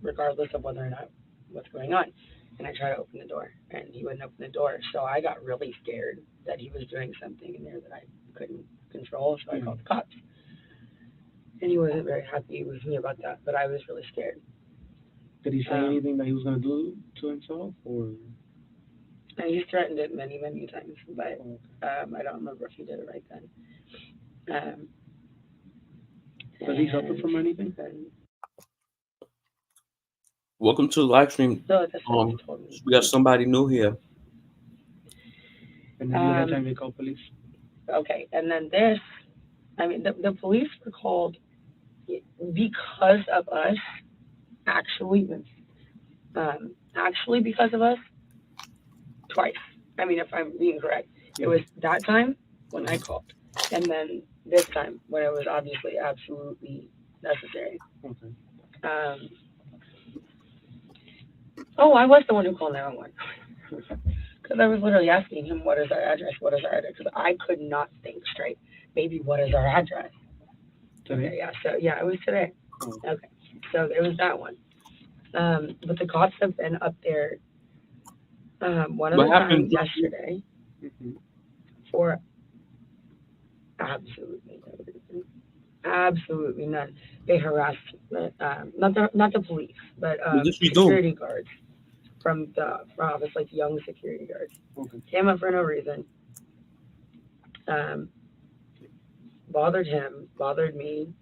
regardless of whether or not what's going on. And I tried to open the door, and he wouldn't open the door. So I got really scared that he was doing something in there that I couldn't control, so I called the cops. And he wasn't very happy with me about that, but I was really scared. Did he say anything that he was going to do to himself, or? And he's threatened it many, many times, but I don't remember if he did it right then. Does he suffer from anything? Welcome to the live stream. No, that's what he told me. We got somebody new here. And then the time they call police? Okay, and then this, I mean, the police were called because of us, actually because of us, twice. I mean, if I'm being correct. It was that time when I called, and then this time when it was obviously absolutely necessary. Okay. I was the one who called 911. Because I was literally asking him, what is our address? What is our address? Because I could not think straight. Maybe what is our address? Today? Okay, yeah. So, yeah, it was today. Okay. So it was that one. But the cops have been up there one of the times yesterday for absolutely no reason. Absolutely none. They harassed, not the police, but security guards from the office, like young security guards. Came up for no reason. Bothered him, bothered me.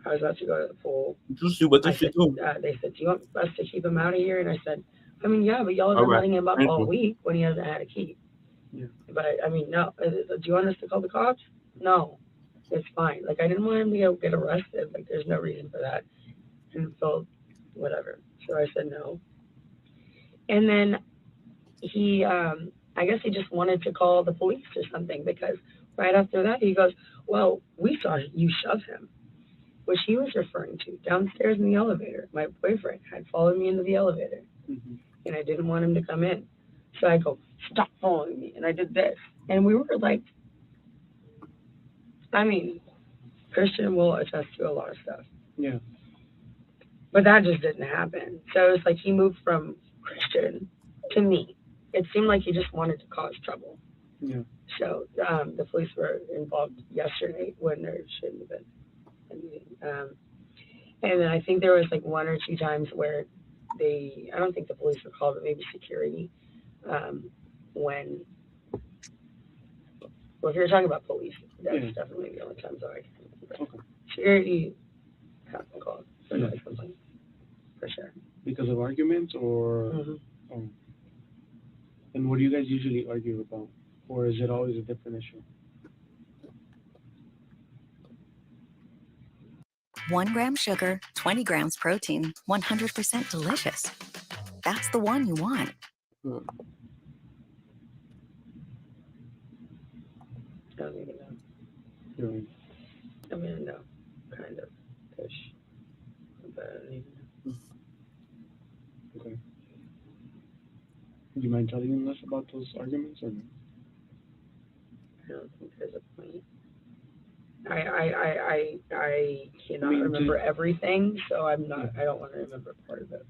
I was about to go to the pool. They said, do you want us to keep him out of here? And I said, I mean, yeah, but y'all have been letting him up all week when he hasn't had a key. Yeah. But, I mean, no. Do you want us to call the cops? No. It's fine. Like, I didn't want him to get arrested. Like, there's no reason for that. And so, whatever. So I said no. And then he, I guess he just wanted to call the police or something, because right after that, he goes, well, we saw you shove him, which he was referring to downstairs in the elevator. My boyfriend had followed me into the elevator, and I didn't want him to come in. So I go, stop following me. And I did this. And we were like, I mean, Christian will attest to a lot of stuff. Yeah. But that just didn't happen. So it's like he moved from Christian to me. It seemed like he just wanted to cause trouble. Yeah. So the police were involved yesterday when there shouldn't have been anything. And then I think there was like one or two times where I don't think the police were called, but maybe security, when, well, if you're talking about police, that's definitely the only times I can remember. Security has been called for noise complaint, for sure. Because of arguments, or? And what do you guys usually argue about? or is it always a different issue? 1 gram sugar, 20 grams protein, 100% delicious. That's the one you want. I don't even know. I mean, no, kind of ish, but I don't even know. Okay. Do you mind telling us about those arguments or no? I don't think there's a point. I cannot remember everything, so I'm not. I don't want to remember part of it.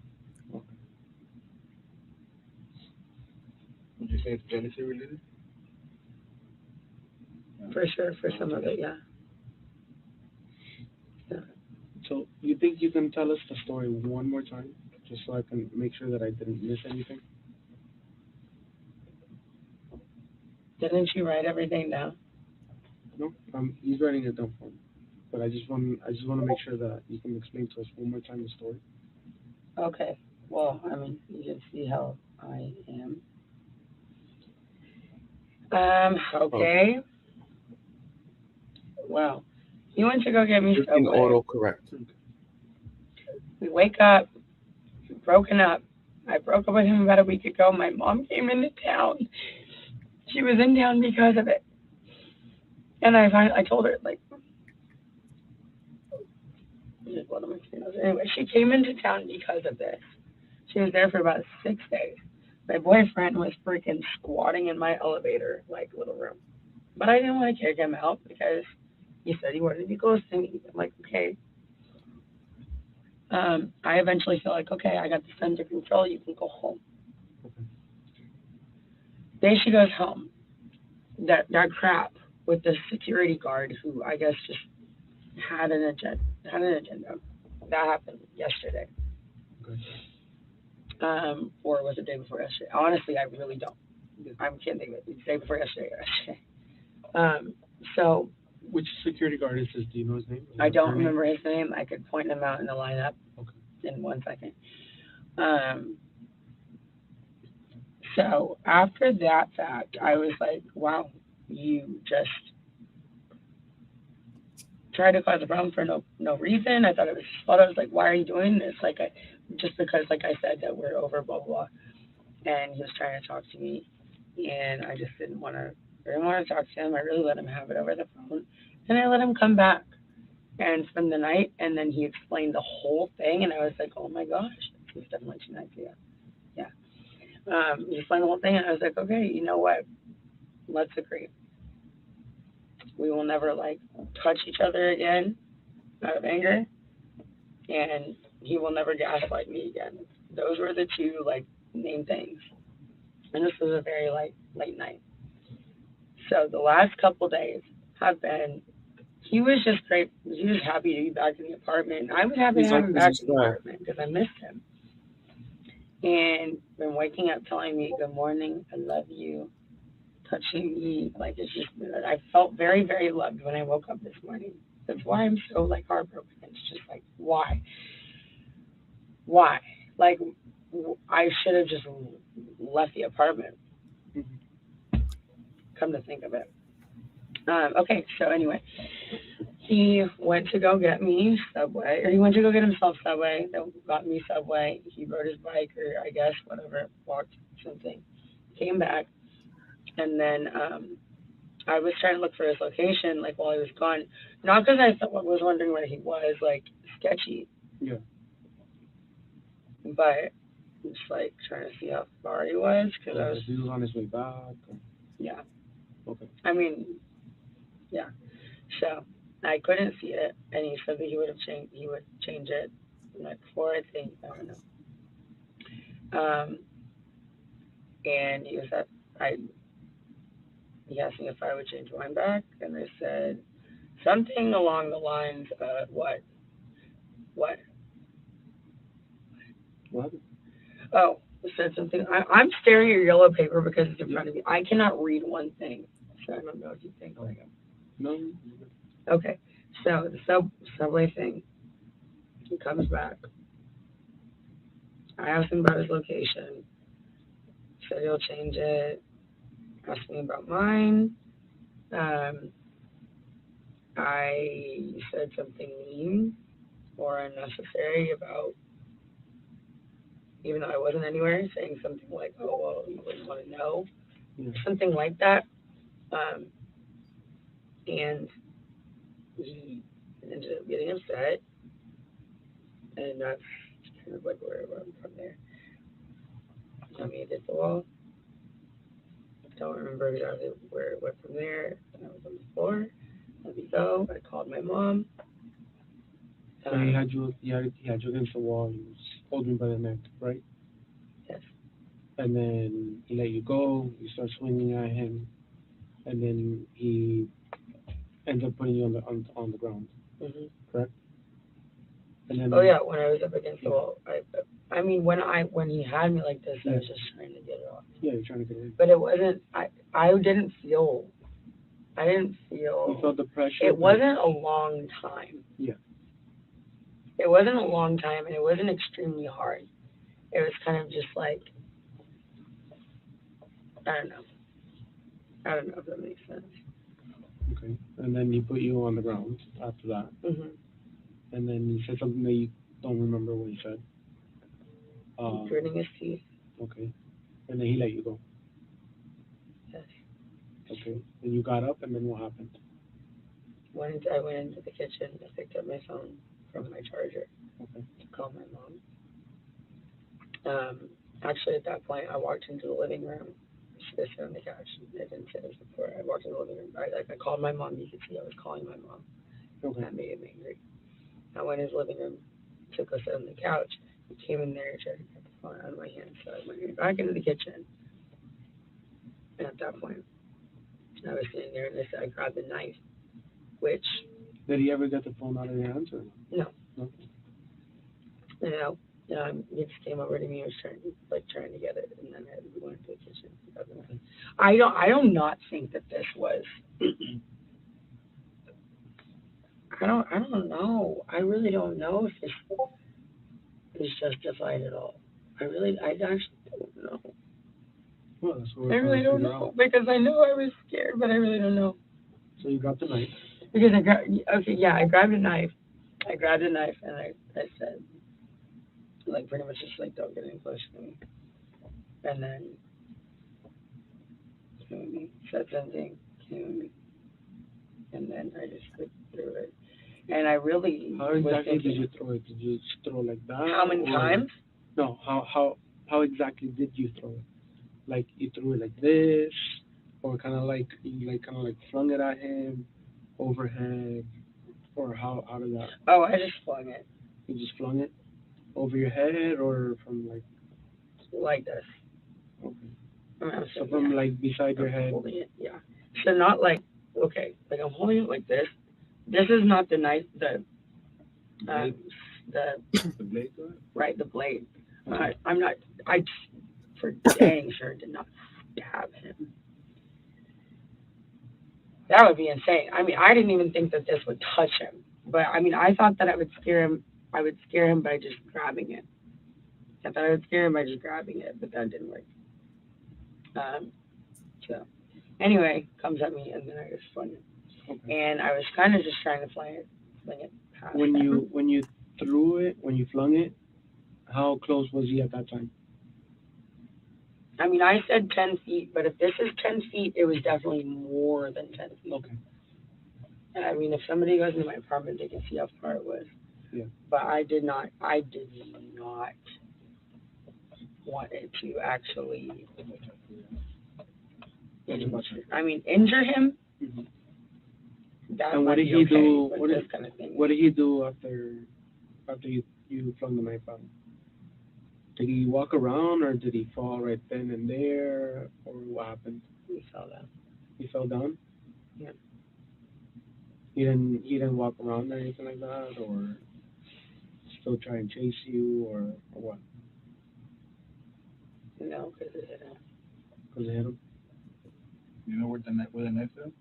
Would you say it's jealousy related? For sure, for some of it, yeah. So you think you can tell us the story one more time, just so I can make sure that I didn't miss anything? Didn't you write everything down? No, he's writing it down for me. But I just want to make sure that you can explain to us one more time the story. Okay. Well, I mean, you can see how I am. Okay. Well, he went to go get me In Subway. autocorrect. We wake up, broken up. I broke up with him about a week ago. My mom came into town. She was in town because of it. And I told her, like, what am I saying? Anyway, she came into town because of this. She was there for about 6 days. My boyfriend was freaking squatting in my elevator, like, little room. But I didn't want to kick him out because he said he wanted to be close to me. I'm like, okay. I eventually feel like, okay, I got this under control. You can go home. Day she goes home. That crap with the security guard who I guess just had an agenda. That happened yesterday. Okay. Or was it the day before yesterday? Honestly, I really don't. I can't think of it. It's the day before yesterday or yesterday. So. Which security guard is this? Do you know his name? I don't remember his name. I could point him out in the lineup in 1 second. So after that fact, I was like, wow, you just tried to cause a problem for no reason. I thought it was his fault. I was like, why are you doing this? Like, just because, like I said, that we're over, blah, blah. And he was trying to talk to me, and I just didn't want to talk to him. I really let him have it over the phone, and I let him come back and spend the night, and then he explained the whole thing, and I was like, oh my gosh, it was definitely 2 nights ago. Yeah. He explained the whole thing, and I was like, okay, you know what? Let's agree. We will never, like, touch each other again out of anger, and he will never gaslight me again. Those were the 2, like, main things. And this was a very, like, late night. So the last couple days have been, he was just great. He was happy to be back in the apartment. I was happy to have him back in the apartment because I missed him. And been waking up telling me, good morning, I love you, touching me. Like, it's just, I felt very, very loved when I woke up this morning. That's why I'm so, like, heartbroken. It's just like, why? Why? Like, I should have just left the apartment. Come to think of it. Okay, so anyway, he went to go get me Subway, or he went to go get himself Subway. They got me Subway. He rode his bike, or I guess whatever, walked something. Came back, and then I was trying to look for his location, like, while he was gone. Not because I was wondering where he was, like, sketchy. Yeah. But just, like, trying to see how far he was, because I was. He was on his way back. Or... Yeah. Okay. I mean, yeah. So I couldn't see it, and he said that he would change it like before, I think. I don't know. And he was he asked me if I would change mine back, and I said something along the lines of what? Oh, I said something. I'm staring at your yellow paper because it's in front of me. I cannot read one thing, so I don't know if you think like it. No. Okay, so the Subway thing. He comes back. I asked him about his location. Said he'll change it. asked me about mine. I said something mean or unnecessary about, even though I wasn't anywhere, saying something like, "Oh, well, you wouldn't want to know," something like that. And he ended up getting upset, and that's kind of like where I went from there. I mean, hit the wall. Don't remember exactly where it went from there. I was on the floor. Let me go. I called my mom. So he had you against the wall. He was holding you by the neck, right? Yes. And then he let you go. You start swinging at him, and then he ends up putting you on the ground. Mm-hmm. Correct. And then Oh yeah, when I was up against the wall, I mean when he had me like this, I was just trying to get it off. Yeah, you're trying to get it in. But it wasn't. I didn't feel. You felt the pressure. It wasn't a long time. Yeah. It wasn't a long time, and it wasn't extremely hard. It was kind of just like, I don't know if that makes sense. Okay. And then he put you on the ground after that. Mm-hmm. And then he said something that you don't remember what he said. Gritting his teeth. Okay. And then he let you go. Yes. Okay. And you got up, and then what happened? I went into the kitchen. I picked up my phone from my charger to call my mom. Actually, at that point, I walked into the living room. She was sitting on the couch. I didn't say this before. I walked into the living room. I called my mom. You could see I was calling my mom. Okay. That made him angry. I went in his living room, took us on the couch. He came in there, tried to get the phone out of my hand. So I went back into the kitchen. And at that point, I was sitting there, and I grabbed the knife, which... Did he ever get the phone out of your hands? Or no? No. He just came over to me and was trying to get it, and then we went to the kitchen. I don't not think that this was. I don't know. I really don't know if this is justified at all. I actually don't know. Well, that's what I really don't know because I know I was scared, but I really don't know. So you got the knife. Because I grabbed a knife. I grabbed a knife and I said, like, pretty much just like, don't get any closer to me. And then came with me, said something, came with me, and then I just like threw it. And I really. How exactly did you throw it? Did you throw like that? How many times? No. How exactly did you throw it? Like you threw it like this, or kind of like flung it at him, overhead, or how did that? Oh, I just flung it. You just flung it over your head, or from like this. Okay. So from like beside your head. Holding it, yeah. So not like like I'm holding it like this. This is not the knife. The blade. Right, the blade. I'm not. I for dang sure did not stab him. That would be insane. I mean, I didn't even think that this would touch him. But I mean, I thought that I would scare him. I would scare him by just grabbing it. I thought I would scare him by just grabbing it, but that didn't work. So anyway, comes at me, and then I just flung it. Okay. And I was kind of just trying to fling it past. When you threw it, when you flung it, how close was he at that time? I mean, I said 10 feet, but if this is 10 feet, it was definitely more than 10 feet. Okay. And I mean, if somebody goes into my apartment, they can see how far it was. Yeah. But I did not want it to actually injure him. Mm-hmm. That and what did he do? What did he do after you flung the knife out? Did he walk around, or did he fall right then and there, or what happened? He fell down. He fell down? Yeah. He didn't walk around or anything like that, or still try and chase you, or what? No, because it hit him. Because it hit him? You know where the knife is?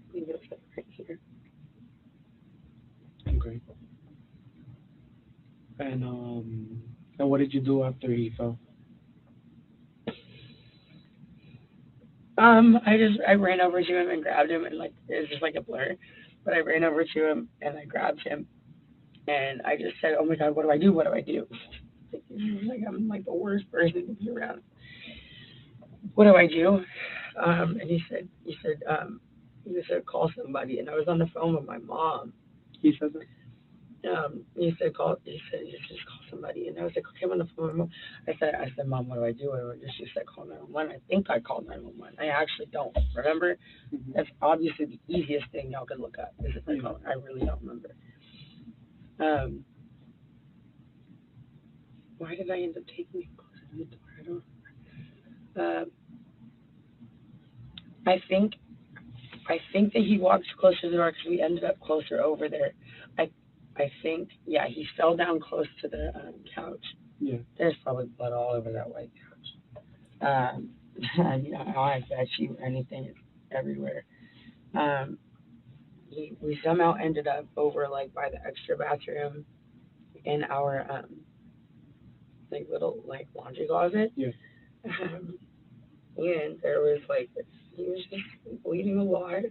I think it's like right here. Okay. And what did you do after he fell? I ran over to him and grabbed him, and like it was just like a blur, but I ran over to him and I grabbed him, and I just said, "Oh my God, what do I do? What do I do?" Like I'm like the worst person to be around. What do I do? And he said, call somebody, and I was on the phone with my mom. He said that. He said just call somebody, and I was like, okay, I'm on the phone with my mom. I said, Mom, what do I do? And she said, call 911. I think I called 911. I actually don't remember. That's obviously the easiest thing y'all can look up. Is if I call. I really don't remember. Why did I end up taking it closer to the door? I don't remember. I think that he walked closer to the door because we ended up closer over there. I think, yeah, he fell down close to the couch. Yeah. There's probably blood all over that white couch. You know, I bet you anything is everywhere. We somehow ended up over like by the extra bathroom in our like little like laundry closet. Yeah. And there was like he was just bleeding a lot.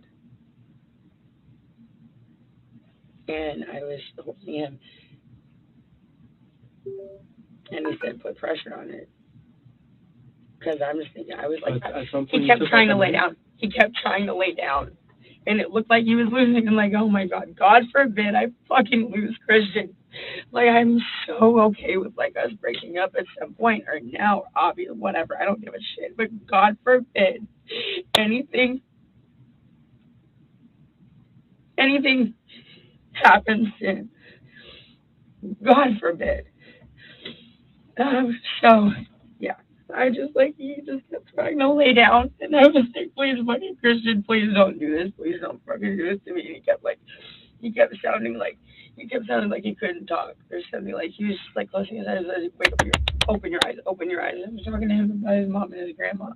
And I was holding him, and he said, "Put pressure on it." Because I'm just thinking, I was like, he kept trying to lay down. He kept trying to lay down, and it looked like he was losing. And like, oh my God, God forbid I fucking lose Christian. Like, I'm so okay with like us breaking up at some point or now, obviously, whatever. I don't give a shit. But God forbid anything happens to him. God forbid. So yeah, I just like he just kept trying to lay down, and I was like, please, fucking Christian, please don't do this, please don't fucking do this to me. And he kept sounding like he couldn't talk or something. Like he was just like closing his eyes, like, wake up, open your eyes. I was talking to him about his mom and his grandma,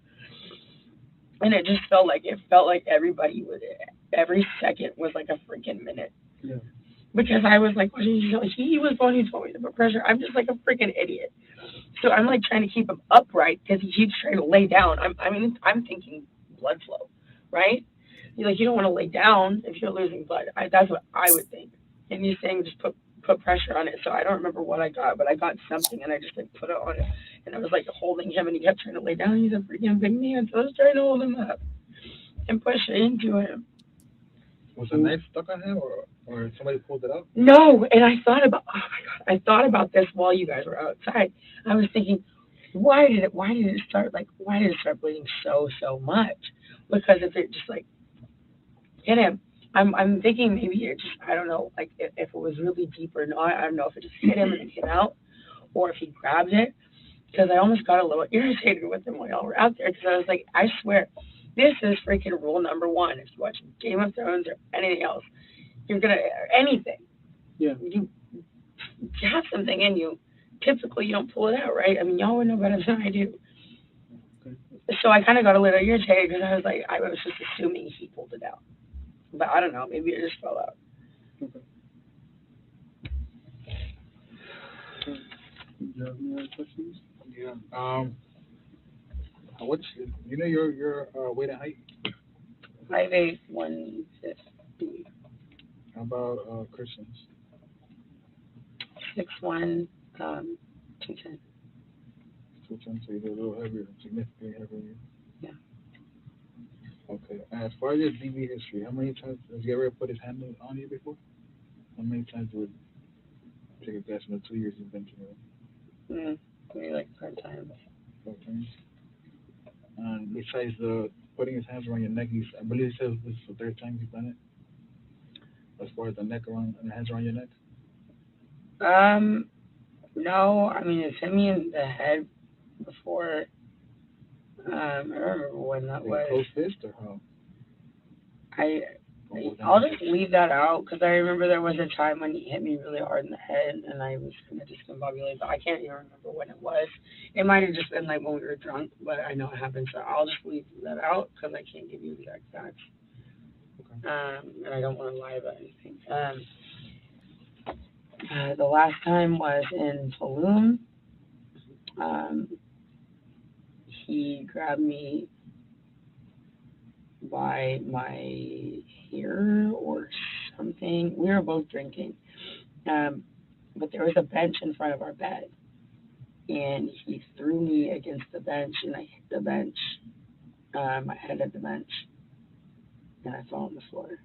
and it just felt like everybody was every second was like a freaking minute. Yeah. Because I was like, he was the one who told me to put pressure. I'm just like a freaking idiot. So I'm like trying to keep him upright because he keeps trying to lay down. I'm thinking blood flow, right? You don't want to lay down if you're losing blood. That's what I would think. And he's saying just put pressure on it. So I don't remember what I got, but I got something and I just like put it on it. And I was like holding him and he kept trying to lay down. He's a freaking big man. So I was trying to hold him up and push it into him. Was the knife stuck on him or somebody pulled it out? No, and I thought about this while you guys were outside. I was thinking, why did it start bleeding so much? Because if it just like hit him, I'm thinking maybe it just, I don't know, like if it was really deep or not. I don't know if it just hit him and it came out, or if he grabbed it. Because I almost got a little irritated with him while y'all were out there. Because I was like, I swear, this is freaking rule number one. If you're watching Game of Thrones or anything else, anything. Yeah. You have something in you. Typically, you don't pull it out, right? I mean, y'all would know better than I do. Okay. So I kind of got a little irritated because I was like, I was just assuming he pulled it out. But I don't know. Maybe it just fell out. Okay. Do you have any other questions? Yeah. What's your weight and height? 5'8", 150. How about Christians? 6'1", 210. 210, so you're a little heavier, significantly heavier. Yeah. Okay. And as far as your DV history, how many times has he ever put his hand on you before? How many times would take a guess in the 2 years you've been together? Maybe like 5 times. 5 times. And besides the putting his hands around your neck, I believe he said this is the 3rd time he's done it. As far as the neck around and the hands around your neck. No. I mean, it's hit me in the head before. I don't remember when that was. Close fist or how? I'll just leave that out because I remember there was a time when he hit me really hard in the head and I was kind of discombobulated, but I can't even remember when it was. It might have just been like when we were drunk, but I know it happened, so I'll just leave that out because I can't give you exact facts. Okay. And I don't want to lie about anything. The last time was in Tulum. He grabbed me by my hair or something. We were both drinking. But there was a bench in front of our bed, and he threw me against the bench, and I hit the bench, my head at the bench, and I fell on the floor.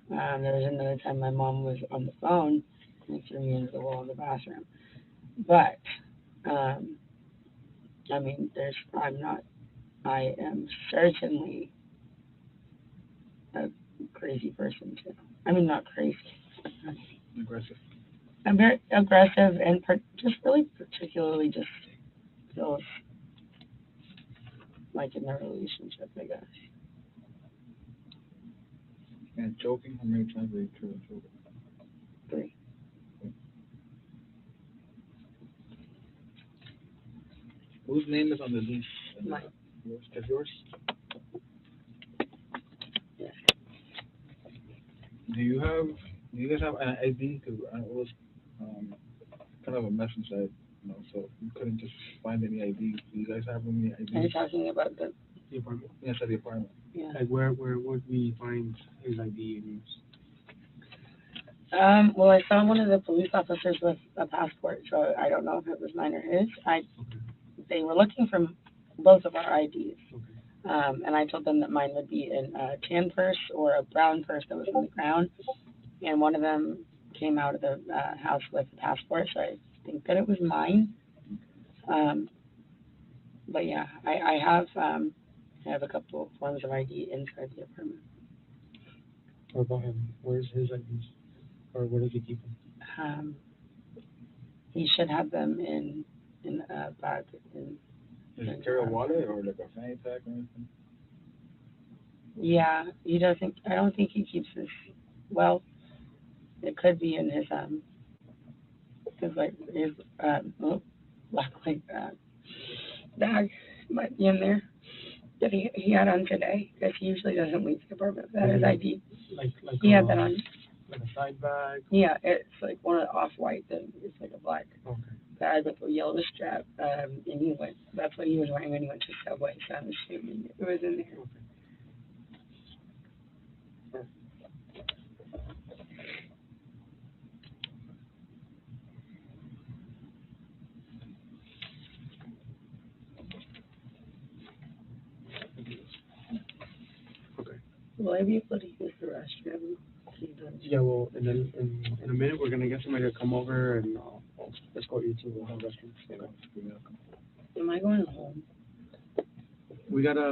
There was another time my mom was on the phone, and he threw me into the wall of the bathroom. But, I mean, I am certainly a crazy person too. I mean, not crazy. Aggressive. I'm very aggressive and just really particularly just feels like in a relationship, I guess. And choking, how many times have you tried choking? 3. Whose name is on the lease? Mine. Yours? Is yours? Yes. Do you guys have an ID? Because it was kind of a mess inside, so you couldn't just find any ID. Do you guys have any ID? Are you talking about the apartment? Yes, at the apartment. Yeah. Like where would we find his ID and Well, I saw one of the police officers with a passport, so I don't know if it was mine or his. They were looking for both of our IDs. And I told them that mine would be in a tan purse or a brown purse that was on the ground. And one of them came out of the house with a passport, so I think that it was mine. But yeah, I have a couple of forms of ID inside the apartment. What about him? Where's his IDs? Or where does he keep them? He should have them in a bag. Does he carry a wallet or like a fanny pack or anything? Yeah, he doesn't. I don't think he keeps his. Well, it could be in his black bag might be in there that he had on today, because he usually doesn't leave the apartment without his ID. Like He had that on. Like a side bag? Yeah, it's like one of the off-white things. It's like a black bag with a yellow strap. And that's what he was wearing when he went to Subway, so I'm assuming it was in there. Will I be able to use the restroom? Yeah, well, and then in a minute we're gonna get somebody to come over and I'll escort you to the restroom. Okay. Am I going home? We gotta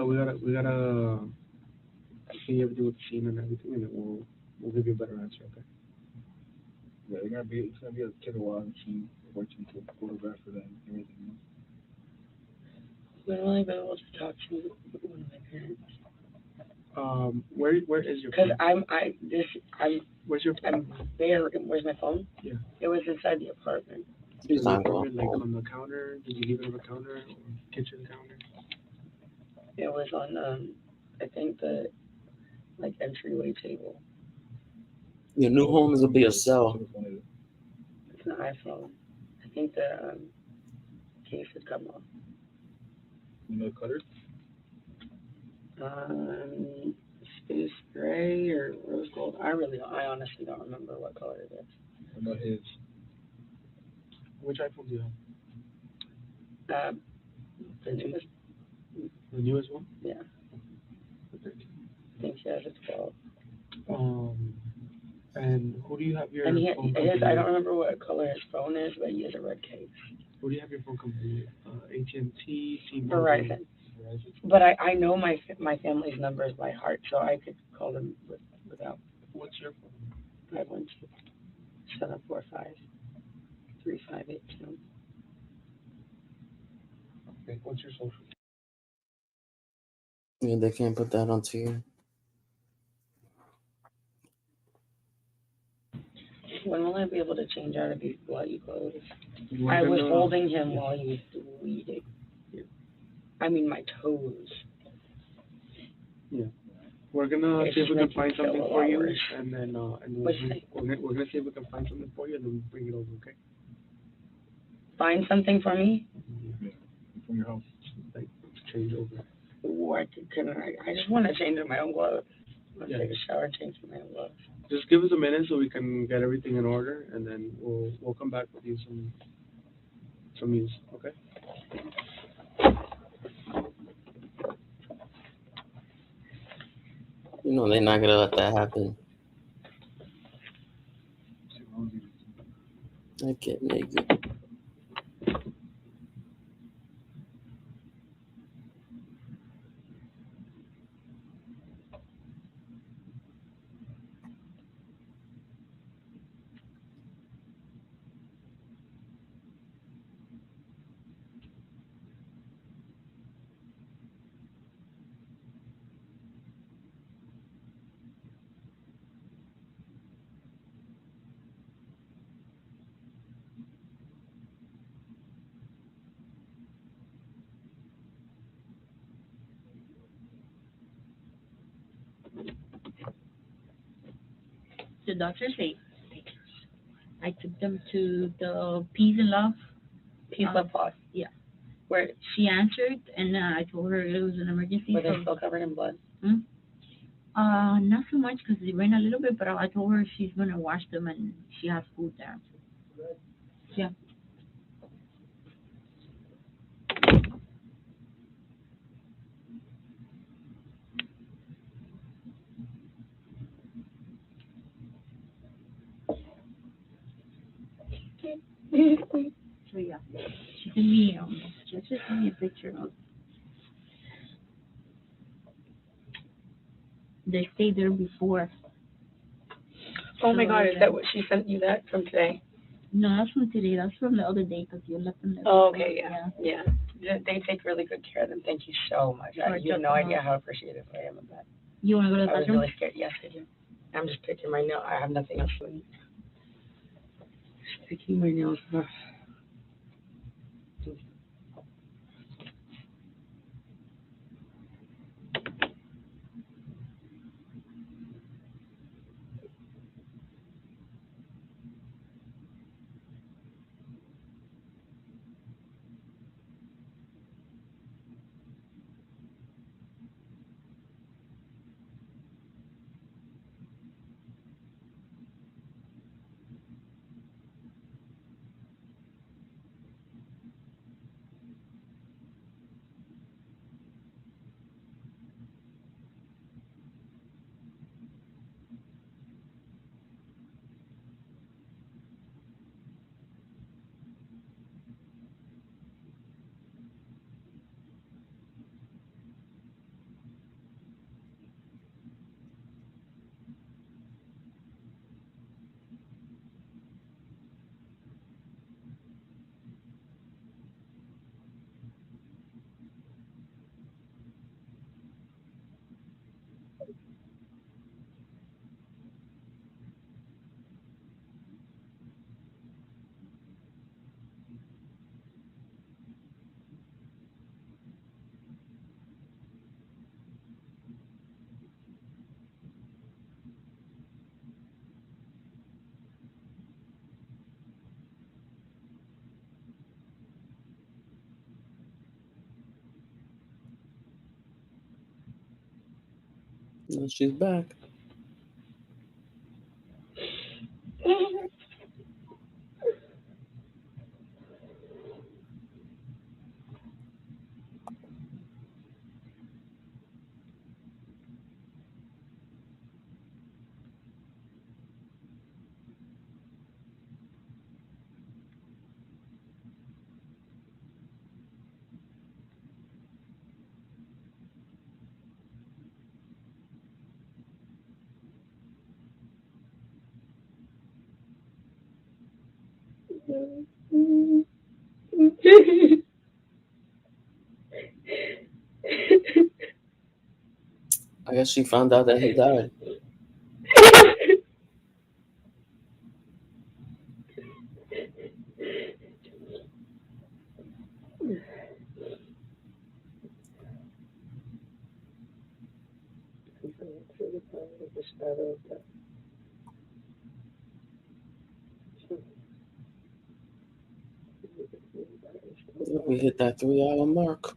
see everything with the scene and everything, and then we'll give you a better answer. Okay. Yeah, it's gonna be a kid a while and see watching to photograph for that and everything. When will I be able to talk to one of my parents? Where is your Because phone? where's your phone? I'm there. Where's my phone? Yeah. It was inside the apartment. Is the apartment like on the counter? Did you leave it on the counter or kitchen counter? It was on I think the entryway table. Your new home is gonna be a cell. It's an iPhone. I think the case had come off. You know color? Space gray or rose gold. I honestly don't remember what color it is. What about his? Which iPhone do you have? The newest. The newest one? Yeah. I think he has a 12. And who do you have your And phone company with? I don't remember what color his phone is, but he has a red case. Who do you have your phone company with? AT&T, T-Mobile? Verizon. But I know my family's numbers by heart, so I could call them without. What's your phone? 512-745-3582. Okay, what's your social? Yeah, they can't put that onto you. When will I be able to change out of these bloody clothes? You I want was them, holding him while he was bleeding. I mean, my toes. Yeah. We're gonna It's see if we just can find making me something feel a for lot you, worse. and then What'd you say? we're gonna see if we can find something for you, and then bring it over. Okay? Find something for me? From your house. Like change over. What before I just want to change in my own gloves. Let's Yeah. take a shower and change in my own gloves. Just give us a minute so we can get everything in order, and then we'll come back with you some news. Okay. You know they're not gonna let that happen. I get naked. The doctor say I took them to the Peace and Love. Peace Love Plus. Yeah. Where she answered, and I told her it was an emergency. Were they still covered in blood? Not so much because they ran a little bit, but I told her she's gonna wash them and she has food there. Yeah. So yeah, she sent me just sent me a picture of. They stayed there before. Oh my So, God, is yeah. that what she sent you that from today? No, that's from today. That's from the other day because you left them there. Oh, before. okay, yeah. They take really good care of them. Thank you so much. Sure, You have no idea how appreciative I am of that. You want to go to the I was bathroom? really scared. Yes, I do. I'm just picking my nails. I have nothing else to eat. Just picking my nails. No, she's back. I guess she found out that he died. We hit that 3-hour mark.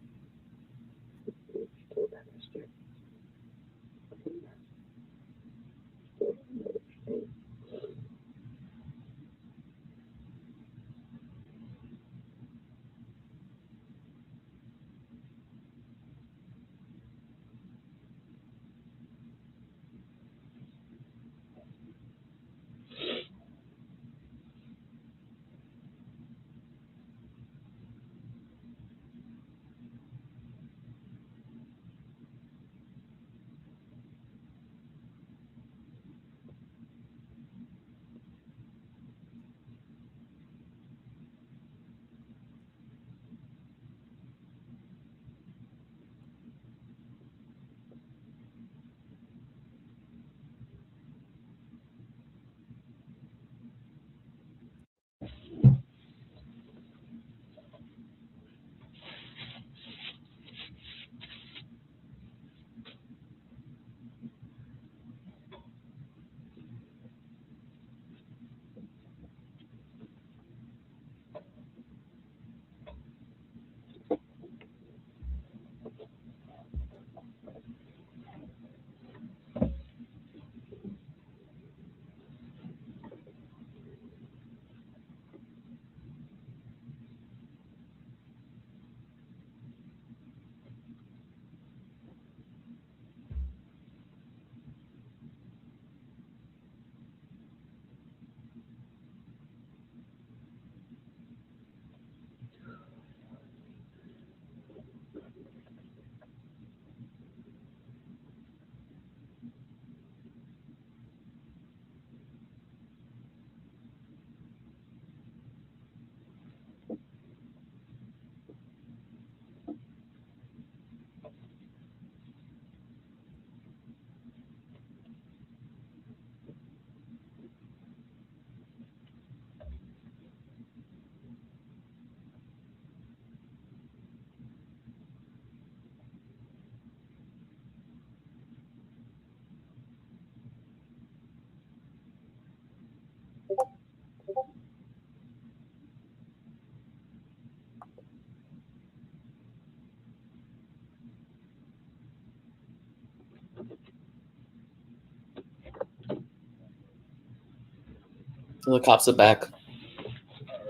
So the cops are back. All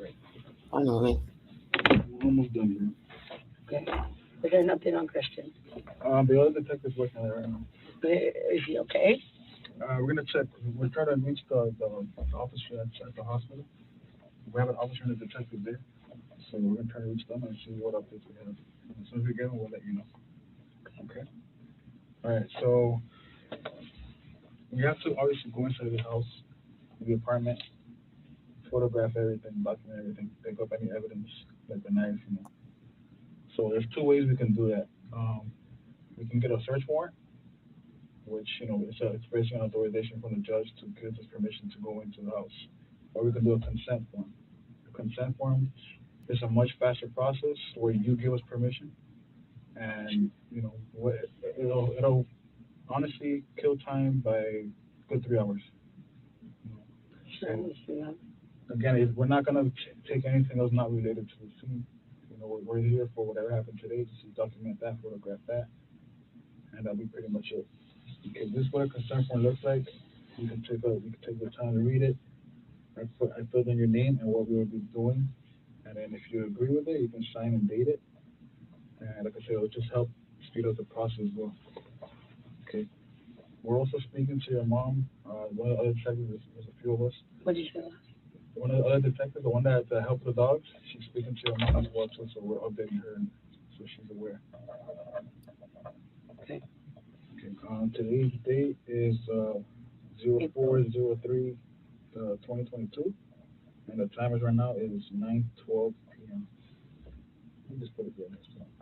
right. Finally. We're almost done Okay. Is there an update on Christian? here. The other detective's working on it right now. Is he okay? We're gonna check. We're trying to reach the officer at the hospital. We have an officer and a detective there, so we're gonna try to reach them and see what updates we have. As soon as we get them, we'll let you know. Okay. All right. So we have to obviously go inside the house, the apartment, photograph everything, document everything, pick up any evidence like the knife, you know. So there's two ways we can do that. We can get a search warrant, which, you know, it's basically an authorization from the judge to give us permission to go into the house. Or we can do a consent form. The consent form is a much faster process where you give us permission, and, you know, it'll honestly kill time by a good 3 hours. So, again, we're not gonna take anything else not related to the scene. You know, we're here for whatever happened today, just to document that, photograph that, and that'll be pretty much it. Okay, this is what a consent form looks like. You can take the time to read it. I filled in your name and what we will be doing, and then if you agree with it, you can sign and date it. And like I said, it'll just help speed up the process as well. Okay. We're also speaking to your mom. One of the other detectives, there's a few of us. What did you say? One of the other detectives, the one that helped the dogs, she's speaking to your mom as well too, so we're updating her so she's aware. Okay. Okay. Today's date is 04/03/2022, and the timer right now is 9:12 p.m. Let me just put it there next time.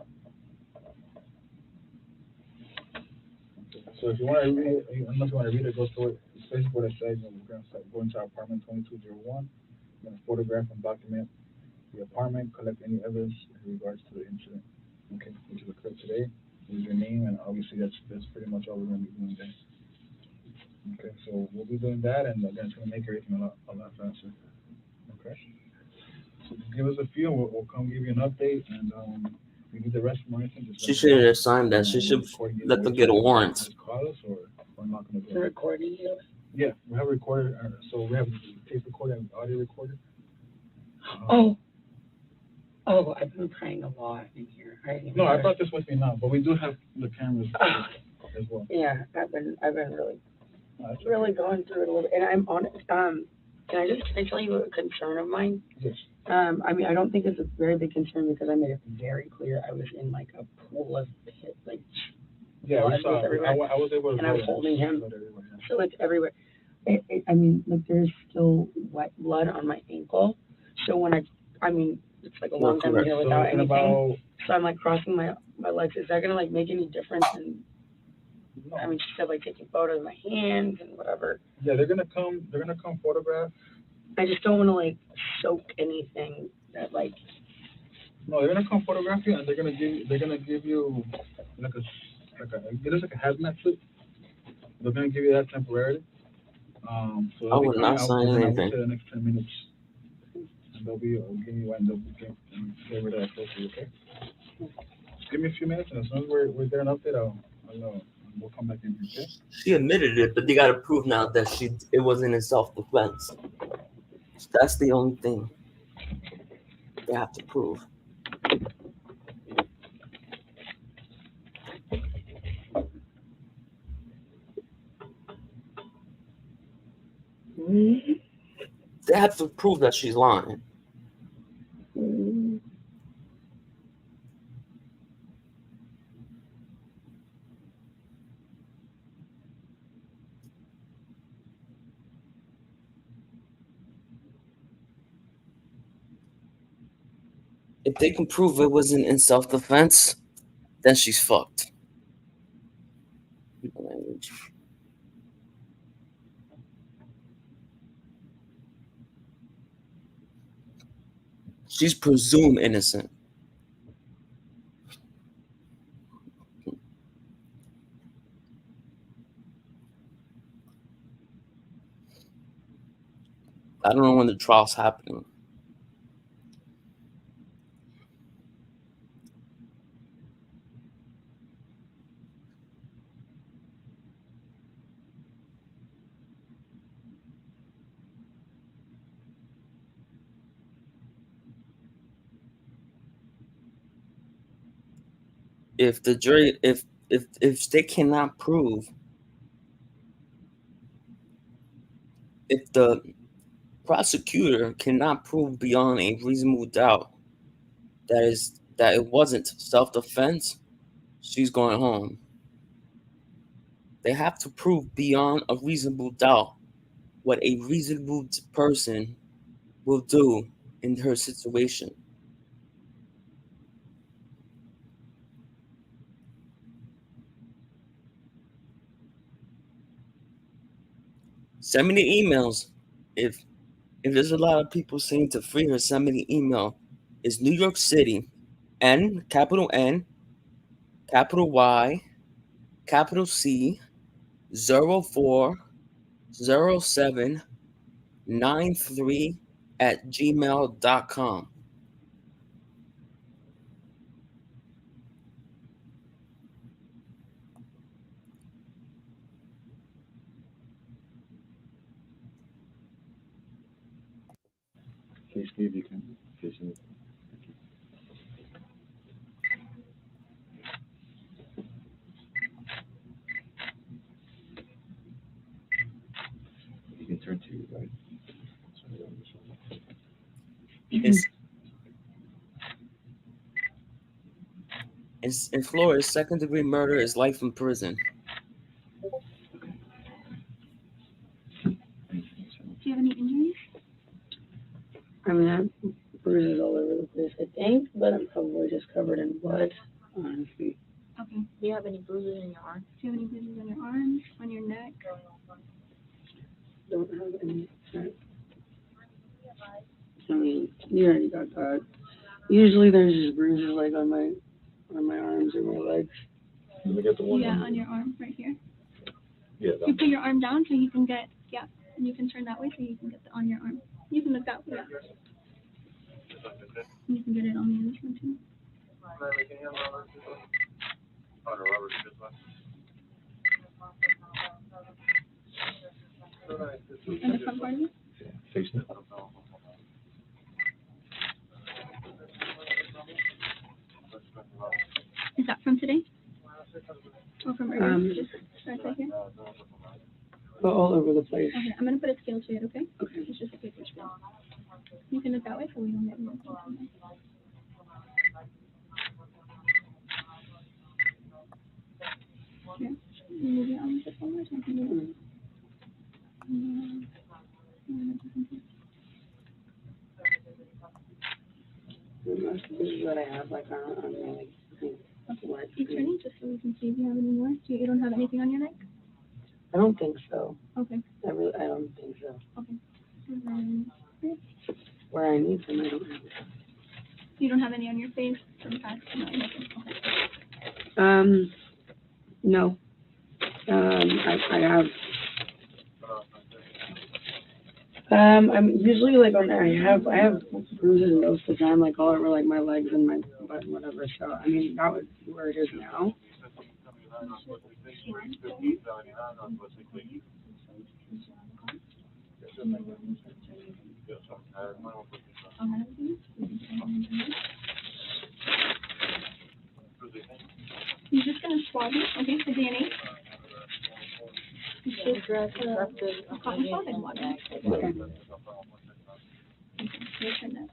So if you want to read it, unless you want to read it, go through it. It's basically what it says. We're going to go into our apartment 2201. We're going to photograph and document the apartment, collect any evidence in regards to the incident, okay, which occurred today. With your name, and obviously that's pretty much all we're going to be doing today. Okay, so we'll be doing that, and again, it's going to make everything a lot faster. Okay. So just give us a feel. We'll come give you an update, and if you need the rest or anything, just She shouldn't have signed that. She should let them get a warrant. just call us, or we're not going to do The it. recording here? Yeah, we have a recorder. So we have tape recorder and audio recorder. Oh, I've been praying a lot in here. No, I brought this with me now, but we do have the cameras as well. Yeah, I've been really going through it a little bit, and I'm on it. Can I tell you a concern of mine? Yes. I mean, I don't think it's a very big concern because I made it very clear I was in like a pool of like Yeah, blood we saw. was everywhere, I was able to. and I was holding him, so it's everywhere. I mean, like there's still wet blood on my ankle. So when I mean, it's like a long time here without anything. So I'm like crossing my legs. Is that gonna like make any difference? And I mean, she said like taking photos of my hands and whatever. Yeah, they're gonna come photograph. I just don't want to like soak anything that like. No, they're gonna come photograph you, and they're gonna give you like a hazmat suit. They're gonna give you that temporarily. So I would not sign anything. The next 10 minutes, and they'll be giving you and they'll get rid of that photo, okay? Just give me a few minutes, and as soon as we're there an update, we'll come back in here, okay? She admitted it, but they got to prove now that it wasn't in self-defense. That's the only thing they have to prove. They have to prove that she's lying. If they can prove it wasn't in self-defense, then she's fucked. She's presumed innocent. I don't know when the trial's happening. if the jury, if they cannot prove, if the prosecutor cannot prove beyond a reasonable doubt that it wasn't self-defense, she's going home. They have to prove beyond a reasonable doubt what a reasonable person will do in her situation. Send me the emails. If there's a lot of people saying to free her, send me the email. It's New York City, N, capital N, capital Y, capital C, 040793@gmail.com. Please, Steve, you can face me. You can turn to your right. In Florida, second-degree murder is life in prison. Do you have any injuries? I mean, I have bruises all over the place, I think, but I'm probably just covered in blood, honestly. Okay. Do you have any bruises in your arms? Do you have any bruises on your arms, on your neck? Don't have any. I mean, you already got that. Usually there's just bruises like on my arms or my legs. Let me get the one. Yeah, on your arm, right here. Yeah. You put your arm down so you can get, and you can turn that way so you can get on your arm. You can look that way. You can get it on the other one too. And the front part of it? Face me. Is that from today? Or from earlier? Just right here? All over the place. Okay, I'm gonna put a scale to it, okay? Okay. It's just a paper scale. You can look that way so we don't get more. Yeah. Move your arms just forward. This is what I have, like, on my, like, Okay. Keep turning just so we can see if you have any more. You don't have anything on your neck? I don't think so. Okay. I don't think so. Okay. And then, Where I need them, I don't have it. you don't have any on your face from past? No, nothing. Okay. No. I have. I'm usually like I have bruises most of the time, like all over like my legs and my butt and whatever. So I mean that would be where it is now. You're just gonna swab it, okay, for DNA. It's just a cotton swab and water. Okay. Turn that.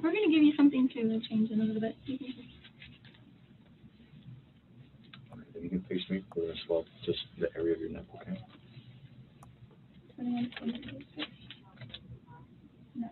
We're going to give you something to change it a little bit. You can face me. We're gonna swab just the area of your neck, okay? 21, 22, neck.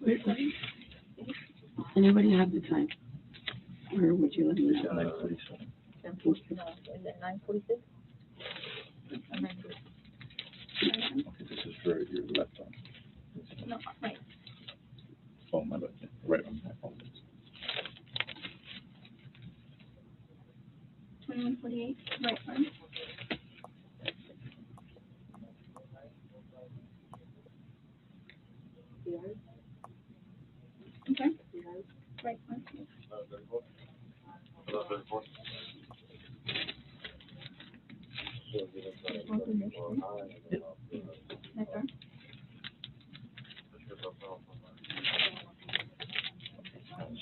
Wait. Anybody have the time? Or would you let me know? 9:47. Is it 9:46? Okay, this is for your left arm. No, right. Oh, my left. Right arm. I apologize. 21:48, right arm. Okay. Right arm. Left arm.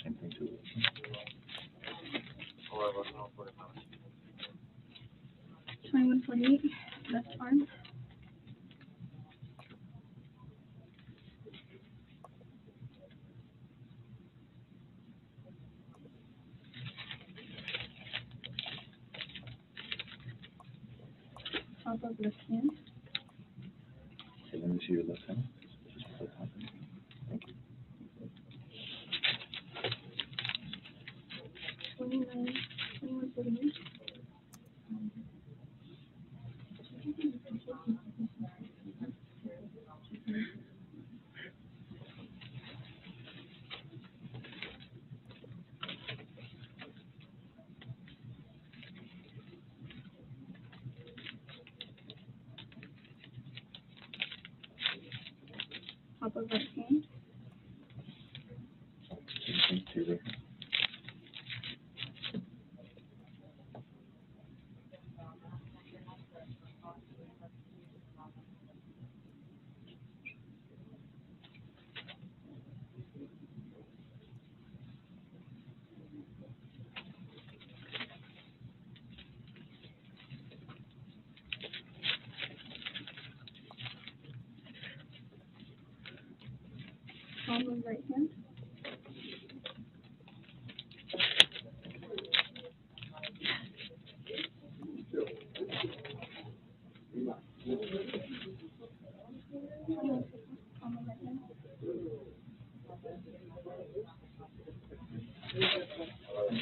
Same thing too. 21:48, left arm. Top of left hand. Okay, let me see your left hand. This is for the top. Thank you. 21:48. Top of left hand. Same thing to your right hand. Palm of right hand. Palm of right hand.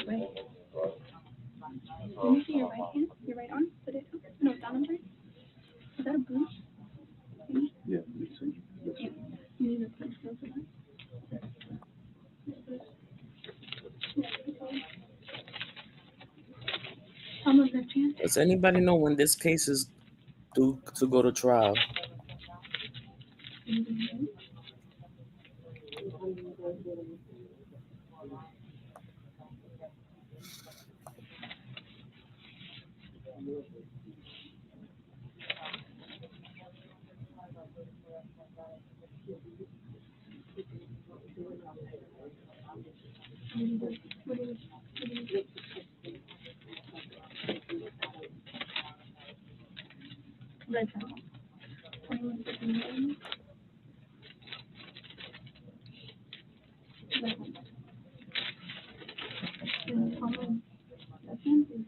Right. Let me see your right hand, your right arm. Put it up. No, down on right. Is that a bruise? Yeah, this is Yeah. You need a punch for that. Palm of left hand. Does anybody know when this case is due to go to trial? Right arm. 21:59. Left arm. And palm of left hand is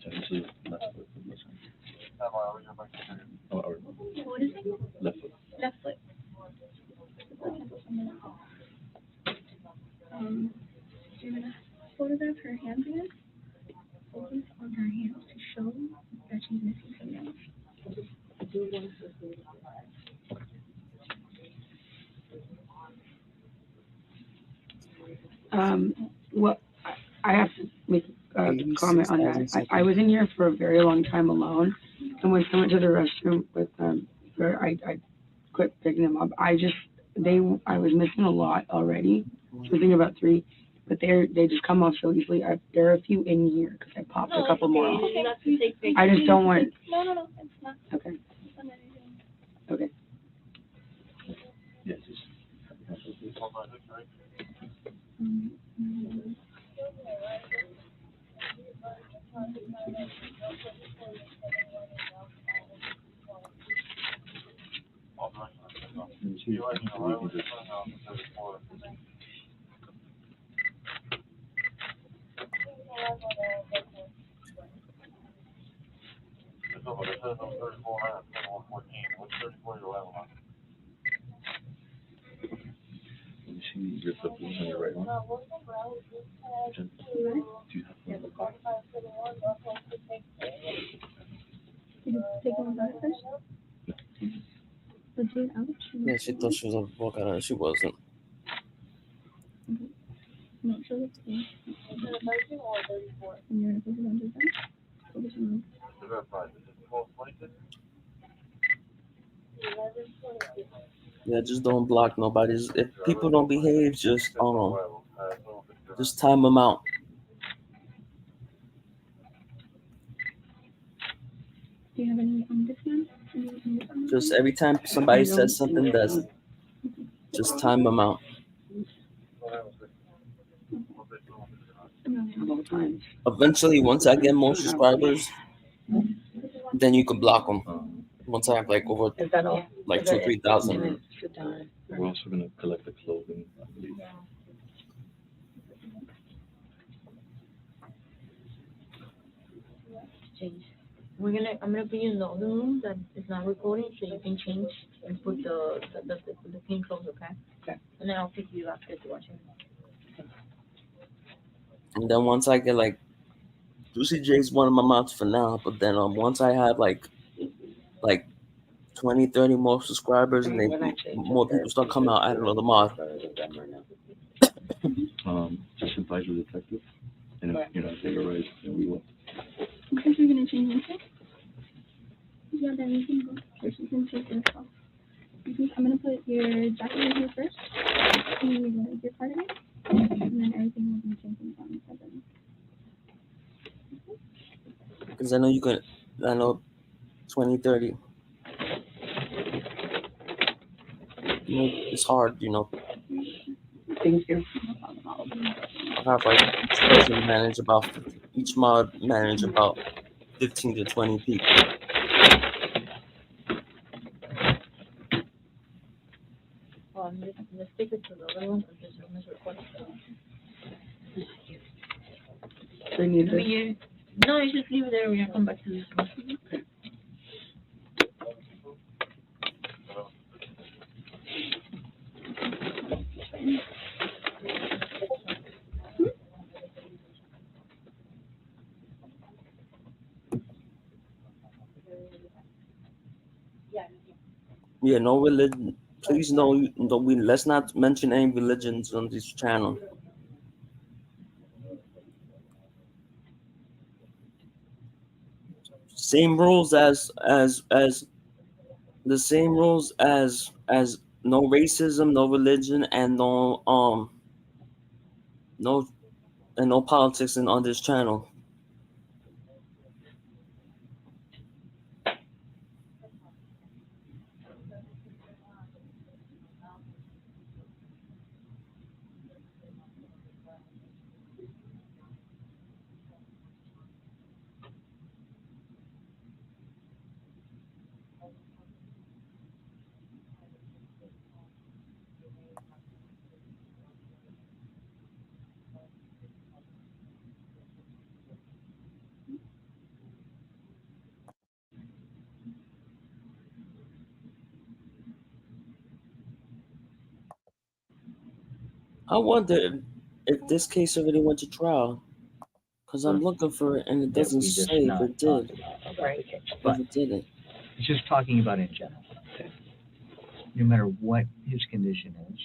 So this is left foot for this one. Oh, all right. what is it? Left foot. Left foot. You're gonna photograph her hands again. Focus on her hands to show that she's missing some nails. What I have to make a comment on that. I was in here for a very long time alone, and when someone went to the restroom with them, I quit picking them up. I was missing a lot already. I was thinking about 3, but they just come off so easily. There are a few in here because I popped a couple more off. I just don't want. No, it's not. Okay. It's not anything. Okay. Yes, it's. see if we can just. Let me see your flip on your right one. Do you have one? Yeah, she thought she was a walking out. She wasn't. Yeah, just don't block nobody. If people don't behave, just time them out. Do you have any discounts? Just every time somebody says something, that's just time them out. Eventually, once I get more subscribers, then you can block them. Once I have like over like 2,000-3,000. We're also gonna collect the clothing, I believe. I'm gonna put you in the other room that is not recording, so you can change and put the clean clothes, okay? Okay. And then I'll pick you after to watch it. And then once I get like, Juicy J's one of my mods for now, but then once I have like 20-30 more subscribers and more people start coming out, I don't know the mod. Just advise the detective, and if you're not terrorized, then we will. You think you're gonna change anything? Yeah, then you can go first. You can take this off. I'm gonna put your jacket in here first, and then you're gonna get part of it, and then everything will be changing on the second. Because I know 20-30. It's hard, Thank you. I have like each person each mod manage about 15 to 20 people. Well, I'm gonna stick it to the other one because this room is recording. So you need this. No, you just leave it there. We're gonna come back to this one. Okay. Yeah, no religion. Please let's not mention any religions on this channel. Same rules as the same rules as no racism, no religion, and no politics on this channel. I wonder if this case already went to trial, because I'm looking for it and it doesn't say if it did. Right. If it didn't. It's just talking about in general. No matter what his condition is,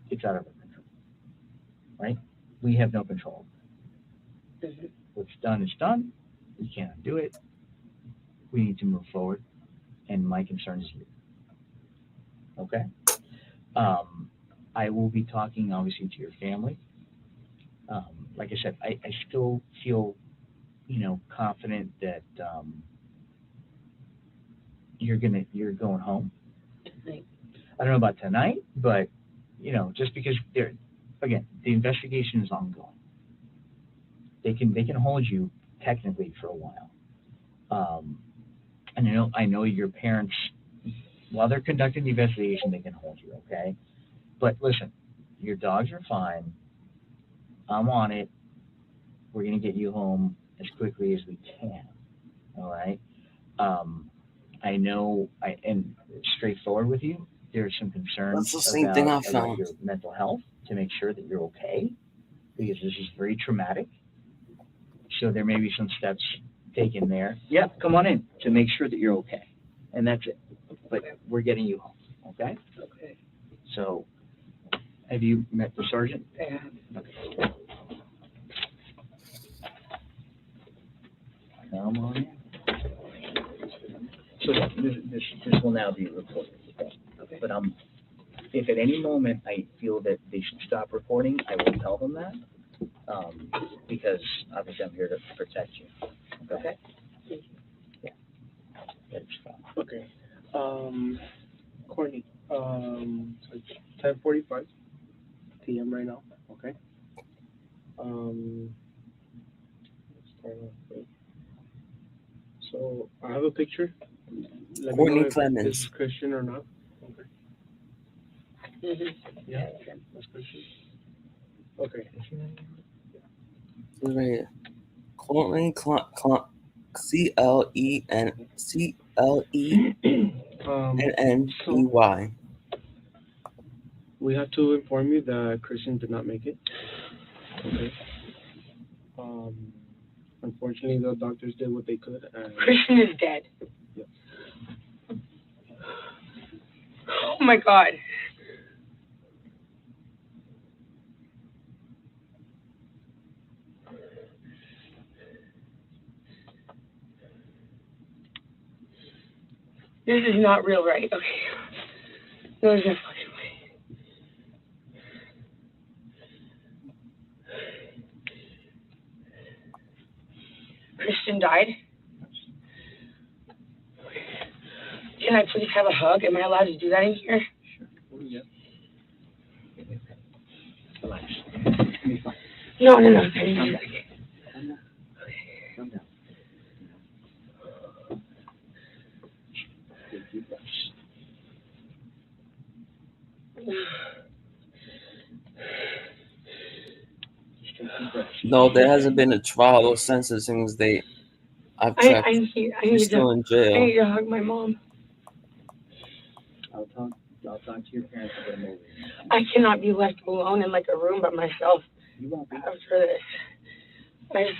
it's out of our control. Right? We have no control. What's done is done. We can't undo it. We need to move forward. And my concern is you. Okay? I will be talking, obviously, to your family. Like I said, I still feel, confident that you're going home. Tonight. I don't know about tonight, but just because the investigation is ongoing, they can hold you technically for a while. And I know your parents while they're conducting the investigation, they can hold you, okay? But listen, your dogs are fine. I'm on it. We're going to get you home as quickly as we can, all right? I know, and straightforward with you, there's some concerns That's the same thing I about found. your mental health to make sure that you're okay, because this is very traumatic. So there may be some steps taken there. Yeah, come on in to make sure that you're okay. And that's it. But we're getting you home, okay? Okay. So have you met the sergeant? Yeah. Okay. Come on in. So this will now be recorded. Okay. But if at any moment I feel that they should stop recording, I will tell them that, because obviously I'm here to protect you. Okay. Yeah. That's fine. Okay. Courtney, it's 10:45 p.m. right now. Okay. Let's start off with. So I have a picture. Let me Courtney know if Clemens. this is Christian or not. Okay. Mm-hmm. Yeah, that's Christian. Okay. Right here. Courtney CLENNEY. We have to inform you that Christian did not make it. Okay. Unfortunately, the doctors did what they could. And Christian is dead. Yes. Oh my God. This is not real, right? Okay. No, there's no fucking way. Christian died? Can I please have a hug? Am I allowed to do that in here? Yeah. Relax. No. Calm down. Calm down. Take deep breaths. Just take deep breaths. No, there hasn't been a trial or sentencing date. I've I checked. need He's still in jail. I need to hug my mom. I'll talk to your parents about a movie. I cannot be left alone in like a room by myself You won't be. after this. I just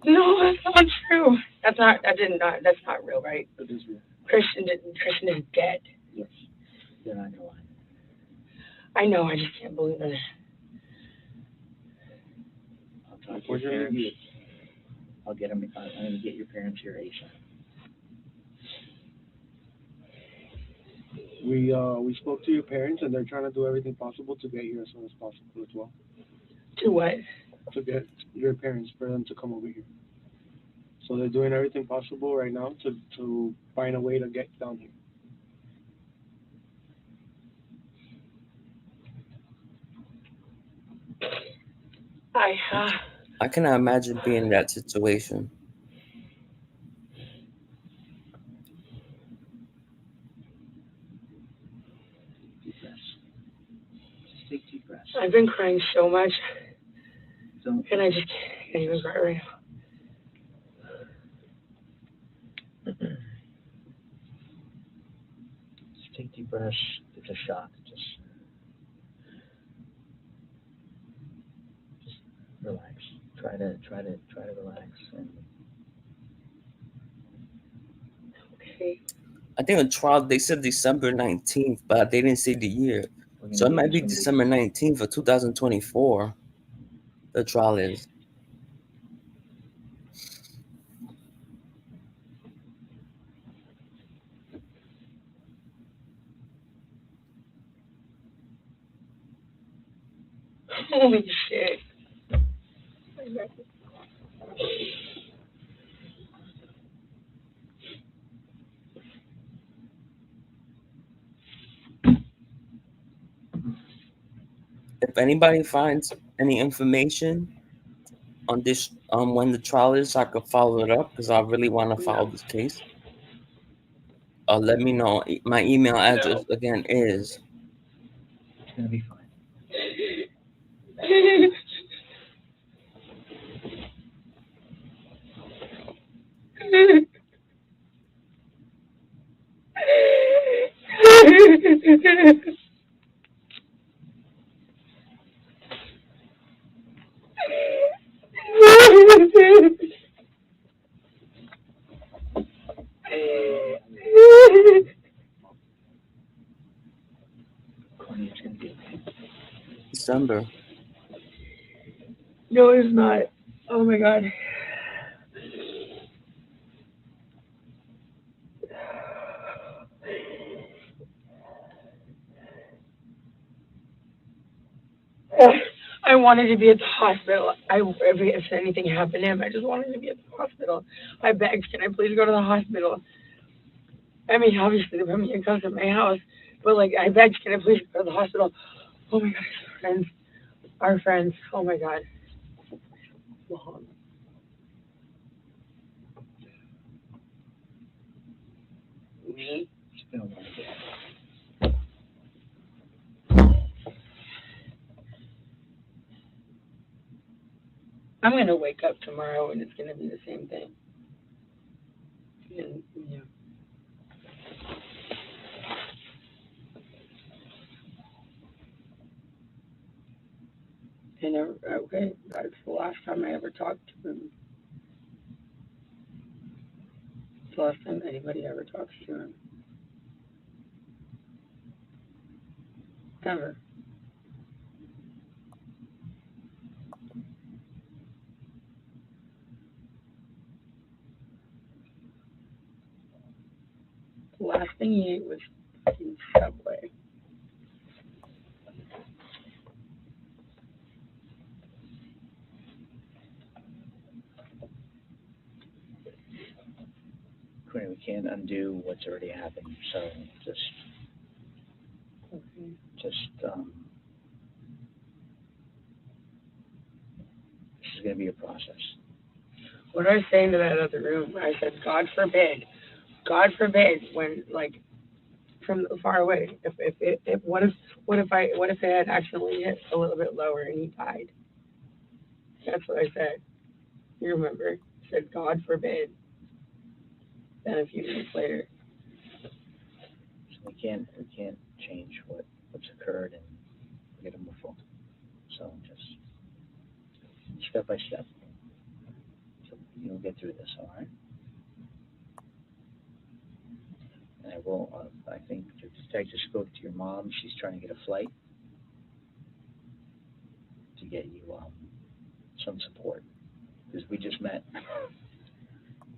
no, that's not true. That's not real, right? It is real. Christian is dead. Yes. You're not gonna lie. I know, I just can't believe it. I'll talk to your parents. I'll get them. I'm gonna get your parents here ASAP. We spoke to your parents, and they're trying to do everything possible to get you as soon as possible as well. To what? To get your parents for them to come over here. So they're doing everything possible right now to find a way to get down here. I cannot imagine being in that situation. Deep breaths. Just take deep breaths. I've been crying so much, Don't. and I just can't even cry right now. Just take deep breaths. It's a shock. Just relax. Try to relax. And Okay. I think the trial, they said December 19th, but they didn't say the year. So it might be December 19th of 2024. The trial is. Holy shit. If anybody finds any information on this, when the trial is, I could follow it up because I really want to follow this case. let me know. My email address again is It's gonna be fine. Courtney, it's gonna be okay. December. No, it's not. Oh my god. I wanted to be at the hospital. If anything happened to him, I just wanted to be at the hospital. I begged, can I please go to the hospital? I mean, obviously they put me in custody at my house, but like I begged, can I please go to the hospital? Oh my god, our friends. Oh my god. Me? It's been a while. I'm gonna wake up tomorrow and it's gonna be the same thing. And, yeah. And okay, that's the last time I ever talked to him. It's the last time anybody ever talks to him. Ever. The last thing he ate was fucking Subway. Courtney, we can't undo what's already happened, so just this is gonna be a process. What I was saying to that other room, I said, God forbid, when like from far away, if what if it had accidentally hit a little bit lower and he died? That's what I said. You remember? I said, God forbid. Then a few minutes later. So we can't change what's occurred and get them full. So just step by step. So you'll get through this, all right? And I will. I think the detective spoke to your mom. She's trying to get a flight to get you some support because we just met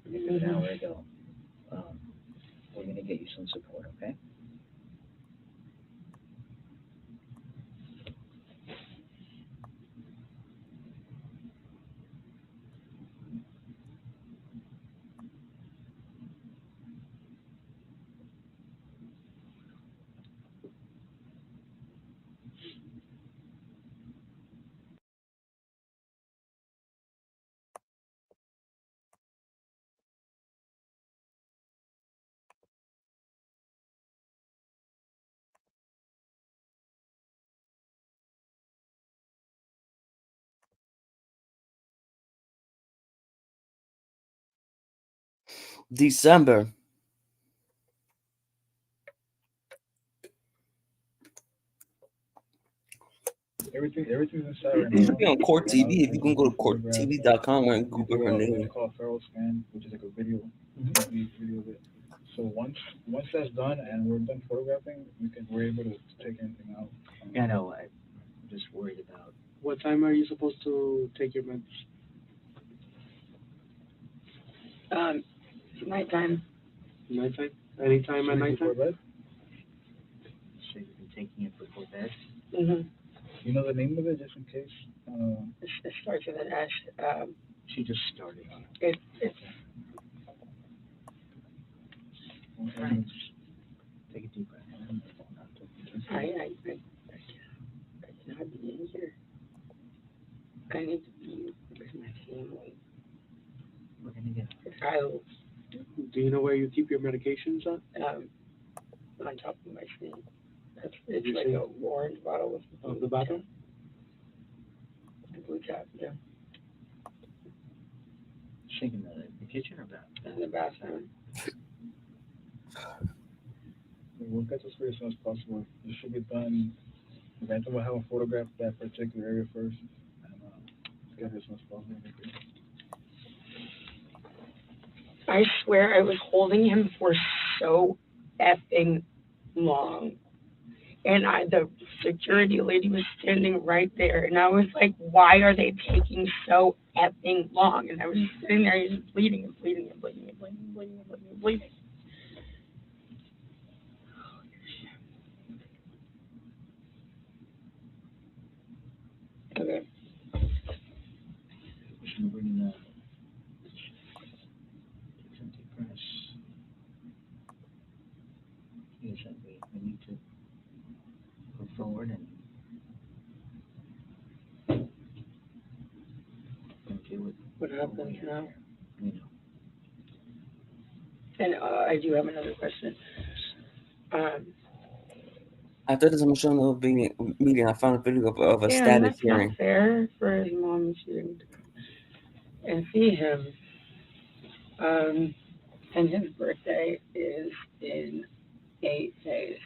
an hour ago. We're gonna get you some support, okay? December. Everything's inside right It now. should be on Court TV. If you can go to courttv.com and Google her It's name. called Feral Scan, which is like a video of it. So once that's done and we're done photographing, we're able to take anything out. Yeah, no, I'm just worried about. What time are you supposed to take your meds? Nighttime. Nighttime? Anytime at nighttime? Bed? So you've been taking it before bed? Mm-hmm. You know the name of it, just in case. It starts with an S. She just started on it. It's Take a deep breath. I cannot be in here. I need to be with my family. We're gonna get. I'll Do you know where you keep your medications at? On top of my screen. It's You like see? a orange bottle with Of the bathroom? a blue cap, yeah. Shaking the kitchen or bath? In the bathroom. We'll get this for you as soon as possible. You should get done. Eventually, we'll have a photograph of that particular area first. And get it as soon as possible. I swear I was holding him for so effing long. And the security lady was standing right there. And I was like, why are they taking so effing long? And I was just sitting there, just bleeding and bleeding and bleeding and bleeding and bleeding and bleeding and bleeding. Okay. Should bring in some deep breaths. Yes, we need to go forward and deal with What happens now? you know. And I do have another question. After this emotional meeting, I found a video of a Yeah, status that's not hearing. fair for his mom to and see him. And his birthday is in 8 days.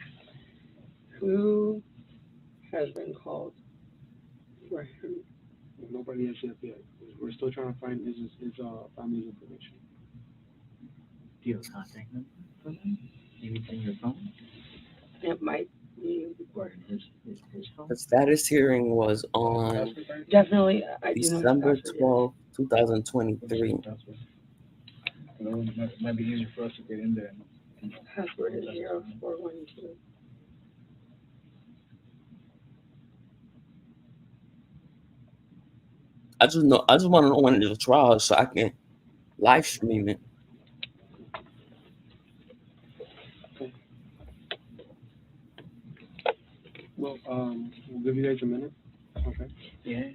Who has been called for him? Nobody has yet. We're still trying to find his family's information. Do you have contact number for them? Maybe it's in your phone? It might be Or his phone? The status hearing was on definitely. I do know December his password. 12th, 2023. It might be easier for us to get in there. Password is 0412. I just want to know when there's a trial so I can live stream it. Well, we'll give you guys a minute. Okay. Yeah.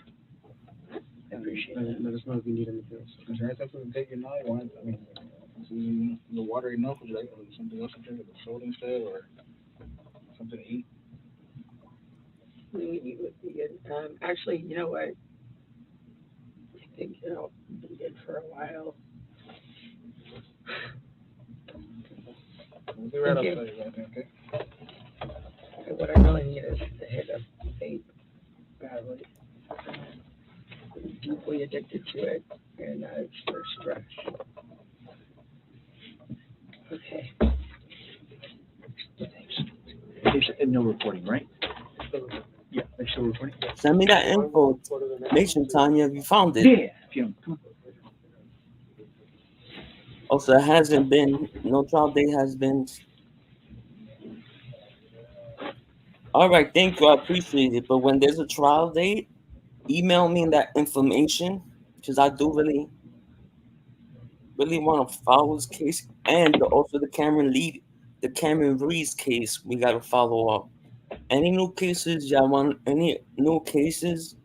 I appreciate it. Let us know if you need anything else. Is there anything to take now? You want? I mean, is the water enough? Would you like something else to drink, like a soda instead, or something to eat? Maybe it would be good. Actually, you know what? I think it'll be good for a while. We'll be right Thank you. outside, okay? Okay, what I really need is to hit a vape badly. I'm deeply addicted to it, and it's for stress. Okay. No recording, right? Yeah, make sure recording. Send me that info. Nation, Tanya, if you found it. Yeah, come on. Also, it hasn't been, no trial date has been. All right, thank you. I appreciate it. But when there's a trial date, email me that information because I do really want to follow this case, and also the Cameron Reed's case. We got to follow up. Any new cases y'all want? Any new cases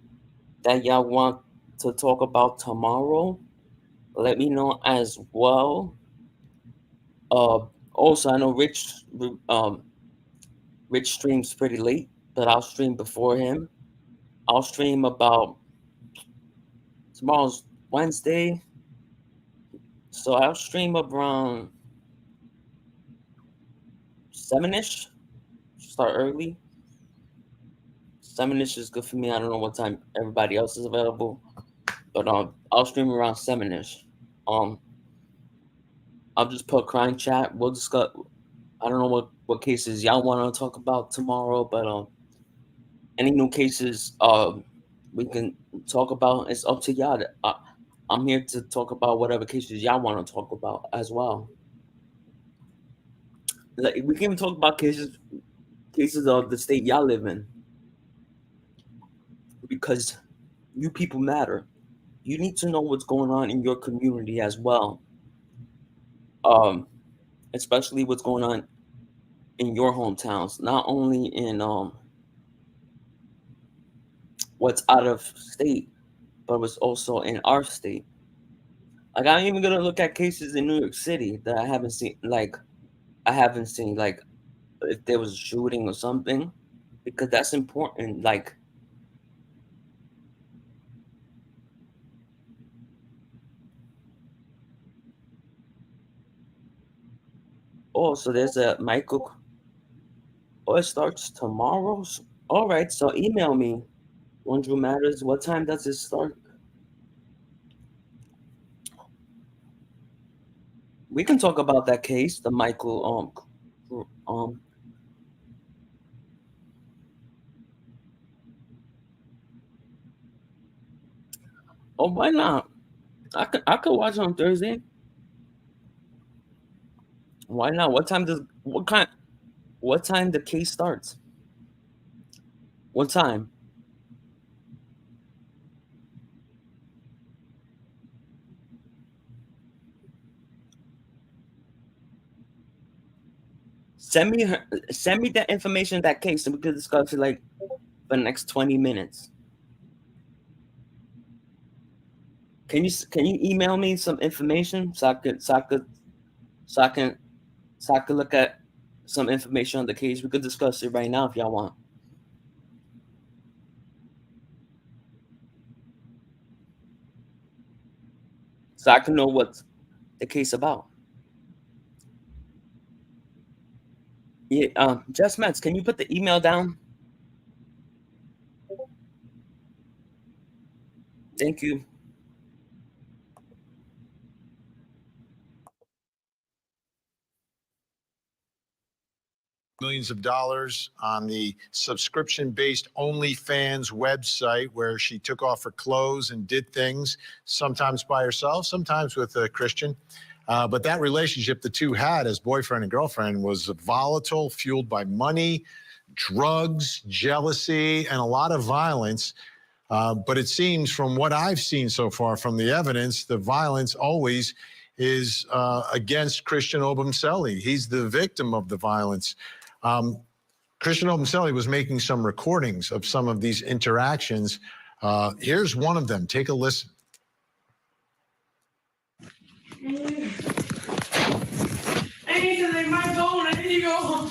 that y'all want to talk about tomorrow? Let me know as well. Also, I know Rich streams pretty late, but I'll stream before him. I'll stream about tomorrow's Wednesday, so I'll stream around 7-ish. Start early. 7-ish is good for me. I don't know what time everybody else is available, but I'll stream around 7-ish. I'll just put crime chat. We'll discuss. I don't know what cases y'all want to talk about tomorrow, but any new cases we can talk about. It's up to y'all. I'm here to talk about whatever cases y'all want to talk about as well. Like, we can even talk about cases of the state y'all live in, because you people matter. You need to know what's going on in your community as well. Especially what's going on in your hometowns, not only in what's out of state, but what's also in our state. Like, I'm even gonna look at cases in New York City that I haven't seen. Like, if there was a shooting or something, because that's important. Like, oh, so there's a Michael. Oh, it starts tomorrow. All right, so email me. When Drew Matters, what time does it start? We can talk about that case, the Michael. Oh, why not? I could watch on Thursday. Why not? What time the case starts? What time? Send me that information, that case, and we could discuss it like for the next 20 minutes. Can you email me some information so I could look at some information on the case? We could discuss it right now if y'all want. So I can know what the case about. Yeah, Jess Metz, can you put the email down? Thank you. Millions of dollars on the subscription-based OnlyFans website where she took off her clothes and did things, sometimes by herself, sometimes with a Christian. But that relationship the two had as boyfriend and girlfriend was volatile, fueled by money, drugs, jealousy, and a lot of violence. But it seems from what I've seen so far from the evidence, the violence always is against Christian Obumseli. He's the victim of the violence. Christian Obumseli was making some recordings of some of these interactions. Here's one of them. Take a listen. I need to leave my phone. I need to go home.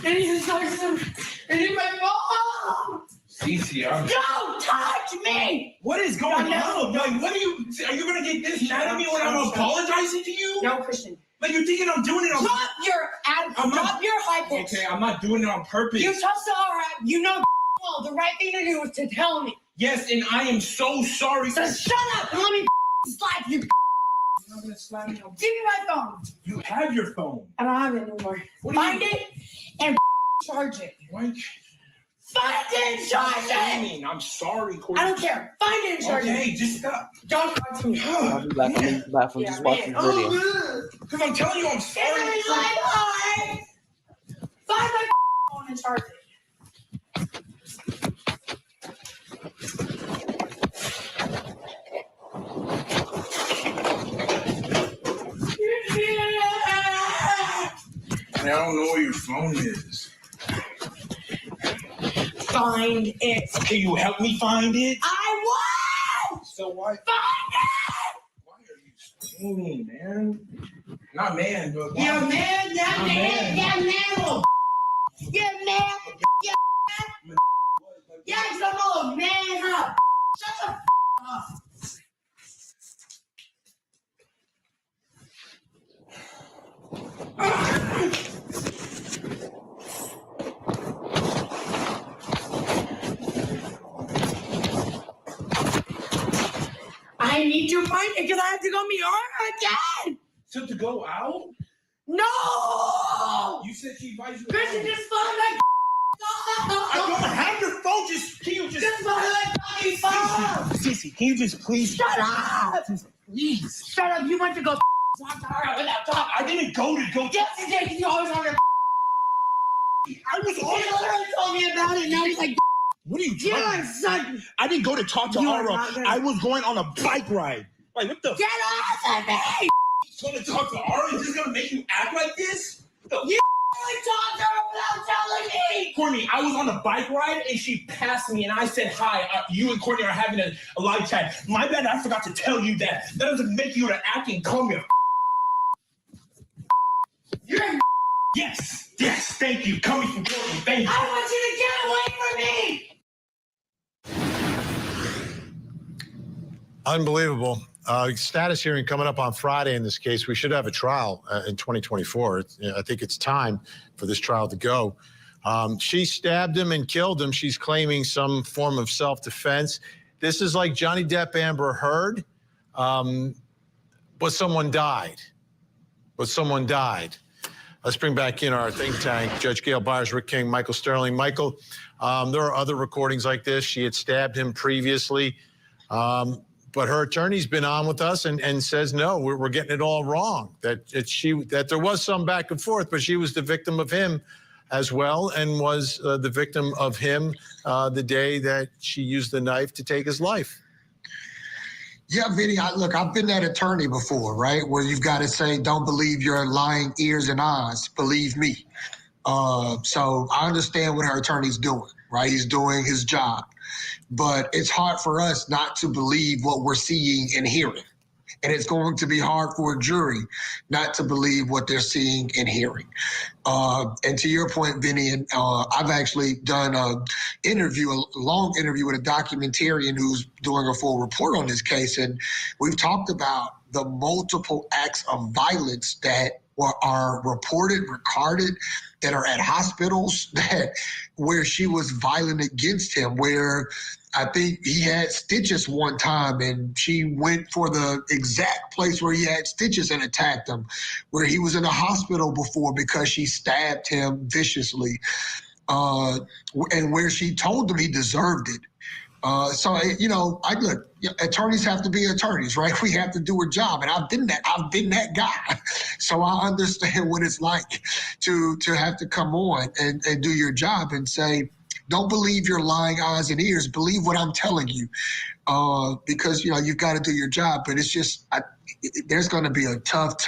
I need to talk to them. I need my phone. Cece, Don't touch me! What is going on? Like, what are you gonna get this mad at me when I'm apologizing to you? No, Christian. Like, you're thinking I'm doing it on Drop your attitude. Drop your high pitch. Okay, I'm not doing it on purpose. You touched Sahara. You know well, the right thing to do was to tell me. Yes, and I am so sorry. So shut up and let me slap you. You're not gonna slap me. Give me my phone. You have your phone. I don't have it anymore. Find it and charge it. What? Find it and charge it. I'm sorry, Courtney. I don't care. Find it and charge it. Okay, just stop. Don't talk to me. I'll be back. I'm in the bathroom just watching the video. Because I'm telling you, I'm sorry. Give me my phone. Find my phone and charge it. I don't know where your phone is. Find it. Can you help me find it? I will. So why? Find it. Why are you screaming, man? Not man, but why? Yeah, man. Yeah, Not man. Yeah, man. Yeah, man. Yeah, man. Yeah, come on, man up. Shut the up. I need to find it because I have to go meet her again. So to go out? No! You said she invited you. Christian, just find my I don't have your phone. Can you just find my fucking phone. Cece, can you just please Shut up! Please. Shut up! You went to go talk to her without talking. I didn't go to go. Yes, you did. You always on your. I was He on. literally told me about it. Now he's like, What are you "You're talking? son." I didn't go to talk to You are Ara. not gonna- I was going on a bike ride. Like, what the? Get off of me! Going to talk to Ara? Is this gonna make you act like this? You talk to her without telling me? Courtney, I was on a bike ride and she passed me and I said, hi, you and Courtney are having a live chat. My bad, I forgot to tell you that. That doesn't make you to act and call me a You're a Yes, thank you. Coming from Courtney, thank you. I want you to get away from me! Unbelievable. Status hearing coming up on Friday in this case. We should have a trial in 2024. I think it's time for this trial to go. She stabbed him and killed him. She's claiming some form of self-defense. This is like Johnny Depp, Amber Heard, but someone died. Let's bring back in our think tank, Judge Gail Byers, Rick King, Michael Sterling. Michael, there are other recordings like this. She had stabbed him previously. But her attorney's been on with us and says, no, we're getting it all wrong, that there was some back and forth, but she was the victim of him as well and was the victim of him the day that she used the knife to take his life. Yeah, Vinny, look, I've been that attorney before, right? Where you've got to say, don't believe your lying ears and eyes, believe me. So I understand what her attorney's doing, right? He's doing his job. But it's hard for us not to believe what we're seeing and hearing. And it's going to be hard for a jury not to believe what they're seeing and hearing. And to your point, Vinny, I've actually done a long interview with a documentarian who's doing a full report on this case. And we've talked about the multiple acts of violence that are reported, recorded, that are at hospitals, where she was violent against him, where I think he had stitches one time and she went for the exact place where he had stitches and attacked him, where he was in a hospital before because she stabbed him viciously, and where she told him he deserved it. Look, attorneys have to be attorneys, right? We have to do our job, and I've been that guy, so I understand what it's like to have to come on and do your job and say, don't believe your lying eyes and ears. Believe what I'm telling you, because you've got to do your job. But it's just there's going to be a tough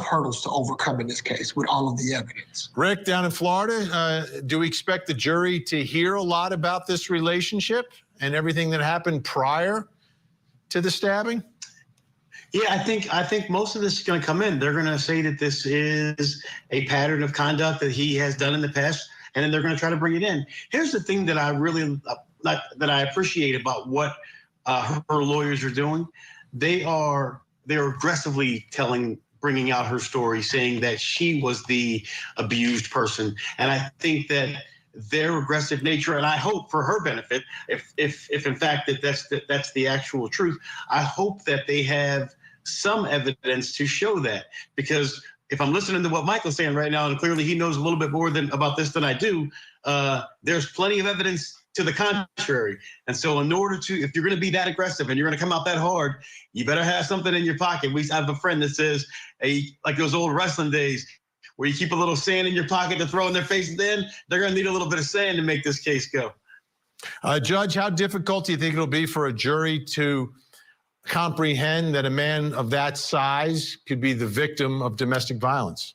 hurdles to overcome in this case with all of the evidence. Rick, down in Florida, do we expect the jury to hear a lot about this relationship and everything that happened prior to the stabbing? Yeah, I think most of this is going to come in. They're going to say that this is a pattern of conduct that he has done in the past, and then they're going to try to bring it in. Here's the thing that I really that I appreciate about what her lawyers are doing. They're aggressively bringing out her story, saying that she was the abused person. And I think that their aggressive nature, and I hope for her benefit, if in fact that's the actual truth, I hope that they have some evidence to show that. Because if I'm listening to what Michael's saying right now, and clearly he knows a little bit more about this than I do, there's plenty of evidence to the contrary. And so in order to, if you're going to be that aggressive and you're going to come out that hard, you better have something in your pocket. We have a friend that says, like those old wrestling days, where you keep a little sand in your pocket to throw in their face, and then they're going to need a little bit of sand to make this case go. Judge, how difficult do you think it'll be for a jury to comprehend that a man of that size could be the victim of domestic violence?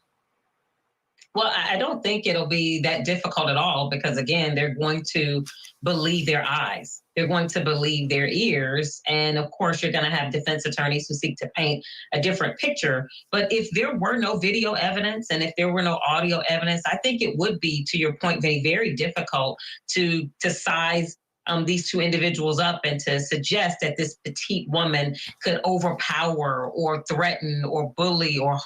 Well, I don't think it'll be that difficult at all, because again, they're going to believe their eyes. They're going to believe their ears. And of course, you're going to have defense attorneys who seek to paint a different picture. But if there were no video evidence and if there were no audio evidence, I think it would be, to your point, very, very difficult to size these two individuals up and to suggest that this petite woman could overpower or threaten or bully or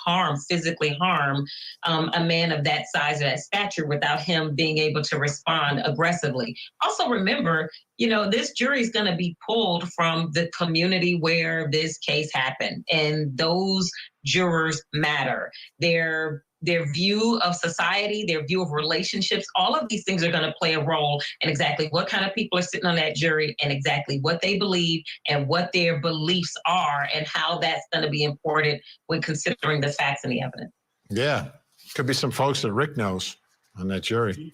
physically harm a man of that size or that stature without him being able to respond aggressively. Also remember, this jury is going to be pulled from the community where this case happened, and those jurors matter. Their view of society, their view of relationships, all of these things are going to play a role in exactly what kind of people are sitting on that jury and exactly what they believe and what their beliefs are and how that's going to be important when considering the facts and the evidence. Yeah, could be some folks that Rick knows on that jury.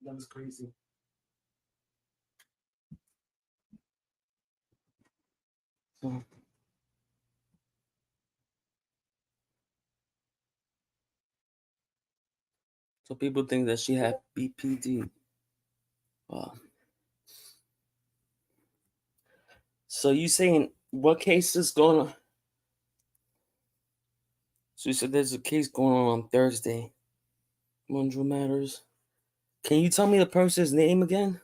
That was crazy. So people think that she had BPD. Wow. So you saying what case is going on? So you said there's a case going on Thursday. Monroe Matters. Can you tell me the person's name again?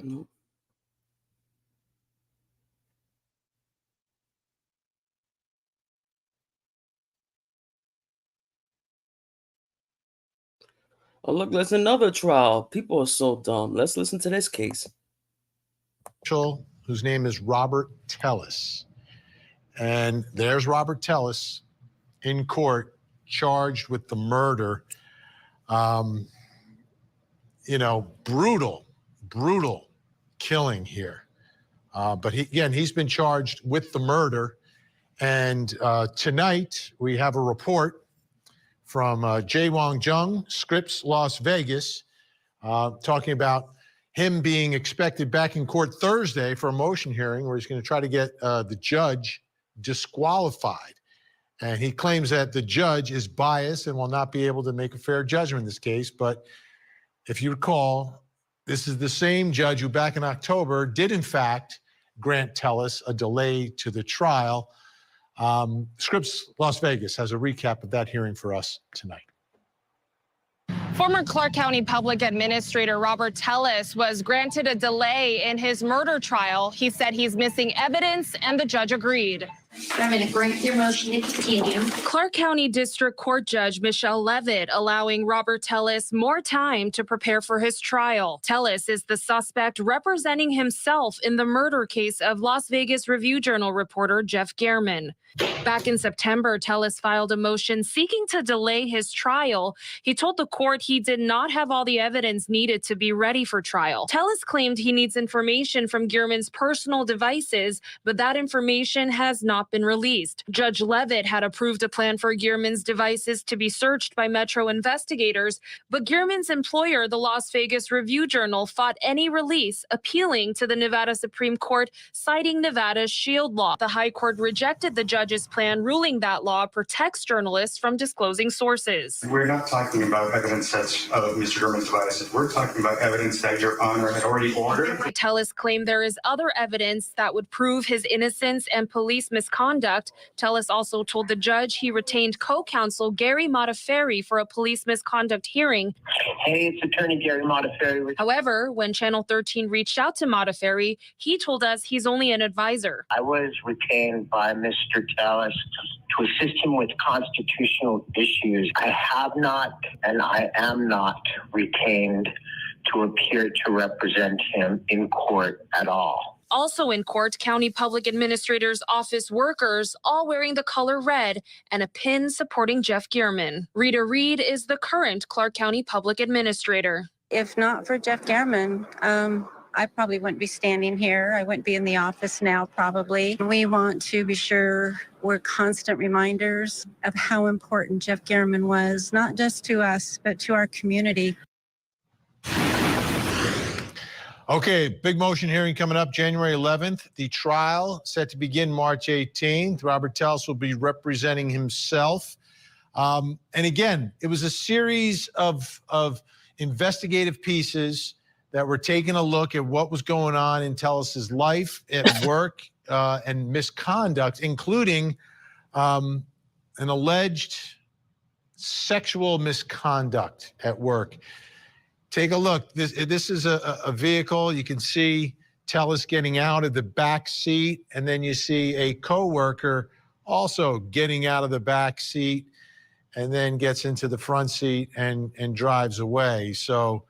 No. Oh, look, there's another trial. People are so dumb. Let's listen to this case. Whose name is Robert Tellis. And there's Robert Tellis in court, charged with the murder. Brutal killing here. But he's been charged with the murder. And tonight we have a report from Jae Wong Jung, Scripps, Las Vegas, talking about him being expected back in court Thursday for a motion hearing where he's going to try to get the judge disqualified. And he claims that the judge is biased and will not be able to make a fair judgment in this case. But if you recall, this is the same judge who back in October did, in fact, grant Tellis a delay to the trial. Scripps Las Vegas has a recap of that hearing for us tonight. Former Clark County Public Administrator Robert Tellis was granted a delay in his murder trial. He said he's missing evidence, and the judge agreed. I'm going to grant your motion to continue. Clark County District Court Judge Michelle Levitt allowing Robert Tellis more time to prepare for his trial. Tellis is the suspect representing himself in the murder case of Las Vegas Review-Journal reporter Jeff Gehrman. Back in September, Tellis filed a motion seeking to delay his trial. He told the court he did not have all the evidence needed to be ready for trial. Tellis claimed he needs information from Gehrman's personal devices, but that information has not been released. Judge Levitt had approved a plan for Gehrman's devices to be searched by Metro investigators, but Gehrman's employer, the Las Vegas Review-Journal, fought any release, appealing to the Nevada Supreme Court, citing Nevada's SHIELD law. The High Court rejected the judge's plan, ruling that law protects journalists from disclosing sources. We're not talking about evidence that's of Mr. Gehrman's devices. We're talking about evidence that Your Honor had already ordered. Tellis claimed there is other evidence that would prove his innocence and police misconduct. Tellis also told the judge he retained co-counsel Gary Modafferi for a police misconduct hearing. Hey, it's Attorney Gary Modafferi. However, when Channel 13 reached out to Modafferi, he told us he's only an advisor. I was retained by Mr. Tellis to assist him with constitutional issues. I have not and I am not retained to appear to represent him in court at all. Also in court, County Public Administrator's office workers, all wearing the color red and a pin supporting Jeff Gehrman. Rita Reed is the current Clark County Public Administrator. If not for Jeff Gehrman, I probably wouldn't be standing here. I wouldn't be in the office now, probably. We want to be sure we're constant reminders of how important Jeff Gehrman was, not just to us, but to our community. Okay, big motion hearing coming up January 11th. The trial set to begin March 18th. Robert Tellis will be representing himself. And again, it was a series of investigative pieces that were taking a look at what was going on in Tellis's life, at work, and misconduct, including an alleged sexual misconduct at work. Take a look. This is a vehicle. You can see Tellis getting out of the back seat, and then you see a coworker also getting out of the back seat, and then gets into the front seat and drives away. So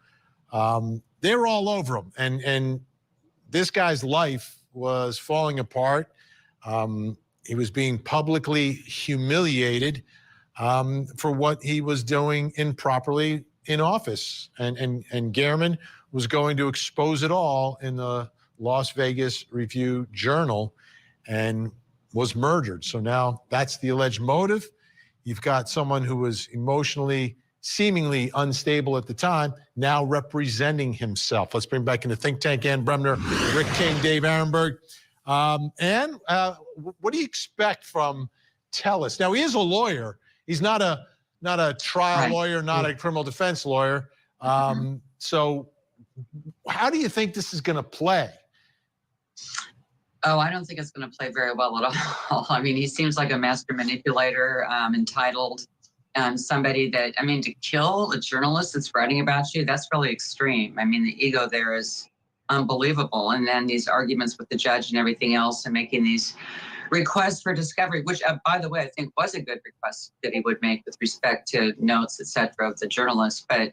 they were all over him, and this guy's life was falling apart. He was being publicly humiliated for what he was doing improperly in office, and Gehrman was going to expose it all in the Las Vegas Review-Journal and was murdered. So now that's the alleged motive. You've got someone who was emotionally, seemingly unstable at the time, now representing himself. Let's bring back in the think tank Ann Bremner, Rick King, Dave Arenberg. Ann, what do you expect from Telles? Now, he is a lawyer. He's not a trial lawyer, not a criminal defense lawyer. So how do you think this is going to play? Oh, I don't think it's going to play very well at all. I mean, he seems like a master manipulator, entitled, somebody that, I mean, to kill a journalist that's writing about you, that's really extreme. I mean, the ego there is unbelievable. And then these arguments with the judge and everything else, and making these requests for discovery, which, by the way, I think was a good request that he would make with respect to notes, et cetera, of the journalist. But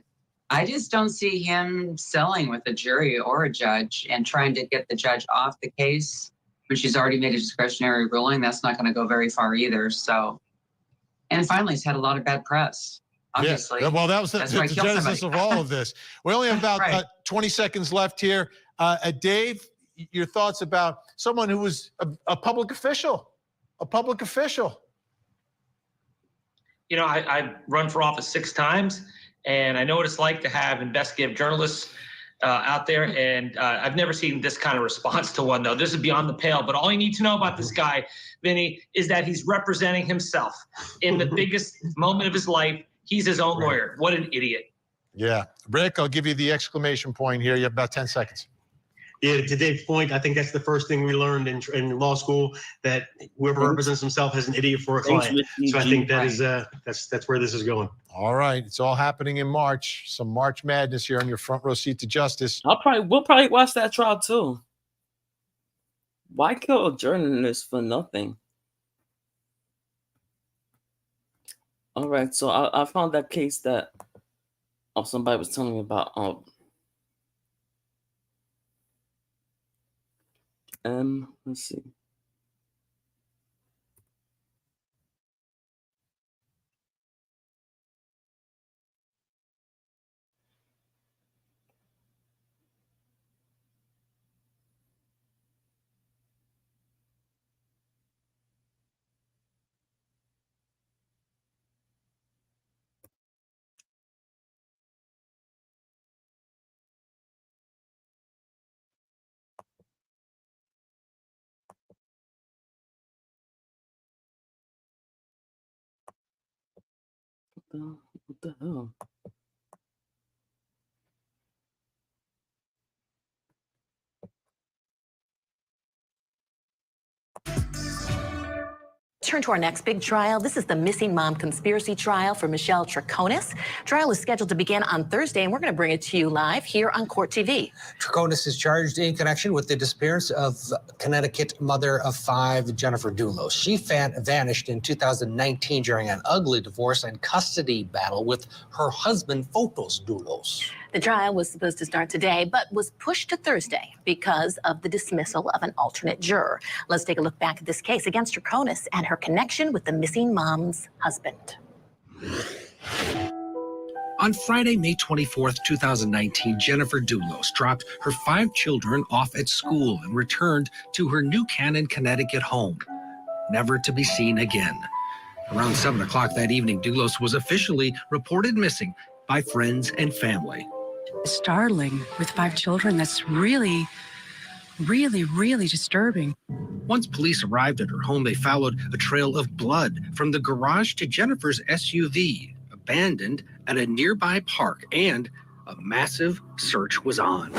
I just don't see him selling with a jury or a judge and trying to get the judge off the case when she's already made a discretionary ruling. That's not going to go very far either. So, and finally, he's had a lot of bad press, obviously. Yeah. Well, that was the genesis of all of this. We only have about 20 seconds left here. Dave, your thoughts about someone who was a public official, You know, I run for office 6 times, and I know what it's like to have investigative journalists out there, and I've never seen this kind of response to one, though. This is beyond the pale, but all you need to know about this guy, Vinny, is that he's representing himself in the biggest moment of his life. He's his own lawyer. What an idiot. Yeah. Rick, I'll give you the exclamation point here. You have about 10 seconds. Yeah, to Dave's point, I think that's the first thing we learned in law school, that whoever represents himself has an idiot for a client. So I think that is that's where this is going. All right, it's all happening in March. Some March madness here on your front row seat to justice. We'll probably watch that trial too. Why kill a journalist for nothing? All right, so I found that case that somebody was telling me about. Let's see. What the hell? Turn to our next big trial. This is the missing mom conspiracy trial for Michelle Troconis. Trial is scheduled to begin on Thursday, and we're going to bring it to you live here on Court TV. Troconis is charged in connection with the disappearance of Connecticut mother of 5, Jennifer Dulos. She vanished in 2019 during an ugly divorce and custody battle with her husband, Fotis Dulos. The trial was supposed to start today, but was pushed to Thursday because of the dismissal of an alternate juror. Let's take a look back at this case against Troconis and her connection with the missing mom's husband. On Friday, May 24th, 2019, Jennifer Dulos dropped her 5 children off at school and returned to her New Canaan, Connecticut home, never to be seen again. Around 7 o'clock that evening, Dulos was officially reported missing by friends and family. Startling with 5 children. That's really disturbing. Once police arrived at her home, they followed a trail of blood from the garage to Jennifer's SUV, abandoned at a nearby park, and a massive search was on.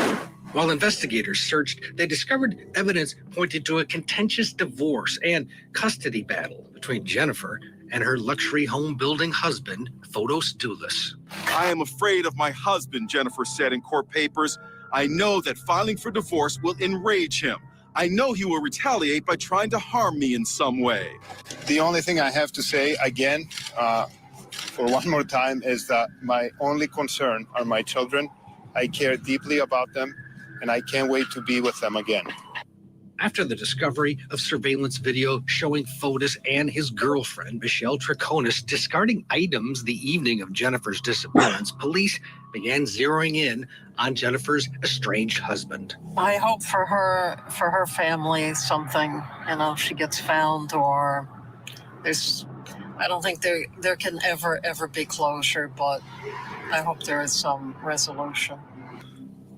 While investigators searched, they discovered evidence pointed to a contentious divorce and custody battle between Jennifer and her luxury home building husband, Fotis Dulos. I am afraid of my husband, Jennifer said in court papers. I know that filing for divorce will enrage him. I know he will retaliate by trying to harm me in some way. The only thing I have to say again, for one more time, is that my only concern are my children. I care deeply about them, and I can't wait to be with them again. after the discovery of surveillance video showing Fotis and his girlfriend, Michelle Troconis, discarding items the evening of Jennifer's disappearance, police began zeroing in on Jennifer's estranged husband. I hope for her family something, she gets found, or I don't think there can ever be closure, but I hope there is some resolution.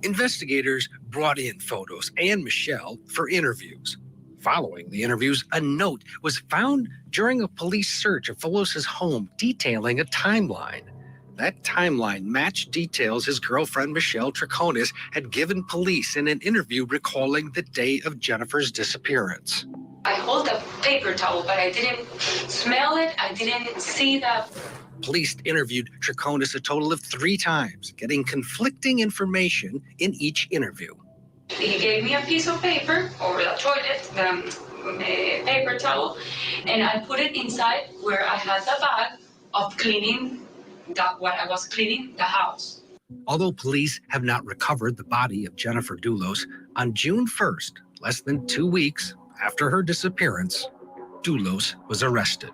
Investigators brought in Fotis and Michelle for interviews. Following the interviews, a note was found during a police search of Fotis' home detailing a timeline. That timeline matched details his girlfriend Michelle Troconis had given police in an interview recalling the day of Jennifer's disappearance. I hold a paper towel, but I didn't smell it. I didn't see the... Police interviewed Troconis a total of 3 times, getting conflicting information in each interview. He gave me a piece of paper or a toilet, paper towel, and I put it inside where I had the bag of cleaning, what I was cleaning the house. Although police have not recovered the body of Jennifer Dulos, on June 1st, less than 2 weeks after her disappearance, Dulos was arrested.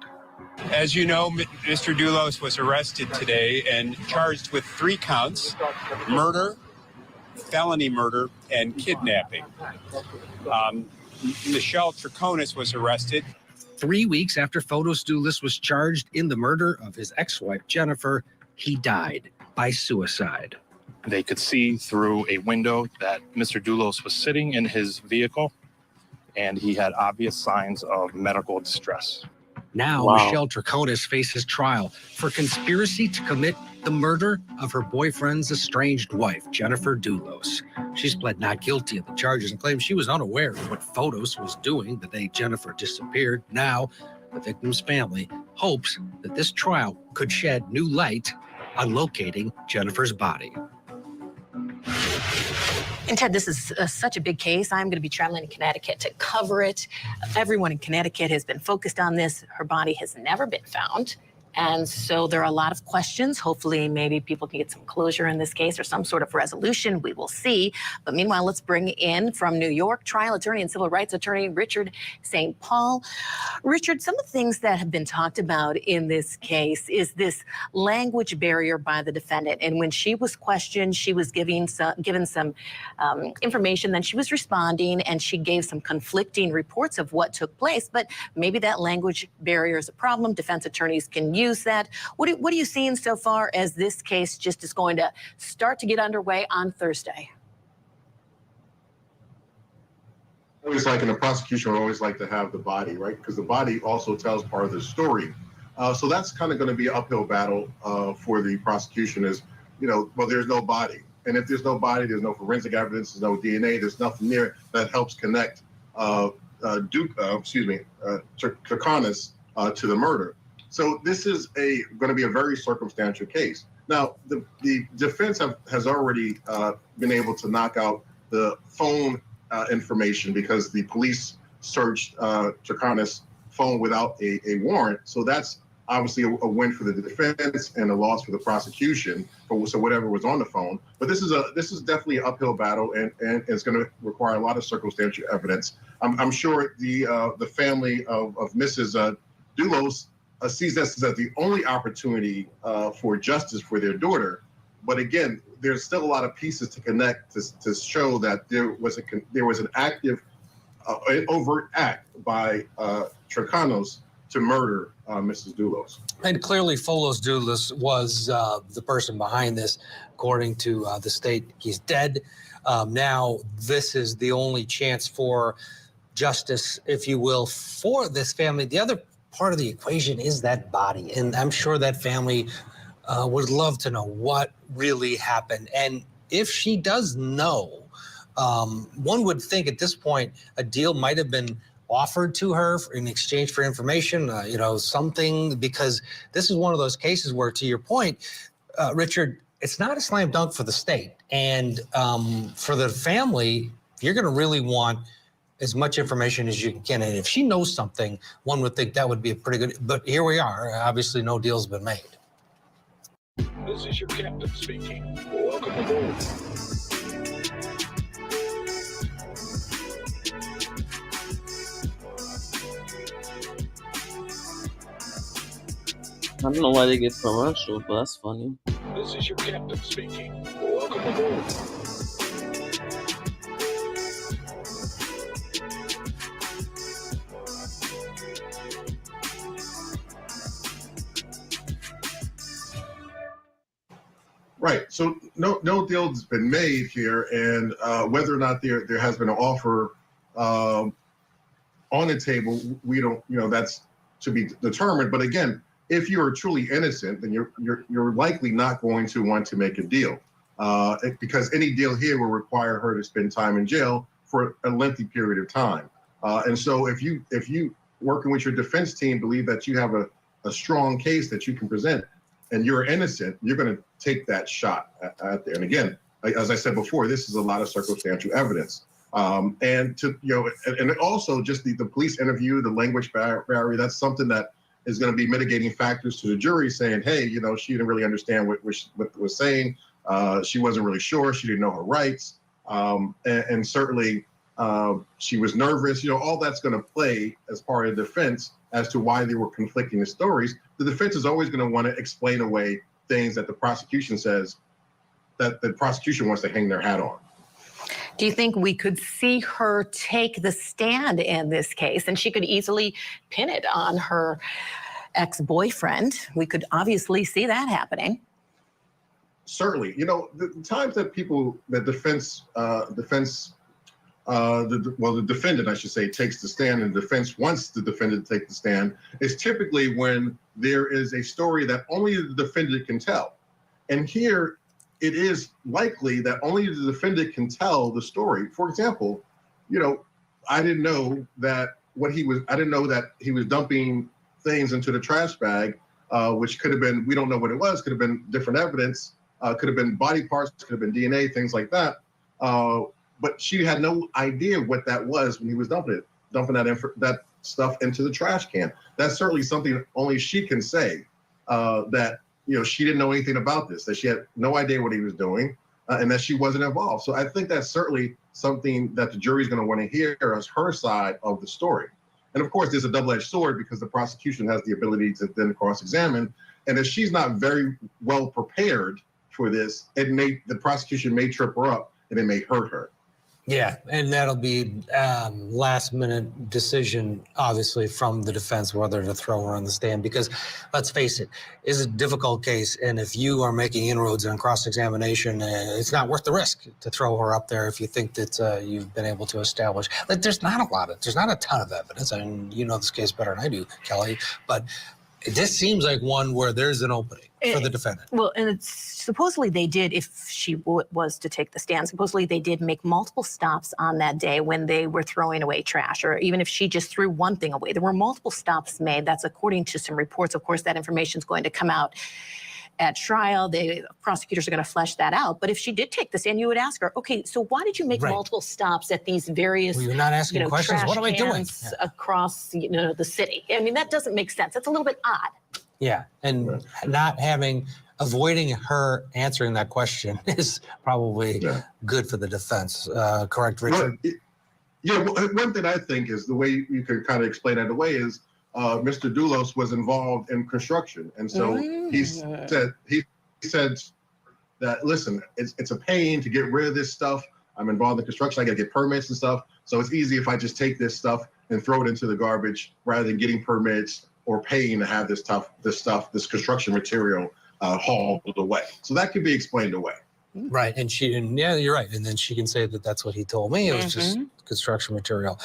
As you know, Mr. Dulos was arrested today and charged with 3 counts: murder, felony murder, and kidnapping. Michelle Troconis was arrested. 3 weeks after Fotis Dulos was charged in the murder of his ex-wife, Jennifer, he died by suicide. They could see through a window that Mr. Dulos was sitting in his vehicle, and he had obvious signs of medical distress. Now, Wow. Michelle Troconis faces trial for conspiracy to commit the murder of her boyfriend's estranged wife, Jennifer Dulos. She's pled not guilty of the charges and claims she was unaware of what Fotis was doing the day Jennifer disappeared. Now, the victim's family hopes that this trial could shed new light on locating Jennifer's body. And Ted, this is such a big case. I'm going to be traveling to Connecticut to cover it. Everyone in Connecticut has been focused on this. Her body has never been found. And so there are a lot of questions. Hopefully, maybe people can get some closure in this case or some sort of resolution. We will see. But meanwhile, let's bring in from New York, trial attorney and civil rights attorney Richard St. Paul. Richard, some of the things that have been talked about in this case is this language barrier by the defendant. And when she was questioned, she was given some information, then she was responding, and she gave some conflicting reports of what took place. But maybe that language barrier is a problem. Defense attorneys can use that. What are you seeing so far as this case just is going to start to get underway on Thursday? Always like in the prosecution, would always like to have the body, right? Because the body also tells part of the story. So that's kind of going to be an uphill battle for the prosecution is, well, there's no body. And if there's no body, there's no forensic evidence, there's no DNA, there's nothing there that helps connect Troconis to the murder. So this is going to be a very circumstantial case. Now, the defense has already been able to knock out the phone information because the police searched Troconis' phone without a warrant. So that's obviously a win for the defense and a loss for the prosecution. So whatever was on the phone. But this is definitely an uphill battle, and it's going to require a lot of circumstantial evidence. I'm sure the family of Mrs. Dulos sees this as the only opportunity for justice for their daughter. But again, there's still a lot of pieces to connect to show that there was an active, overt act by Troconis to murder Mrs. Dulos. And clearly, Fotis Dulos was the person behind this. According to the state, he's dead. Now, this is the only chance for justice, if you will, for this family. The other part of the equation is that body. And I'm sure that family would love to know what really happened. And if she does know, one would think at this point a deal might have been offered to her in exchange for information, something, because this is one of those cases where, to your point, Richard, it's not a slam dunk for the state. And for the family, you're going to really want as much information as you can. And if she knows something, one would think that would be a pretty good, but here we are. Obviously, no deal's been made. This is your captain speaking. Welcome aboard. don't know why they get commercial, but that's funny. This is your captain speaking. Welcome aboard. Right. So no deal's been made here, and whether or not there has been an offer on the table, we don't. That's to be determined. But again, if you are truly innocent, then you're likely not going to want to make a deal, because any deal here will require her to spend time in jail for a lengthy period of time. And so if you working with your defense team believe that you have a strong case that you can present, and you're innocent, you're going to take that shot out there. And again, as I said before, this is a lot of circumstantial evidence. And also just the police interview, the language barrier, that's something that is going to be mitigating factors to the jury, saying, hey, she didn't really understand what was saying. She wasn't really sure. She didn't know her rights. And certainly she was nervous. All that's going to play as part of the defense as to why they were conflicting the stories. The defense is always going to want to explain away things that the prosecution says that the prosecution wants to hang their hat on. Do you think we could see her take the stand in this case, and she could easily pin it on her ex-boyfriend? We could obviously see that happening. Certainly. The times that the defendant, I should say, takes the stand, and the defense wants the defendant to take the stand, is typically when there is a story that only the defendant can tell. And here, it is likely that only the defendant can tell the story. For example, I didn't know that he was dumping things into the trash bag, which could have been, we don't know what it was, could have been different evidence, could have been body parts, could have been DNA, things like that. But she had no idea what that was when he was dumping that stuff into the trash can. That's certainly something only she can say, that she didn't know anything about this, that she had no idea what he was doing, and that she wasn't involved. So I think that's certainly something that the jury's going to want to hear as her side of the story. And of course, there's a double-edged sword because the prosecution has the ability to then cross-examine. And if she's not very well prepared for this, the prosecution may trip her up and it may hurt her. Yeah, and that'll be last-minute decision, obviously, from the defense whether to throw her on the stand. Because let's face it, it's a difficult case, and if you are making inroads on cross-examination, it's not worth the risk to throw her up there if you think that you've been able to establish. There's not a ton of evidence. I mean, you know this case better than I do, Kelly, but this seems like one where there's an opening for the defendant. Well, and supposedly they did, if she was to take the stand, supposedly they did make multiple stops on that day when they were throwing away trash, or even if she just threw one thing away. There were multiple stops made. That's according to some reports. Of course, that information is going to come out at trial. The prosecutors are going to flesh that out. But if she did take the stand, you would ask her, okay, so why did you make multiple stops at these various you're not asking questions. trash What am I doing? cans across the city? I mean, that doesn't make sense. That's a little bit odd. Yeah, and avoiding her answering that question is probably good for the defense. Correct, Richard? Well, one thing I think is the way you can kind of explain that away is Mr. Doulos was involved in construction. And so he said that, listen, it's a pain to get rid of this stuff. I'm involved in construction. I got to get permits and stuff. So it's easy if I just take this stuff and throw it into the garbage rather than getting permits or paying to have this this construction material hauled away. So that could be explained away. Right, and yeah, you're right. And then she can say that that's what he told me. It was just construction material.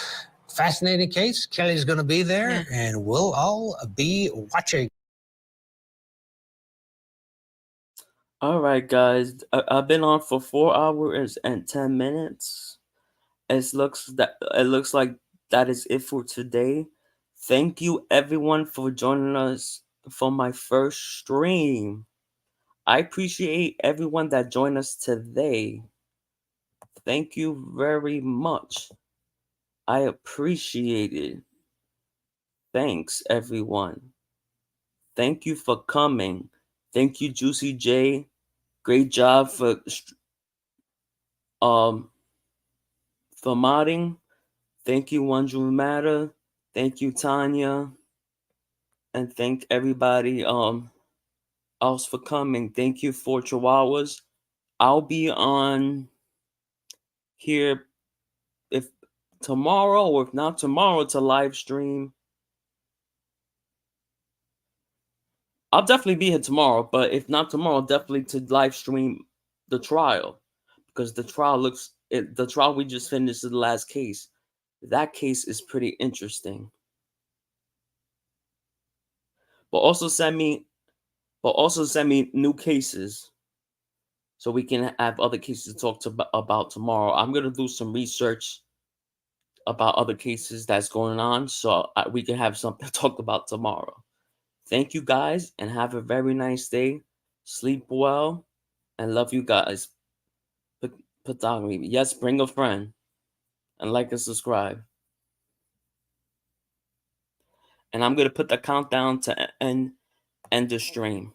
Fascinating case. Kelly's going to be there, and we'll all be watching. All right, guys. I've been on for 4 hours and 10 minutes. It looks like that is it for today. Thank you, everyone, for joining us for my first stream. I appreciate everyone that joined us today. Thank you very much. I appreciate it. Thanks, everyone. Thank you for coming. Thank you, Juicy J. Great job for modding. Thank you, Wanju Matter. Thank you, Tanya. and thank everybody else for coming. Thank you for Chihuahuas. I'll be on here if tomorrow, or if not tomorrow, to live stream. I'll definitely be here tomorrow, but if not tomorrow, definitely to live stream the trial, because the trial the trial we just finished is the last case. That case is pretty interesting. But also send me new cases so we can have other cases to talk about tomorrow. I'm gonna do some research about other cases that's going on, so we can have something to talk about tomorrow. Thank you guys, and have a very nice day. Sleep well, and love you guys. Photography. Yes, bring a friend, and like and subscribe. And I'm gonna put the countdown to end the stream.